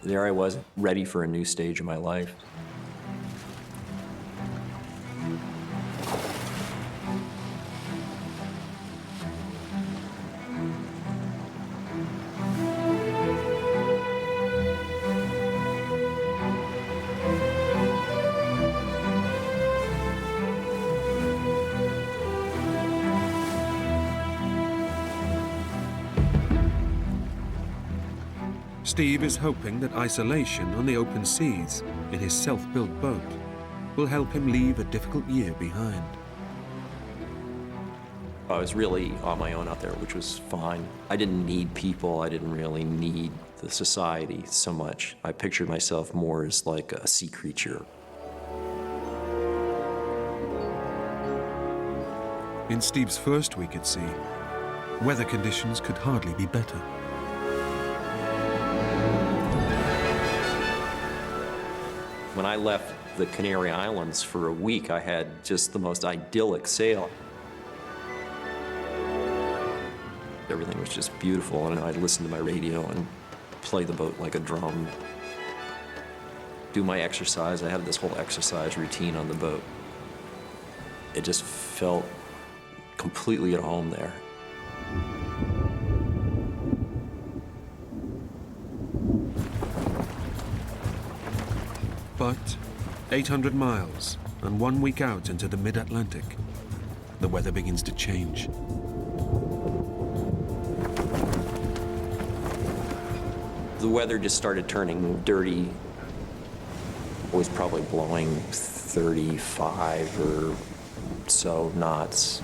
There I was, ready for a new stage of my life. Steve is hoping that isolation on the open seas in his self-built boat will help him leave a difficult year behind. I was really on my own out there, which was fine. I didn't need people. I didn't really need the society so much. I pictured myself more as like a sea creature. In Steve's first week at sea, weather conditions could hardly be better. When I left the Canary Islands for a week, I had just the most idyllic sail. Everything was just beautiful, and I'd listen to my radio and play the boat like a drum. Do my exercise. I had this whole exercise routine on the boat. It just felt completely at home there. But 800 miles and 1 week out into the mid-Atlantic, the weather begins to change. The weather just started turning dirty. It was probably blowing 35 or so knots.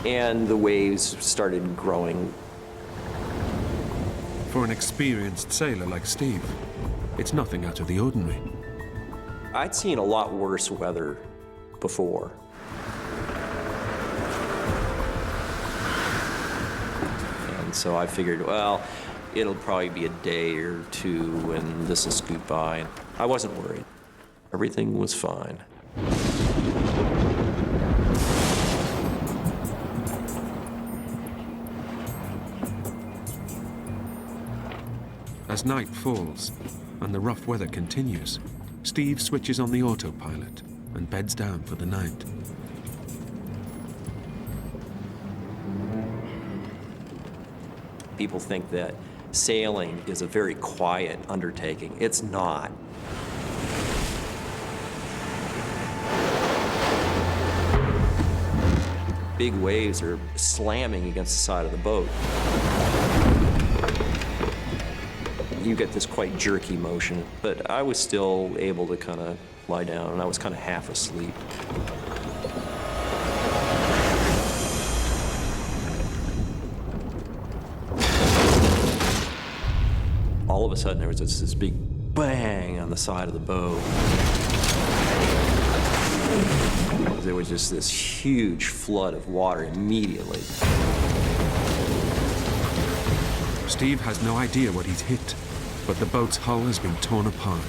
And the waves started growing. For an experienced sailor like Steve, it's nothing out of the ordinary. I'd seen a lot worse weather before. And so I figured, well, it'll probably be a day or two and this will scoot by. I wasn't worried. Everything was fine. As night falls and the rough weather continues, Steve switches on the autopilot and beds down for the night. People think that sailing is a very quiet undertaking. It's not. Big waves are slamming against the side of the boat. You get this quite jerky motion, but I was still able to kind of lie down, and I was kind of half asleep. All of a sudden, there was this big bang on the side of the boat. There was just this huge flood of water immediately. Steve has no idea what he's hit, but the boat's hull has been torn apart.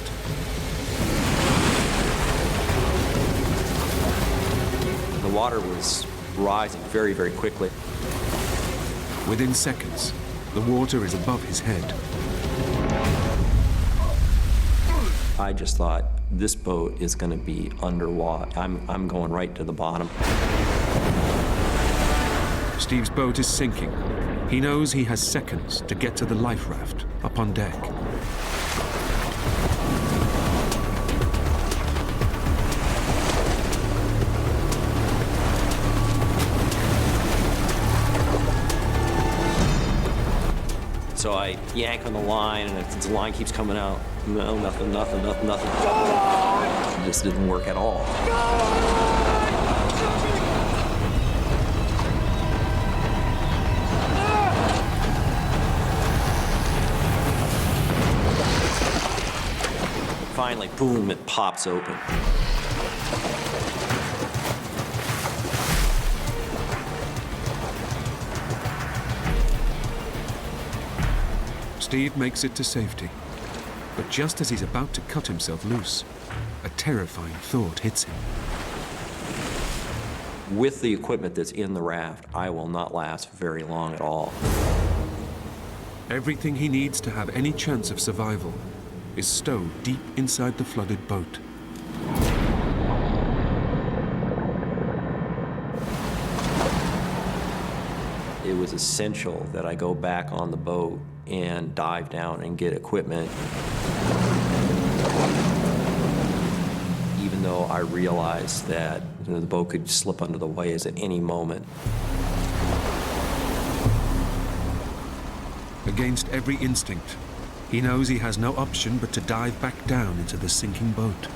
The water was rising very, very quickly. Within seconds, the water is above his head. I just thought, this boat is going to be underwater. I'm going right to the bottom. Steve's boat is sinking. He knows he has seconds to get to the life raft up on deck. So I yank on the line, and if the line keeps coming out, no, nothing. This didn't work at all. Finally, boom, it pops open. Steve makes it to safety. But just as he's about to cut himself loose, a terrifying thought hits him. With the equipment that's in the raft, I will not last very long at all. Everything he needs to have any chance of survival is stowed deep inside the flooded boat. It was essential that I go back on the boat and dive down and get equipment. Even though I realized that the boat could slip under the waves at any moment. Against every instinct, he knows he has no option but to dive back down into the sinking boat.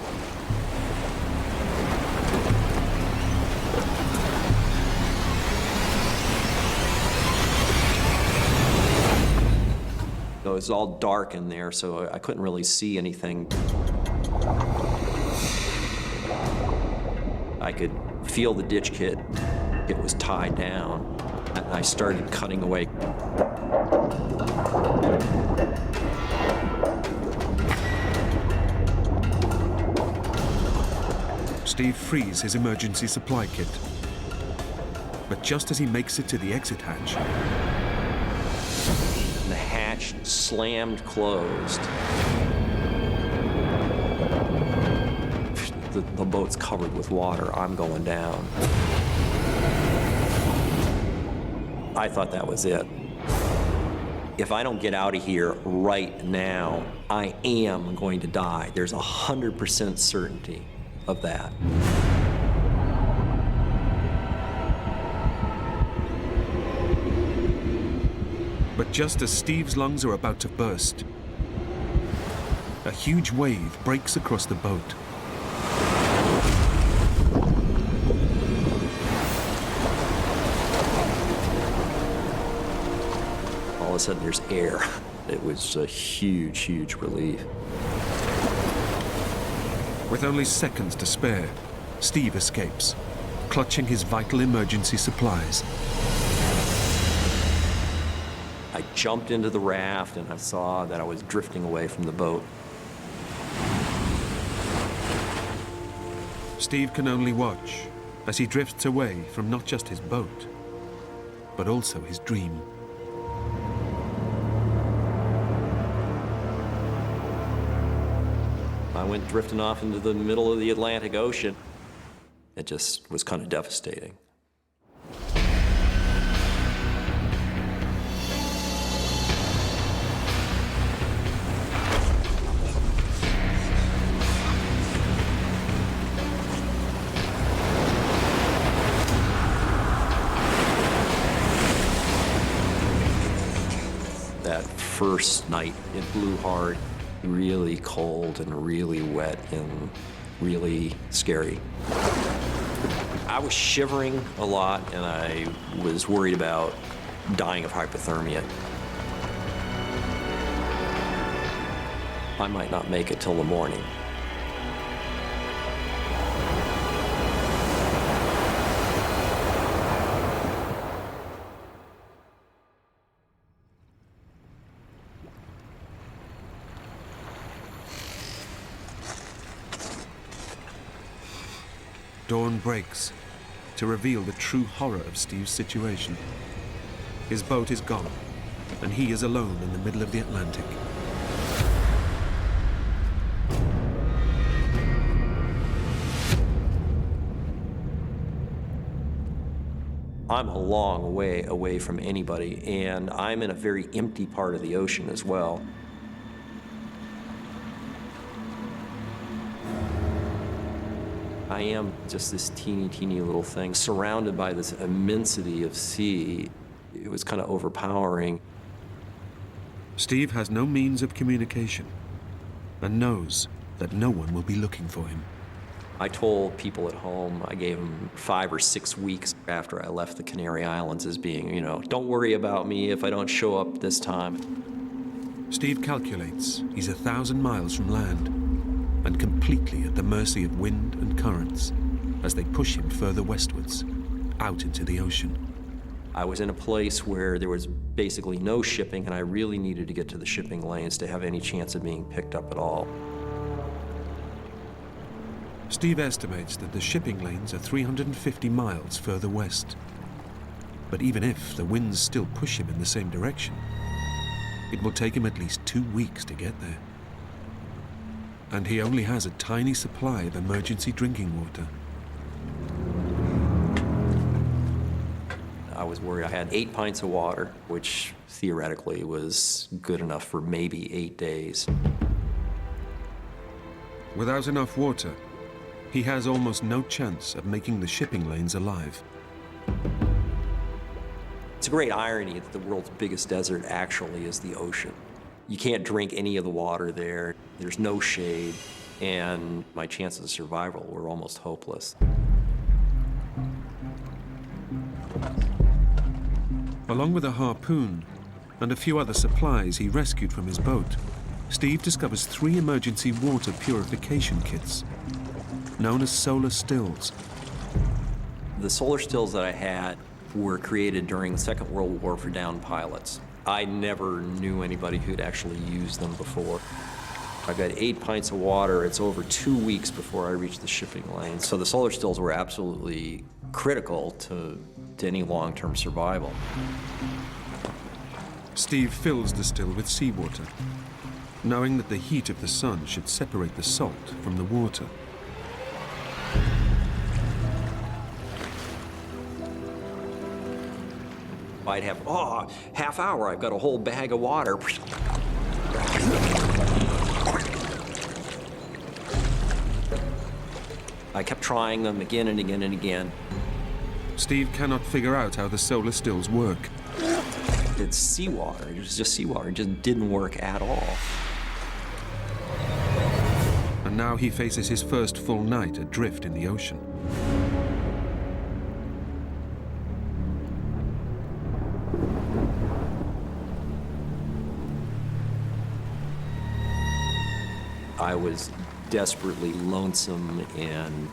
It was all dark in there, so I couldn't really see anything. I could feel the ditch kit. It was tied down. And I started cutting away. Steve frees his emergency supply kit. But just as he makes it to the exit hatch, the hatch slammed closed. The boat's covered with water. I'm going down. I thought that was it. If I don't get out of here right now, I am going to die. There's 100% certainty of that. But just as Steve's lungs are about to burst, a huge wave breaks across the boat. All of a sudden, there's air. It was a huge, huge relief. With only seconds to spare, Steve escapes, clutching his vital emergency supplies. I jumped into the raft and I saw that I was drifting away from the boat. Steve can only watch as he drifts away from not just his boat, but also his dream. I went drifting off into the middle of the Atlantic Ocean. It just was kind of devastating. That first night, it blew hard. Really cold and really wet and really scary. I was shivering a lot and I was worried about dying of hypothermia. I might not make it till the morning. Dawn breaks to reveal the true horror of Steve's situation. His boat is gone, and he is alone in the middle of the Atlantic. I'm a long way away from anybody, and I'm in a very empty part of the ocean as well. I am just this teeny little thing surrounded by this immensity of sea. It was kind of overpowering. Steve has no means of communication and knows that no one will be looking for him. I told people at home, I gave them 5 or 6 weeks after I left the Canary Islands as being, you know, don't worry about me if I don't show up this time. Steve calculates he's 1,000 miles from land and completely at the mercy of wind and currents as they push him further westwards, out into the ocean. I was in a place where there was basically no shipping, and I really needed to get to the shipping lanes to have any chance of being picked up at all. Steve estimates that the shipping lanes are 350 miles further west. But even if the winds still push him in the same direction, it will take him at least 2 weeks to get there. And he only has a tiny supply of emergency drinking water. I was worried. I had 8 pints of water, which theoretically was good enough for maybe 8 days. Without enough water, he has almost no chance of making the shipping lanes alive. It's a great irony that the world's biggest desert actually is the ocean. You can't drink any of the water there. There's no shade, and my chances of survival were almost hopeless. Along with a harpoon and a few other supplies he rescued from his boat, Steve discovers 3 emergency water purification kits, known as solar stills. The solar stills that I had were created during the Second World War for downed pilots. I never knew anybody who'd actually used them before. I've got 8 pints of water. It's over 2 weeks before I reach the shipping lane. So the solar stills were absolutely critical to any long-term survival. Steve fills the still with seawater, knowing that the heat of the sun should separate the salt from the water. I'd have, half hour, I've got a whole bag of water. I kept trying them again and again and again. Steve cannot figure out how the solar stills work. It's seawater. It was just seawater. It just didn't work at all. And now he faces his first full night adrift in the ocean. I was desperately lonesome, and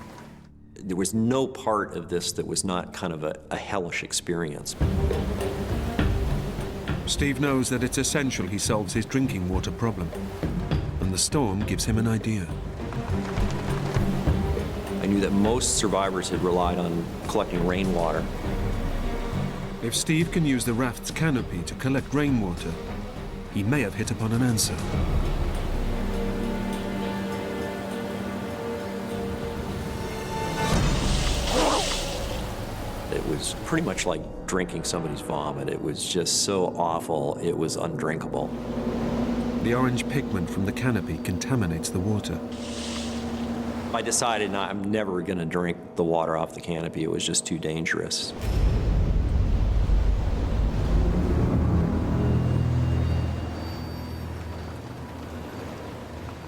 there was no part of this that was not kind of a hellish experience. Steve knows that it's essential he solves his drinking water problem, and the storm gives him an idea. I knew that most survivors had relied on collecting rainwater. If Steve can use the raft's canopy to collect rainwater, he may have hit upon an answer. It was pretty much like drinking somebody's vomit. It was just so awful, it was undrinkable. The orange pigment from the canopy contaminates the water. I decided I'm never going to drink the water off the canopy. It was just too dangerous.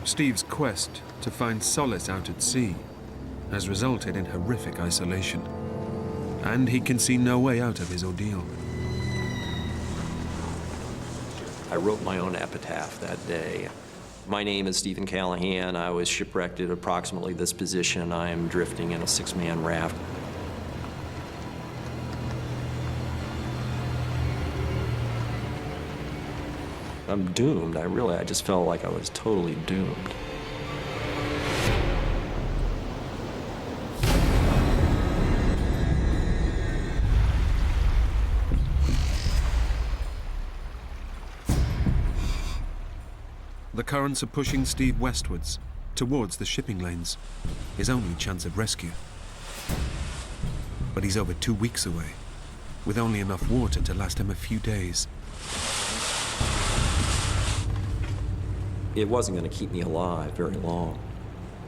Steve's quest to find solace out at sea has resulted in horrific isolation, and he can see no way out of his ordeal. I wrote my own epitaph that day. My name is Stephen Callahan. I was shipwrecked at approximately this position. I am drifting in a 6-man raft. I'm doomed. I just felt like I was totally doomed. The currents are pushing Steve westwards, towards the shipping lanes, his only chance of rescue. But he's over 2 weeks away, with only enough water to last him a few days. It wasn't going to keep me alive very long.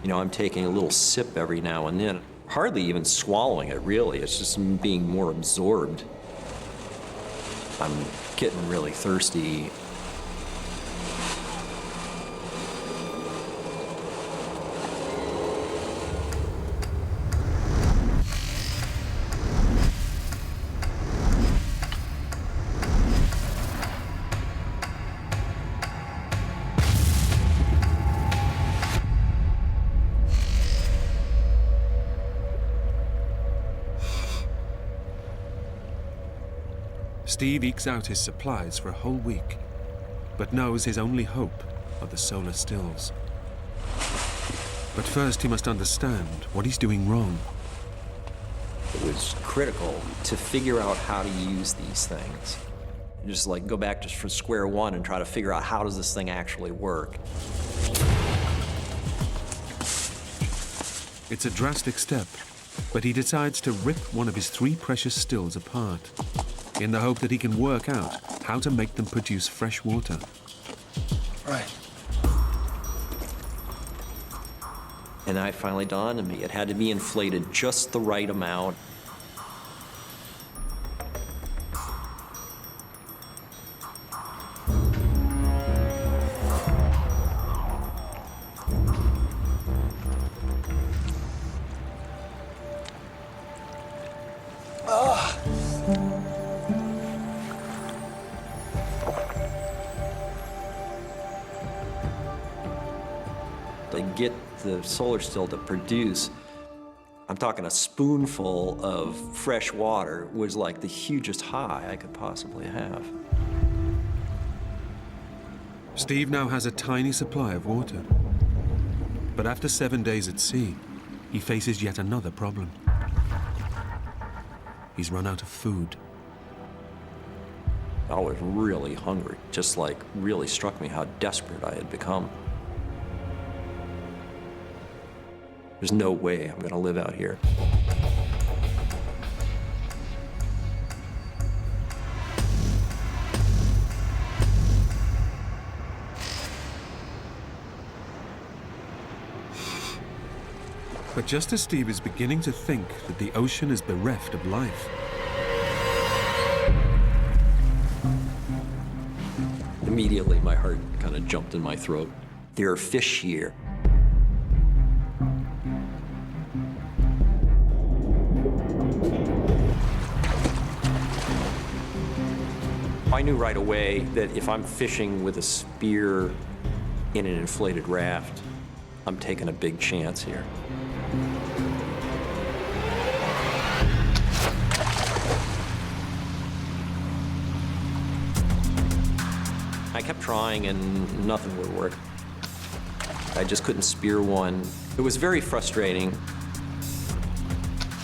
You know, I'm taking a little sip every now and then, hardly even swallowing it, really. It's just being more absorbed. I'm getting really thirsty. Steve ekes out his supplies for a whole week, but knows his only hope are the solar stills. But first he must understand what he's doing wrong. It was critical to figure out how to use these things. Just like go back just from square one and try to figure out how does this thing actually work. It's a drastic step, but he decides to rip one of his 3 precious stills apart, in the hope that he can work out how to make them produce fresh water. Right. And then it finally dawned on me, it had to be inflated just the right amount. To get the solar still to produce, I'm talking a spoonful of fresh water was like the hugest high I could possibly have. Steve now has a tiny supply of water. But after 7 days at sea, he faces yet another problem. He's run out of food. I was really hungry, just like really struck me how desperate I had become. There's no way I'm gonna live out here. But just as Steve is beginning to think that the ocean is bereft of life, immediately my heart kind of jumped in my throat. There are fish here. I knew right away that if I'm fishing with a spear in an inflated raft, I'm taking a big chance here. I kept trying and nothing would work. I just couldn't spear one. It was very frustrating.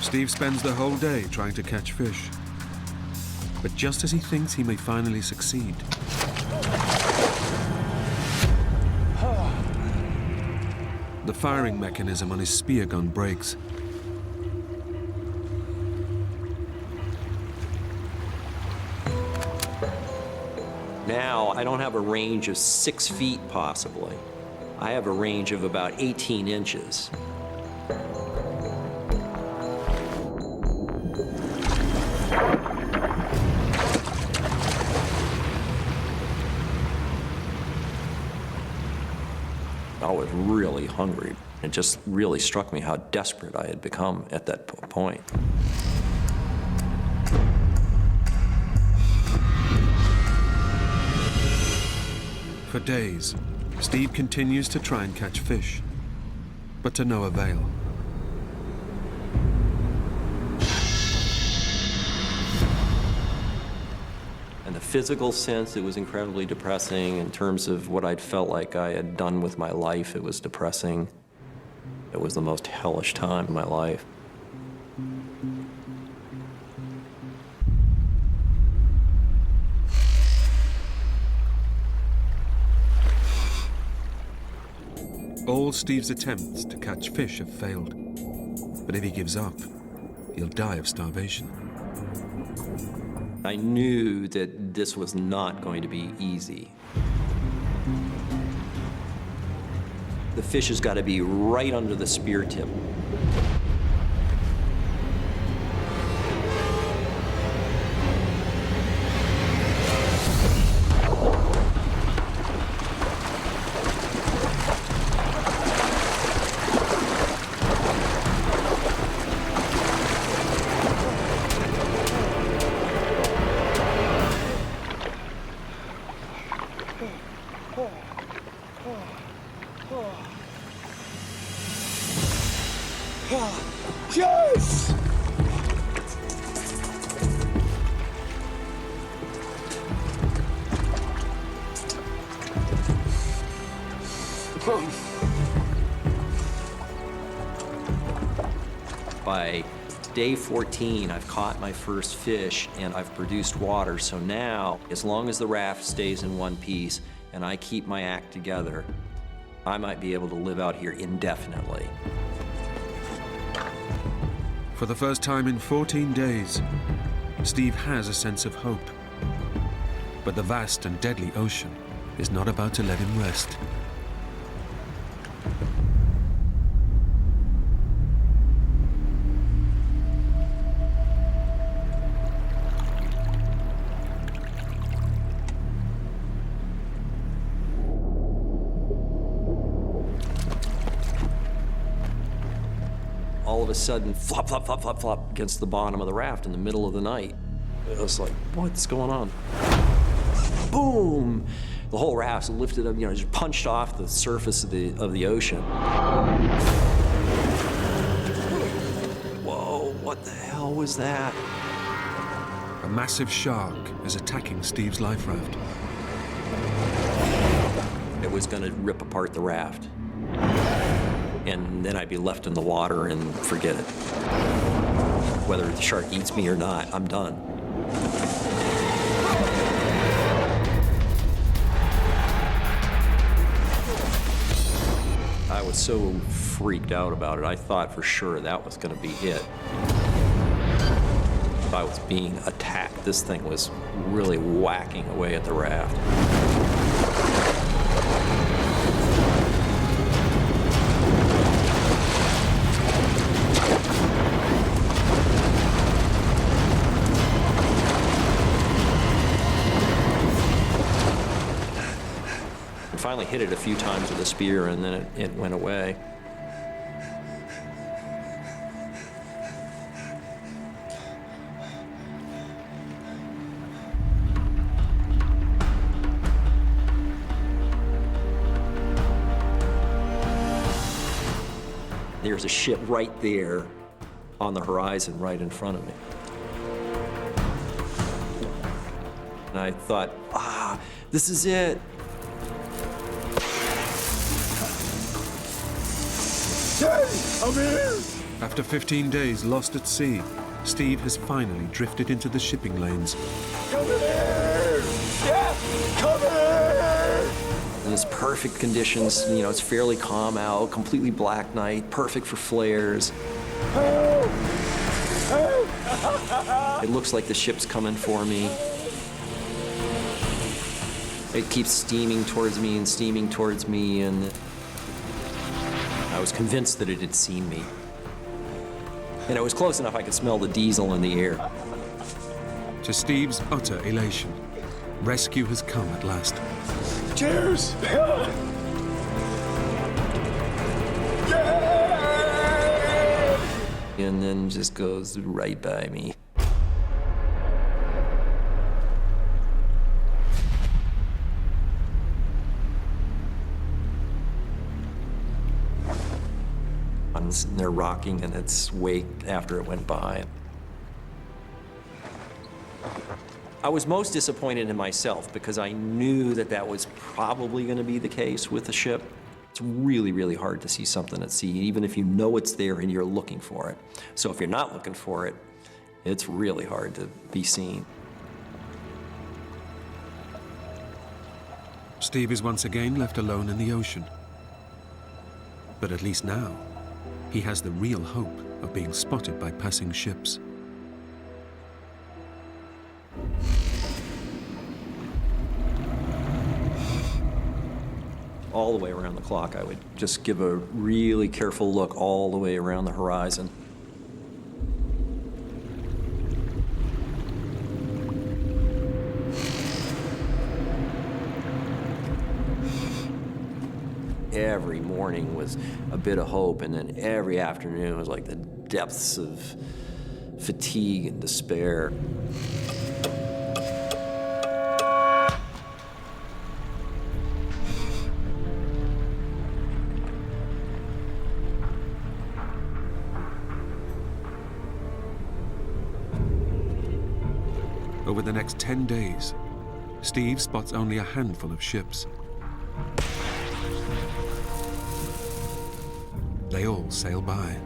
Steve spends the whole day trying to catch fish. But just as he thinks he may finally succeed, the firing mechanism on his spear gun breaks. Now, I don't have a range of 6 feet, possibly. I have a range of about 18 inches. I was really hungry. It just really struck me how desperate I had become at that point. For days, Steve continues to try and catch fish, but to no avail. In the physical sense, it was incredibly depressing. In terms of what I'd felt like I had done with my life, it was depressing. It was the most hellish time in my life. All Steve's attempts to catch fish have failed. But if he gives up, he'll die of starvation. I knew that this was not going to be easy. The fish has got to be right under the spear tip. Yes! By day 14, I've caught my first fish and I've produced water. So now, as long as the raft stays in one piece and I keep my act together, I might be able to live out here indefinitely. For the first time in 14 days, Steve has a sense of hope. But the vast and deadly ocean is not about to let him rest. All of a sudden, flop, flop, flop, flop, flop against the bottom of the raft in the middle of the night. It was like, what's going on? Boom! The whole raft's lifted up, just punched off the surface of the ocean. Whoa, what the hell was that? A massive shark is attacking Steve's life raft. It was gonna rip apart the raft. And then I'd be left in the water and forget it. Whether the shark eats me or not, I'm done. I was so freaked out about it. I thought for sure that was gonna be it. I was being attacked. This thing was really whacking away at the raft. Finally hit it a few times with a spear, and then it went away. There's a ship right there on the horizon, right in front of me. And I thought, this is it. I'm here! After 15 days lost at sea, Steve has finally drifted into the shipping lanes. Come here! Yeah! Come here! And it's perfect conditions, it's fairly calm out, completely black night, perfect for flares. Help! Help! It looks like the ship's coming for me. It keeps steaming towards me and steaming towards me, and I was convinced that it had seen me. And it was close enough I could smell the diesel in the air. To Steve's utter elation, rescue has come at last. Cheers! And then just goes right by me. I'm sitting there rocking in its wake after it went by. I was most disappointed in myself because I knew that that was probably going to be the case with the ship. It's really, really hard to see something at sea, even if you know it's there and you're looking for it. So if you're not looking for it, it's really hard to be seen. Steve is once again left alone in the ocean. But at least now, he has the real hope of being spotted by passing ships. all the way around the clock. I would just give a really careful look all the way around the horizon. Every morning was a bit of hope, and then every afternoon was like the depths of fatigue and despair. Over the next 10 days, Steve spots only a handful of ships. They all sail by.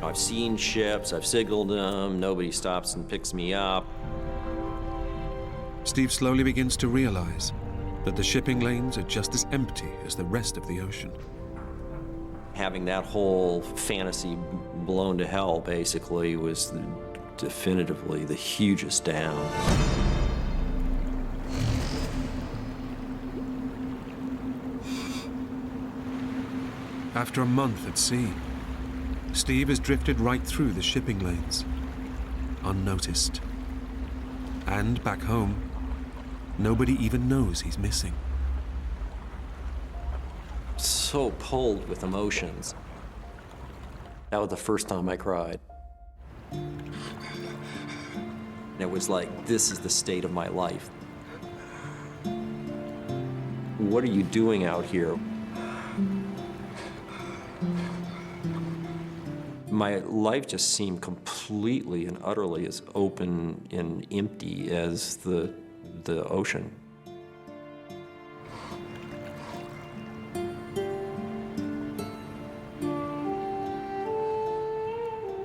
I've seen ships, I've signaled them, nobody stops and picks me up. Steve slowly begins to realize that the shipping lanes are just as empty as the rest of the ocean. Having that whole fantasy blown to hell, basically, was definitively the hugest down. After a month at sea, Steve has drifted right through the shipping lanes, unnoticed. And back home, nobody even knows he's missing. So pulled with emotions. That was the first time I cried. It was like, this is the state of my life. What are you doing out here? My life just seemed completely and utterly as open and empty as the ocean.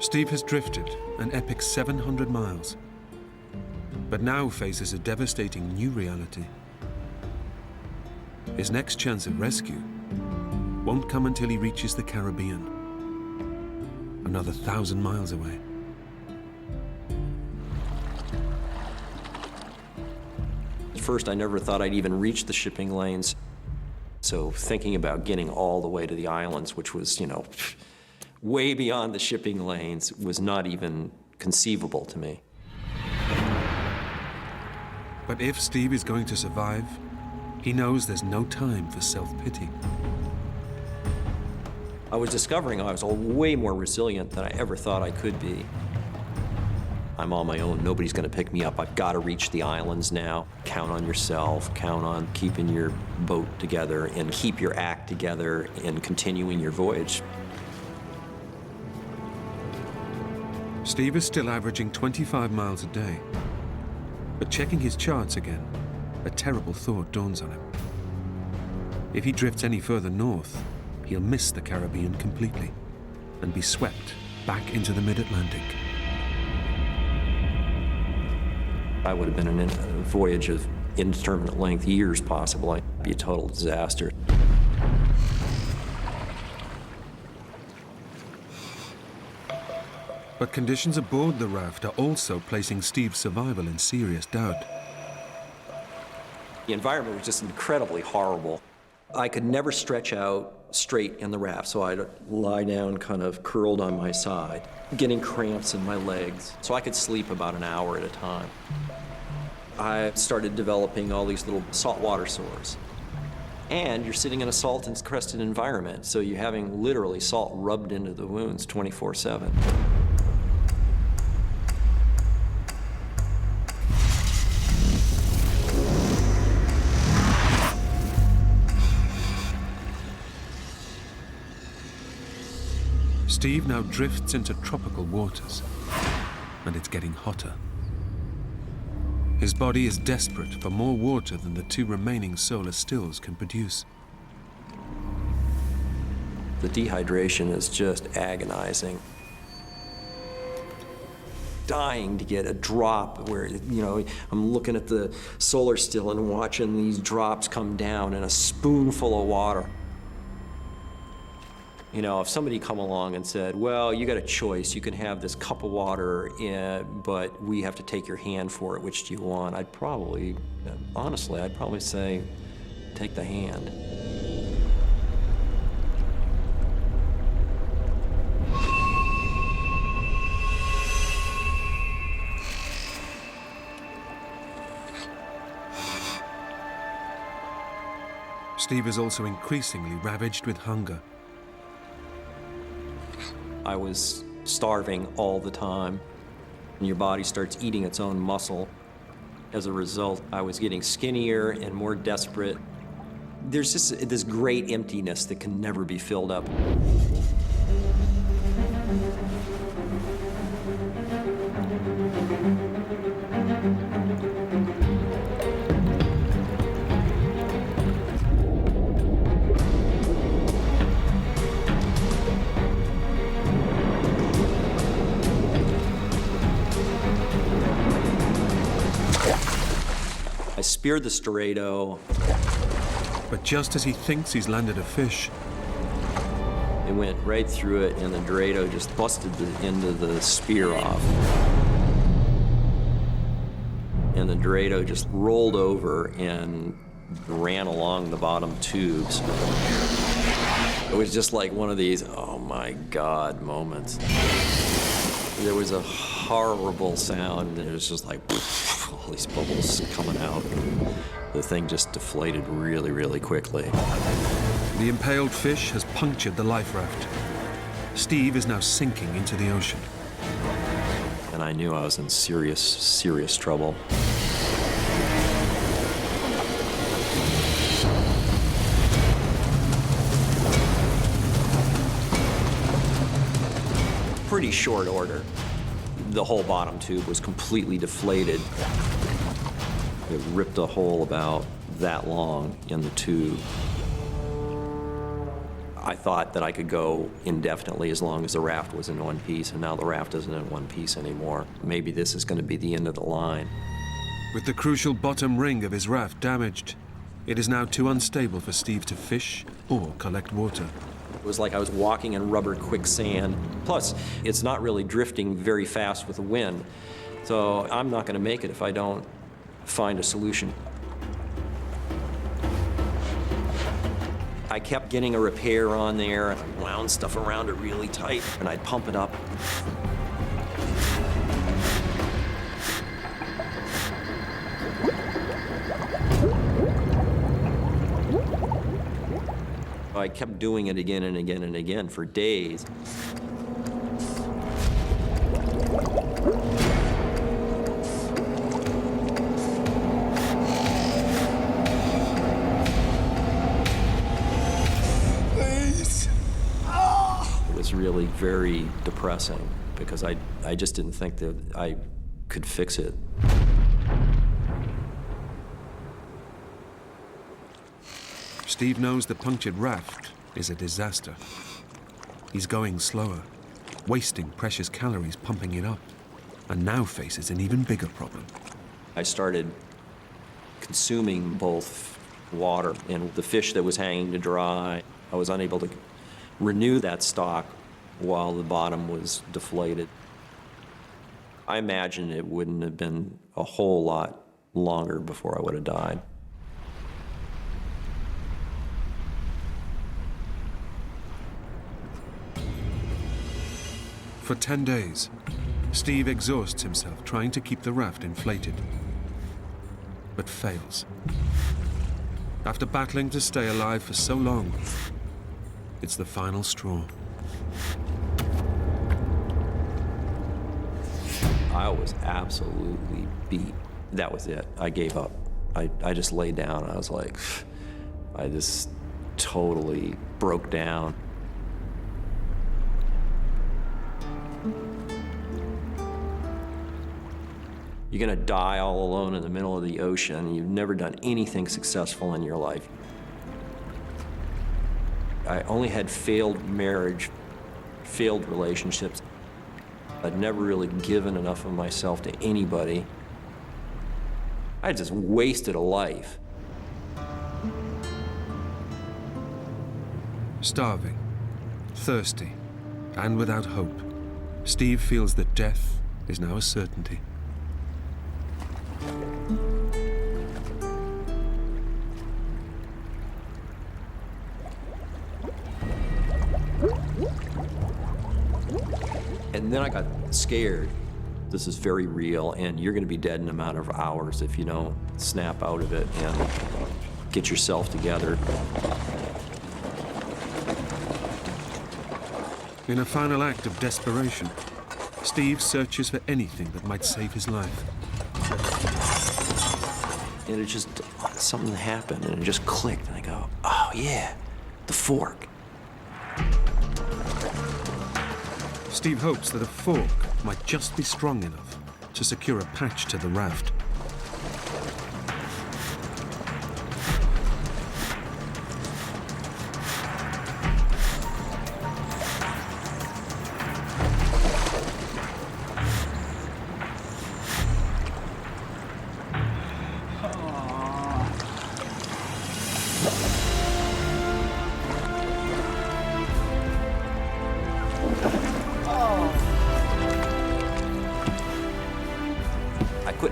Steve has drifted an epic 700 miles, but now faces a devastating new reality. His next chance of rescue won't come until he reaches the Caribbean, another 1,000 miles away. At first, I never thought I'd even reach the shipping lanes. So thinking about getting all the way to the islands, which was, way beyond the shipping lanes, was not even conceivable to me. But if Steve is going to survive, he knows there's no time for self-pity. I was discovering I was way more resilient than I ever thought I could be. I'm on my own. Nobody's going to pick me up. I've got to reach the islands now. Count on yourself. Count on keeping your boat together and keep your act together and continuing your voyage. Steve is still averaging 25 miles a day. But checking his charts again, a terrible thought dawns on him. If he drifts any further north, he'll miss the Caribbean completely and be swept back into the mid-Atlantic. I would have been in a voyage of indeterminate length, years possible. I'd be a total disaster. But conditions aboard the raft are also placing Steve's survival in serious doubt. The environment was just incredibly horrible. I could never stretch out straight in the raft, so I'd lie down kind of curled on my side, getting cramps in my legs, so I could sleep about an hour at a time. I started developing all these little saltwater sores. And you're sitting in a salt-encrusted environment, so you're having literally salt rubbed into the wounds 24/7. Steve now drifts into tropical waters, and it's getting hotter. His body is desperate for more water than the 2 remaining solar stills can produce. The dehydration is just agonizing. Dying to get a drop where, I'm looking at the solar still and watching these drops come down in a spoonful of water. If somebody come along and said, well, you got a choice. You can have this cup of water, but we have to take your hand for it. Which do you want? I'd probably say, take the hand. Steve is also increasingly ravaged with hunger. I was starving all the time. And your body starts eating its own muscle. As a result, I was getting skinnier and more desperate. There's just this great emptiness that can never be filled up. I speared the Dorado. But just as he thinks he's landed a fish, It went right through it, and the Dorado just busted the end of the spear off. And the Dorado just rolled over and ran along the bottom tubes. It was just like one of these, oh my God, moments. There was a horrible sound, and it was just like, all these bubbles coming out. And the thing just deflated really, really quickly. The impaled fish has punctured the life raft. Steve is now sinking into the ocean. And I knew I was in serious, serious trouble. Pretty short order. The whole bottom tube was completely deflated. It ripped a hole about that long in the tube. I thought that I could go indefinitely as long as the raft was in one piece, and now the raft isn't in one piece anymore. Maybe this is going to be the end of the line. With the crucial bottom ring of his raft damaged, it is now too unstable for Steve to fish or collect water. It was like I was walking in rubber quicksand. Plus, it's not really drifting very fast with the wind. So I'm not going to make it if I don't find a solution. I kept getting a repair on there, and I wound stuff around it really tight, and I'd pump it up. I kept doing it again and again and again for days. Please. Oh. It was really very depressing because I just didn't think that I could fix it. Steve knows the punctured raft is a disaster. He's going slower, wasting precious calories pumping it up, and now faces an even bigger problem. I started consuming both water and the fish that was hanging to dry. I was unable to renew that stock while the bottom was deflated. I imagine it wouldn't have been a whole lot longer before I would have died. For 10 days, Steve exhausts himself trying to keep the raft inflated, but fails. After battling to stay alive for so long, it's the final straw. I was absolutely beat. That was it. I gave up. I just laid down. I was like, I just totally broke down. You're gonna die all alone in the middle of the ocean. You've never done anything successful in your life. I only had failed marriage, failed relationships. I'd never really given enough of myself to anybody. I just wasted a life. Starving, thirsty, and without hope, Steve feels that death is now a certainty. And then I got scared. This is very real, and you're gonna be dead in a matter of hours if you don't snap out of it. And get yourself together. In a final act of desperation, Steve searches for anything that might save his life. And it just, something happened and it just clicked and I go, oh yeah, the fork. Steve hopes that a fork might just be strong enough to secure a patch to the raft.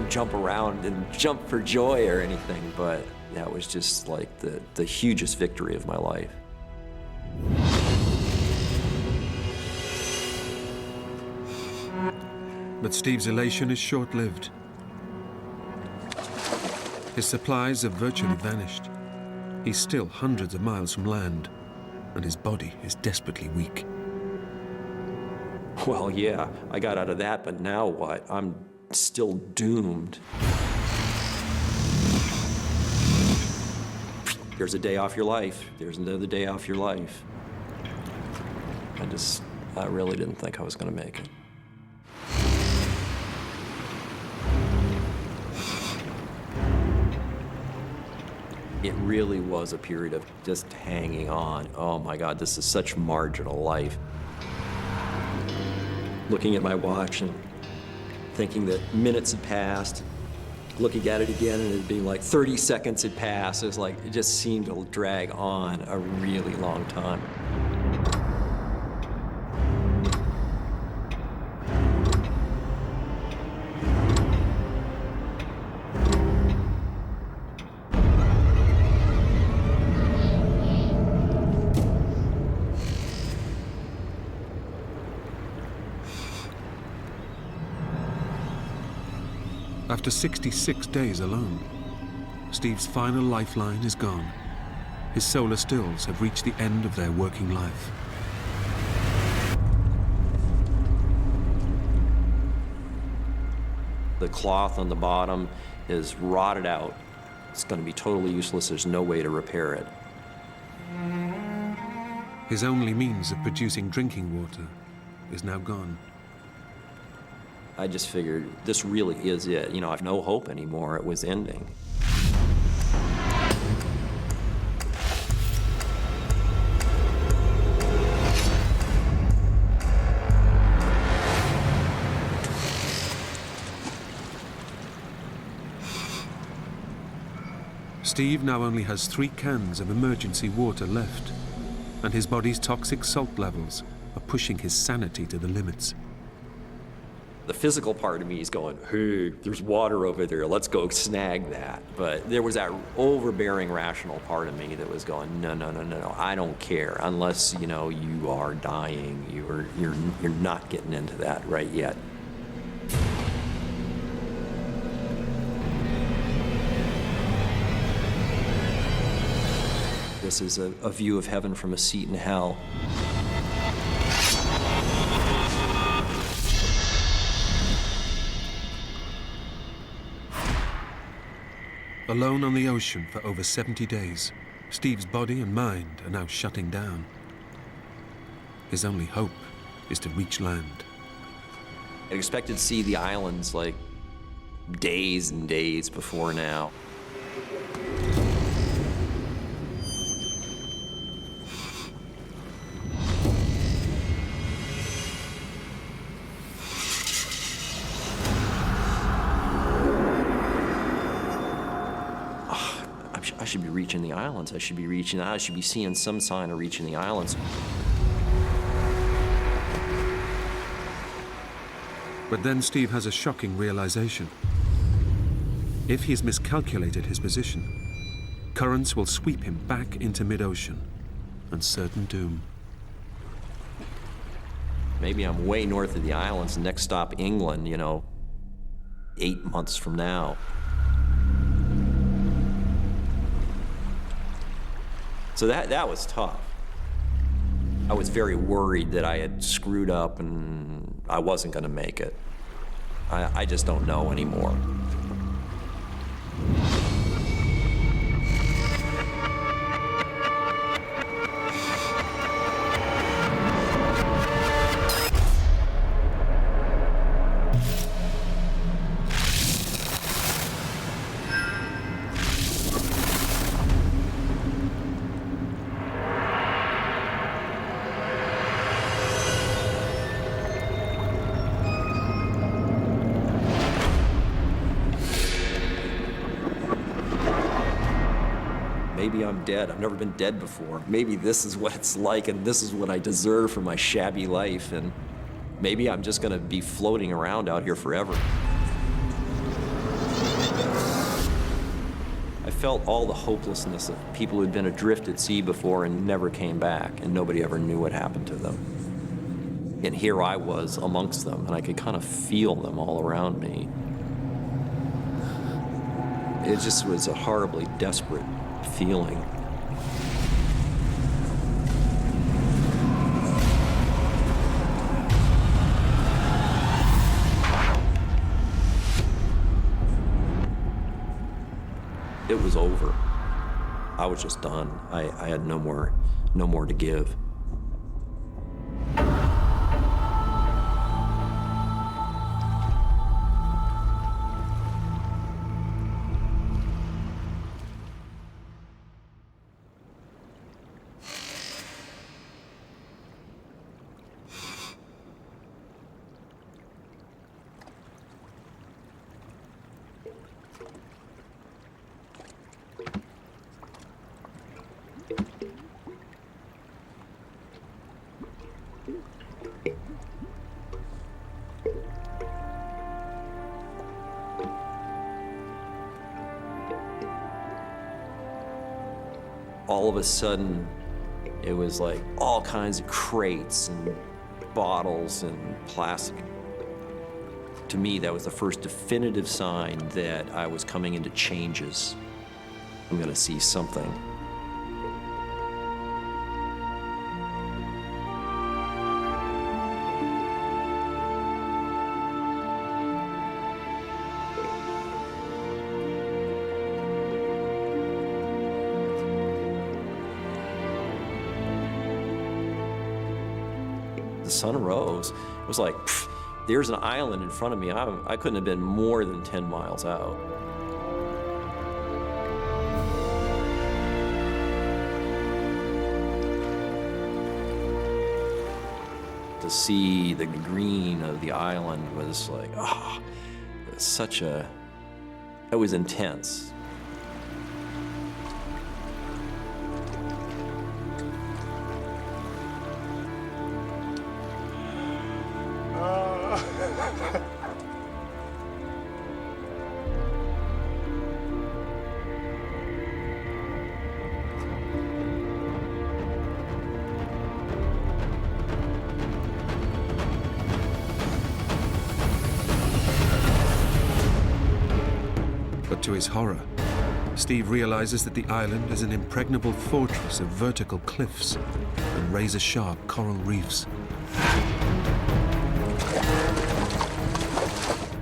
Jump around and jump for joy or anything, but that was just like the hugest victory of my life. But Steve's elation is short-lived. His supplies have virtually vanished. He's still hundreds of miles from land, and his body is desperately weak. Well, yeah, I got out of that, but now what? I'm still doomed. There's a day off your life. There's another day off your life. I really didn't think I was gonna make it. It really was a period of just hanging on. Oh my God, this is such marginal life. Looking at my watch and thinking that minutes had passed, looking at it again and it being like 30 seconds had passed. It was like, it just seemed to drag on a really long time. After 66 days alone, Steve's final lifeline is gone. His solar stills have reached the end of their working life. The cloth on the bottom is rotted out. It's going to be totally useless. There's no way to repair it. His only means of producing drinking water is now gone. I just figured this really is it. You know, I have no hope anymore. It was ending. Steve now only has 3 cans of emergency water left, and his body's toxic salt levels are pushing his sanity to the limits. The physical part of me is going, hey, there's water over there, let's go snag that. But there was that overbearing rational part of me that was going, no, no, no, no, no, I don't care. Unless, you know, you are dying, you're not getting into that right yet. This is a view of heaven from a seat in hell. Alone on the ocean for over 70 days, Steve's body and mind are now shutting down. His only hope is to reach land. I expected to see the islands like days and days before now. I should be reaching the islands. I should be seeing some sign of reaching the islands. But then Steve has a shocking realization. If he's miscalculated his position, currents will sweep him back into mid-ocean and certain doom. Maybe I'm way north of the islands, next stop England, you know, 8 months from now. So that was tough. I was very worried that I had screwed up and I wasn't going to make it. I just don't know anymore. Maybe I'm dead. I've never been dead before. Maybe this is what it's like, and this is what I deserve for my shabby life, and maybe I'm just gonna be floating around out here forever. I felt all the hopelessness of people who'd been adrift at sea before and never came back, and nobody ever knew what happened to them. And here I was amongst them, and I could kind of feel them all around me. It just was a horribly desperate feeling. It was over. I was just done. I had no more to give. All of a sudden, it was like all kinds of crates and bottles and plastic. To me, that was the first definitive sign that I was coming into changes. I'm gonna see something. The sun rose. It was like, pff, there's an island in front of me. I couldn't have been more than 10 miles out. To see the green of the island was like, oh, it was it was intense. But to his horror, Steve realizes that the island is an impregnable fortress of vertical cliffs and razor-sharp coral reefs.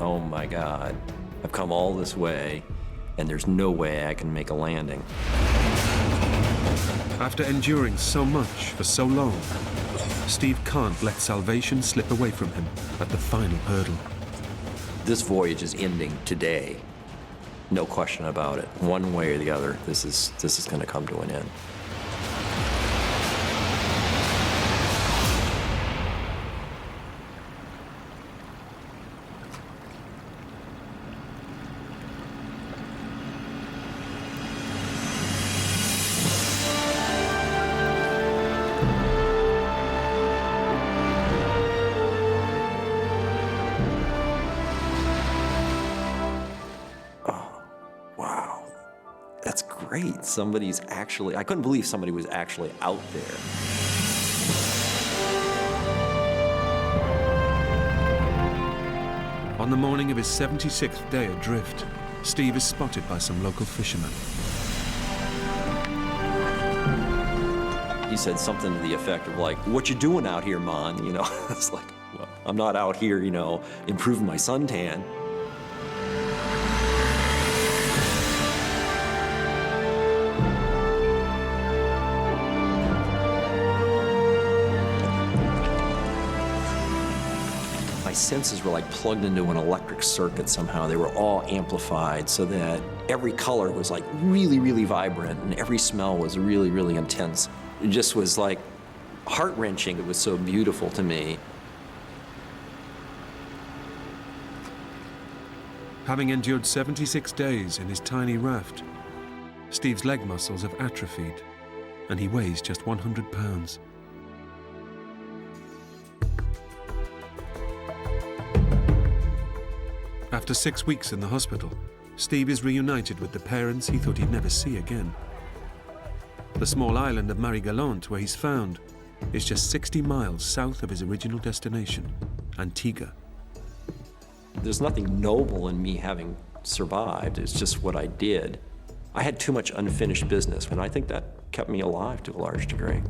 Oh my God, I've come all this way, and there's no way I can make a landing. After enduring so much for so long, Steve can't let salvation slip away from him at the final hurdle. This voyage is ending today. No question about it. One way or the other, this is going to come to an end. That's great. Somebody's actually, I couldn't believe somebody was actually out there. On the morning of his 76th day adrift, Steve is spotted by some local fishermen. He said something to the effect of like, "What you doing out here, Mon?" You know, it's like, well, I'm not out here, you know, improving my suntan. My senses were like plugged into an electric circuit somehow. They were all amplified so that every color was like really, really vibrant and every smell was really, really intense. It just was like heart-wrenching. It was so beautiful to me. Having endured 76 days in his tiny raft, Steve's leg muscles have atrophied and he weighs just 100 pounds. After 6 weeks in the hospital, Steve is reunited with the parents he thought he'd never see again. The small island of Marie-Galante, where he's found, is just 60 miles south of his original destination, Antigua. There's nothing noble in me having survived. It's just what I did. I had too much unfinished business, and I think that kept me alive to a large degree.